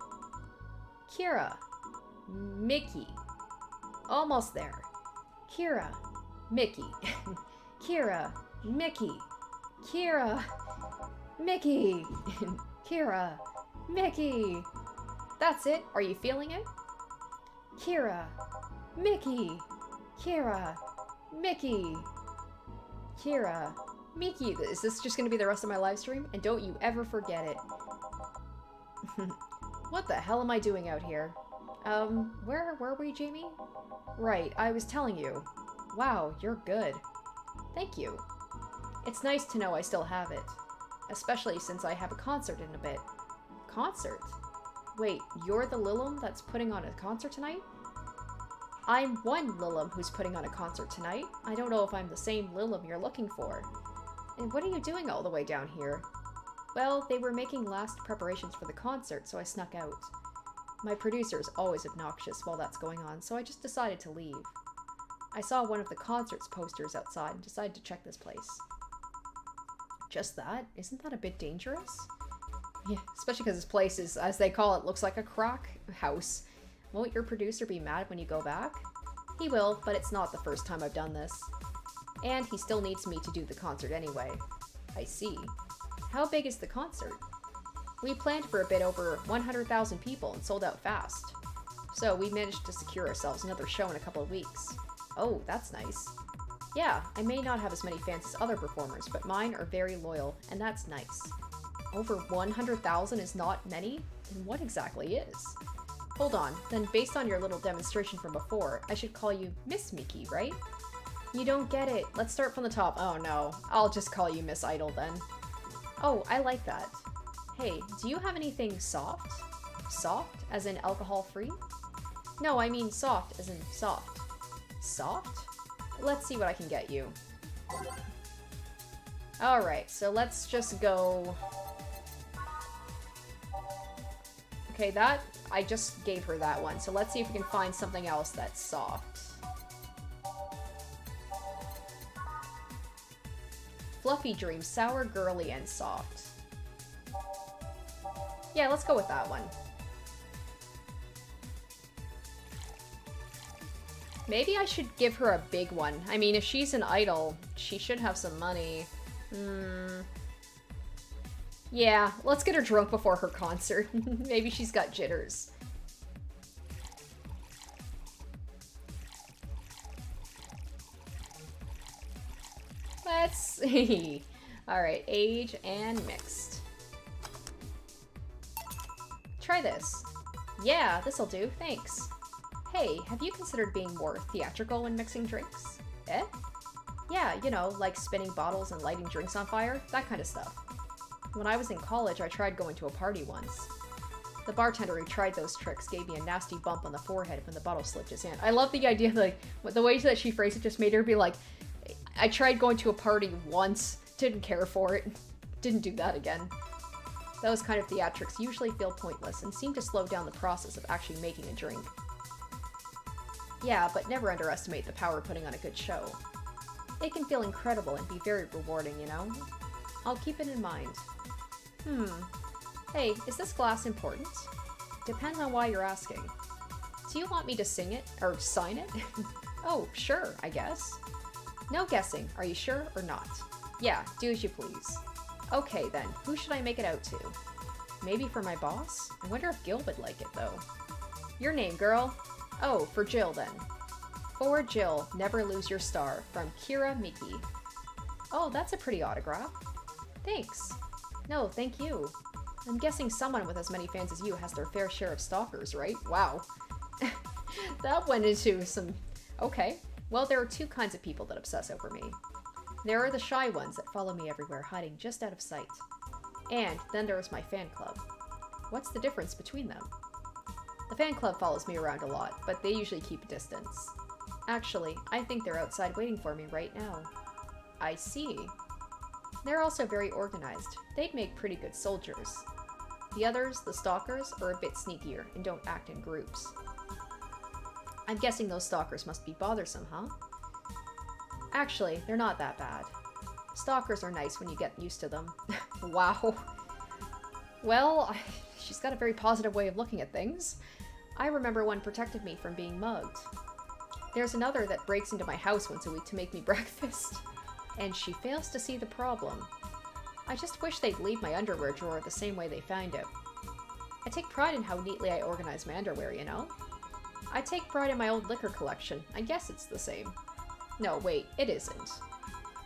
Kira. Mickey. Almost there. Kira. Mickey. Kira. Mickey. Kira. Mickey. Kira. Mickey. That's it. Are you feeling it? Kira. Mickey. Kira. Mickey. Kira. Mickey. Is this just going to be the rest of my live stream? And don't you ever forget it. What the hell am I doing out here? Where were we, Jamie? Right, I was telling you. Wow, you're good. Thank you. It's nice to know I still have it. Especially since I have a concert in a bit. Concert? Wait, you're the Lilum that's putting on a concert tonight? I'm one Lilum who's putting on a concert tonight. I don't know if I'm the same Lilum you're looking for. And what are you doing all the way down here? Well, they were making last preparations for the concert, so I snuck out. My producer's always obnoxious while that's going on, so I just decided to leave. I saw one of the concert's posters outside and decided to check this place. Just that? Isn't that a bit dangerous? Yeah, especially because this place is, as they call it, looks like a crack house. Won't your producer be mad when you go back? He will, but it's not the first time I've done this. And he still needs me to do the concert anyway. I see. How big is the concert? We planned for a bit over 100,000 people and sold out fast. So we managed to secure ourselves another show in a couple of weeks. Oh, that's nice. Yeah, I may not have as many fans as other performers, but mine are very loyal, and that's nice. Over 100,000 is not many? Then what exactly is? Hold on, then based on your little demonstration from before, I should call you Miss Miki, right? You don't get it. Let's start from the top. Oh no, I'll just call you Miss Idol then. Oh, I like that. Hey, do you have anything soft? Soft, as in alcohol-free? No, I mean soft, as in soft. Soft? Let's see what I can get you. Alright, so let's just go... Okay, that... I just gave her that one, so let's see if we can find something else that's soft. Fluffy Dream, sour, girly, and soft. Yeah, let's go with that one. Maybe I should give her a big one. I mean, if she's an idol, she should have some money. Yeah, let's get her drunk before her concert. Maybe she's got jitters. Let's see. Alright, age and mixed. Try this. Yeah, this'll do, thanks. Hey, have you considered being more theatrical when mixing drinks? Eh? Yeah, you know, like spinning bottles and lighting drinks on fire, that kind of stuff. When I was in college, I tried going to a party once. The bartender who tried those tricks gave me a nasty bump on the forehead when the bottle slipped his hand. I love the idea, like, the way that she phrased it just made her be like, I tried going to a party once, didn't care for it, didn't do that again. Those kind of theatrics usually feel pointless and seem to slow down the process of actually making a drink. Yeah, but never underestimate the power of putting on a good show. It can feel incredible and be very rewarding, you know? I'll keep it in mind. Hey, is this glass important? Depends on why you're asking. Do you want me to sing it? Or sign it? Oh, sure, I guess. No guessing. Are you sure or not? Yeah, do as you please. Okay then, who should I make it out to? Maybe for my boss? I wonder if Gil would like it though. Your name, girl? Oh, for Jill then. For Jill, never lose your star, from Kira Miki. Oh, that's a pretty autograph. Thanks. No, thank you. I'm guessing someone with as many fans as you has their fair share of stalkers, right? Wow. That went into some... Okay. Well, there are two kinds of people that obsess over me. There are the shy ones that follow me everywhere, hiding just out of sight. And then there is my fan club. What's the difference between them? The fan club follows me around a lot, but they usually keep a distance. Actually, I think they're outside waiting for me right now. I see. They're also very organized. They'd make pretty good soldiers. The others, the stalkers, are a bit sneakier and don't act in groups. I'm guessing those stalkers must be bothersome, huh? Actually, they're not that bad. Stalkers are nice when you get used to them. Wow. Well, she's got a very positive way of looking at things. I remember one protected me from being mugged. There's another that breaks into my house once a week to make me breakfast. And she fails to see the problem. I just wish they'd leave my underwear drawer the same way they found it. I take pride in how neatly I organize my underwear, you know? I take pride in my old liquor collection. I guess it's the same. No, wait, it isn't.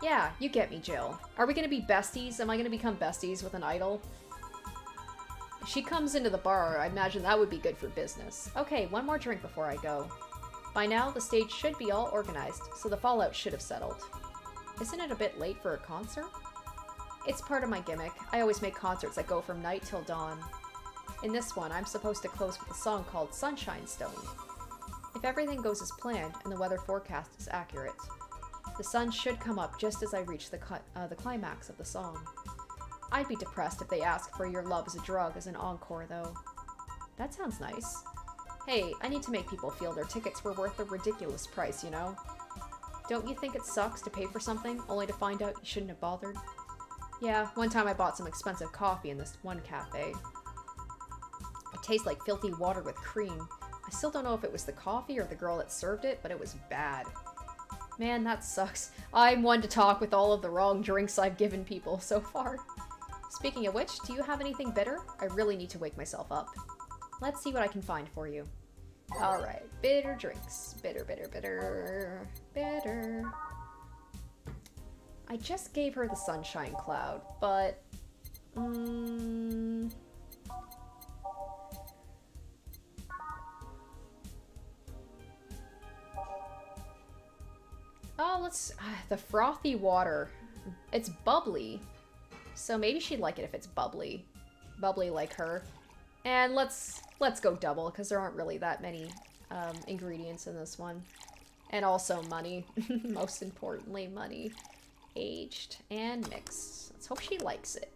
Yeah, you get me, Jill. Are we gonna be besties? Am I gonna become besties with an idol? If she comes into the bar, I imagine that would be good for business. Okay, one more drink before I go. By now, the stage should be all organized, so the fallout should have settled. Isn't it a bit late for a concert? It's part of my gimmick. I always make concerts that go from night till dawn. In this one, I'm supposed to close with a song called Sunshine Stone. If everything goes as planned and the weather forecast is accurate, the sun should come up just as I reach the climax of the song. I'd be depressed if they ask for Your Love as a Drug as an encore, though. That sounds nice. Hey, I need to make people feel their tickets were worth a ridiculous price, you know? Don't you think it sucks to pay for something, only to find out you shouldn't have bothered? Yeah, one time I bought some expensive coffee in this one cafe. It tastes like filthy water with cream. I still don't know if it was the coffee or the girl that served it, but it was bad. Man, that sucks. I'm one to talk with all of the wrong drinks I've given people so far. Speaking of which, do you have anything bitter? I really need to wake myself up. Let's see what I can find for you. Alright, bitter drinks. Bitter, bitter, bitter, bitter. I just gave her the sunshine cloud, but... Oh, let's... the frothy water. It's bubbly. So maybe she'd like it if it's bubbly. Bubbly like her. And let's go double, because there aren't really that many ingredients in this one. And also money. Most importantly, money. Aged and mixed. Let's hope she likes it.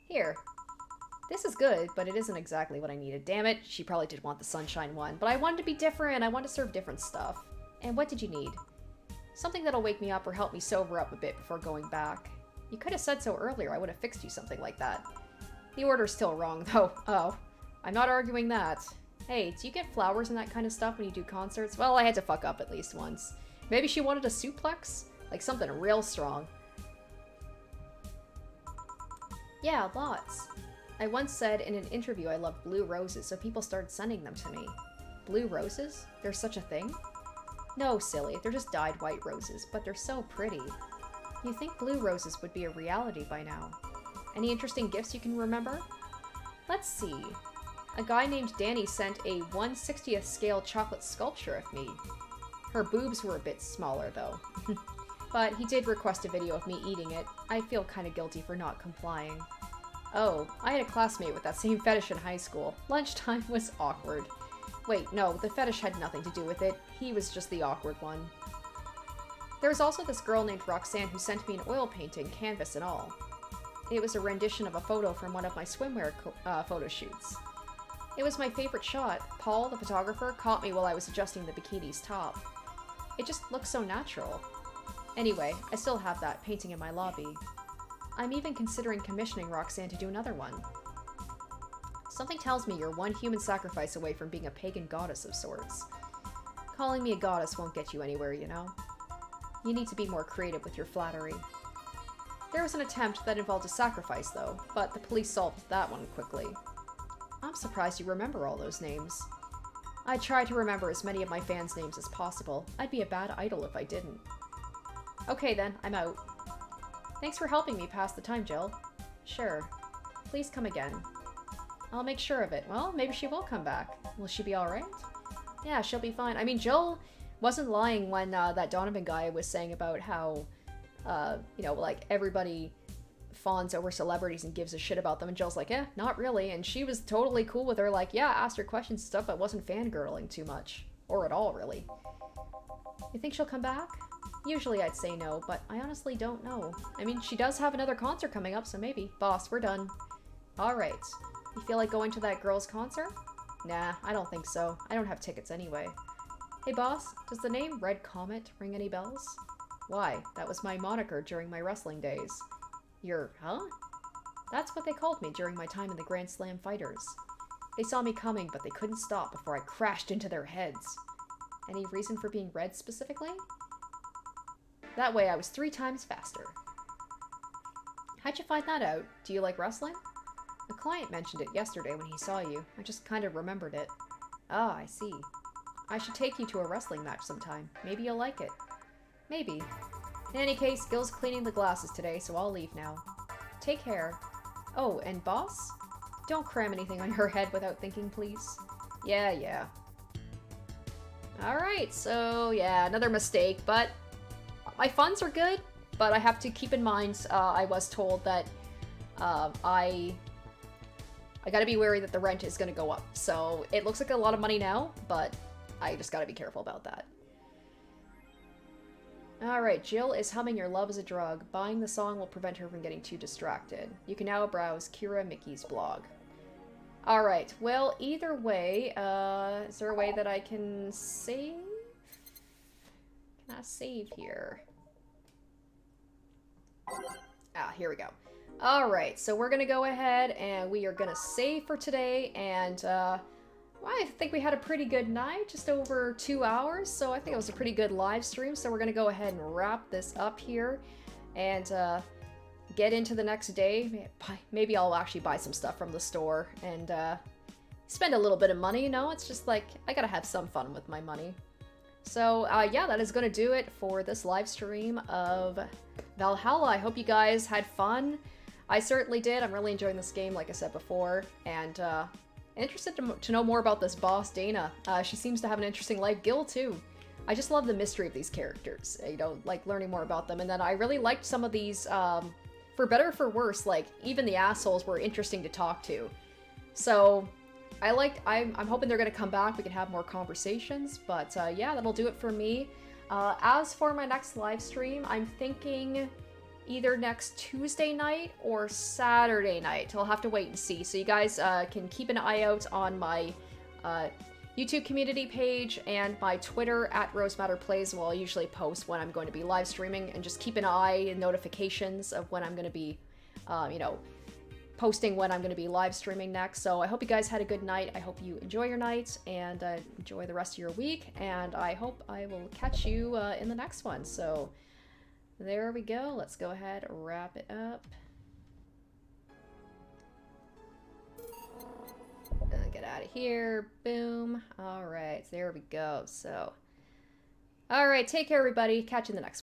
Here. This is good, but it isn't exactly what I needed. Damn it, she probably did want the sunshine one. But I wanted to be different. I wanted to serve different stuff. And what did you need? Something that'll wake me up or help me sober up a bit before going back. You could have said so earlier. I would have fixed you something like that. The order's still wrong, though. Oh, I'm not arguing that. Hey, do you get flowers and that kind of stuff when you do concerts? Well, I had to fuck up at least once. Maybe she wanted a suplex? Like something real strong. Yeah, lots. I once said in an interview I loved blue roses, so people started sending them to me. Blue roses? There's such a thing? No, silly. They're just dyed white roses, but they're so pretty. You think blue roses would be a reality by now. Any interesting gifts you can remember? Let's see. A guy named Danny sent a 1/60th scale chocolate sculpture of me. Her boobs were a bit smaller, though. But he did request a video of me eating it. I feel kind of guilty for not complying. Oh, I had a classmate with that same fetish in high school. Lunchtime was awkward. Wait, no, the fetish had nothing to do with it. He was just the awkward one. There was also this girl named Roxanne who sent me an oil painting, canvas and all. It was a rendition of a photo from one of my swimwear photo shoots. It was my favorite shot. Paul, the photographer, caught me while I was adjusting the bikini's top. It just looked so natural. Anyway, I still have that painting in my lobby. I'm even considering commissioning Roxanne to do another one. Something tells me you're one human sacrifice away from being a pagan goddess of sorts. Calling me a goddess won't get you anywhere, you know? You need to be more creative with your flattery. There was an attempt that involved a sacrifice, though, but the police solved that one quickly. I'm surprised you remember all those names. I try to remember as many of my fans' names as possible. I'd be a bad idol if I didn't. Okay then, I'm out. Thanks for helping me pass the time, Jill. Sure. Please come again. I'll make sure of it. Well, maybe she will come back. Will she be alright? Yeah, she'll be fine. I mean, Jill wasn't lying when that Donovan guy was saying about how, you know, like, everybody fawns over celebrities and gives a shit about them, and Jill's like, yeah, not really, and she was totally cool with her, like, yeah, asked her questions and stuff, but wasn't fangirling too much. Or at all, really. You think she'll come back? Usually I'd say no, but I honestly don't know. I mean, she does have another concert coming up, so maybe. Boss, we're done. Alright. You feel like going to that girl's concert? Nah, I don't think so. I don't have tickets anyway. Hey boss, does the name Red Comet ring any bells? Why? That was my moniker during my wrestling days. Huh? That's what they called me during my time in the Grand Slam Fighters. They saw me coming, but they couldn't stop before I crashed into their heads. Any reason for being red specifically? That way I was 3 times faster. How'd you find that out? Do you like wrestling? A client mentioned it yesterday when he saw you. I just kind of remembered it. Ah, I see. I should take you to a wrestling match sometime. Maybe you'll like it. Maybe. In any case, Gil's cleaning the glasses today, so I'll leave now. Take care. Oh, and boss? Don't cram anything on your head without thinking, please. Yeah. Alright, so yeah, another mistake, but my funds are good, but I have to keep in mind, I was told that I gotta be wary that the rent is gonna go up. So it looks like a lot of money now, but I just gotta be careful about that. Alright, Jill is humming Your Love is a Drug. Buying the song will prevent her from getting too distracted. You can now browse Kira Mickey's blog. Alright, well, either way, is there a way that I can save? Can I save here? Ah, here we go. Alright, so we're gonna go ahead and we are gonna save for today, and Well, I think we had a pretty good night, just over 2 hours, so I think it was a pretty good live stream. So we're gonna go ahead and wrap this up here and get into the next day. Maybe I'll actually buy some stuff from the store and spend a little bit of money, you know? It's just like, I gotta have some fun with my money. So yeah, that is gonna do it for this live stream of Valhalla. I hope you guys had fun. I certainly did. I'm really enjoying this game, like I said before, and interested to know more about this boss, Dana. She seems to have an interesting life. Gil, too. I just love the mystery of these characters, you know, like learning more about them. And then I really liked some of these, for better or for worse, like even the assholes were interesting to talk to. So I'm hoping they're going to come back. We can have more conversations, but yeah, that'll do it for me. As for my next live stream, I'm thinking either next Tuesday night or Saturday night. I'll have to wait and see. So you guys can keep an eye out on my YouTube community page and my Twitter at RoseMatterPlays. Well, I'll usually post when I'm going to be live streaming, and just keep an eye and notifications of when I'm going to be, you know, posting when I'm going to be live streaming next. So I hope you guys had a good night. I hope you enjoy your night and enjoy the rest of your week. And I hope I will catch you in the next one. So there we go. Let's go ahead and wrap it up. Get out of here. Boom. All right. There we go. So, all right. Take care, everybody. Catch you in the next one.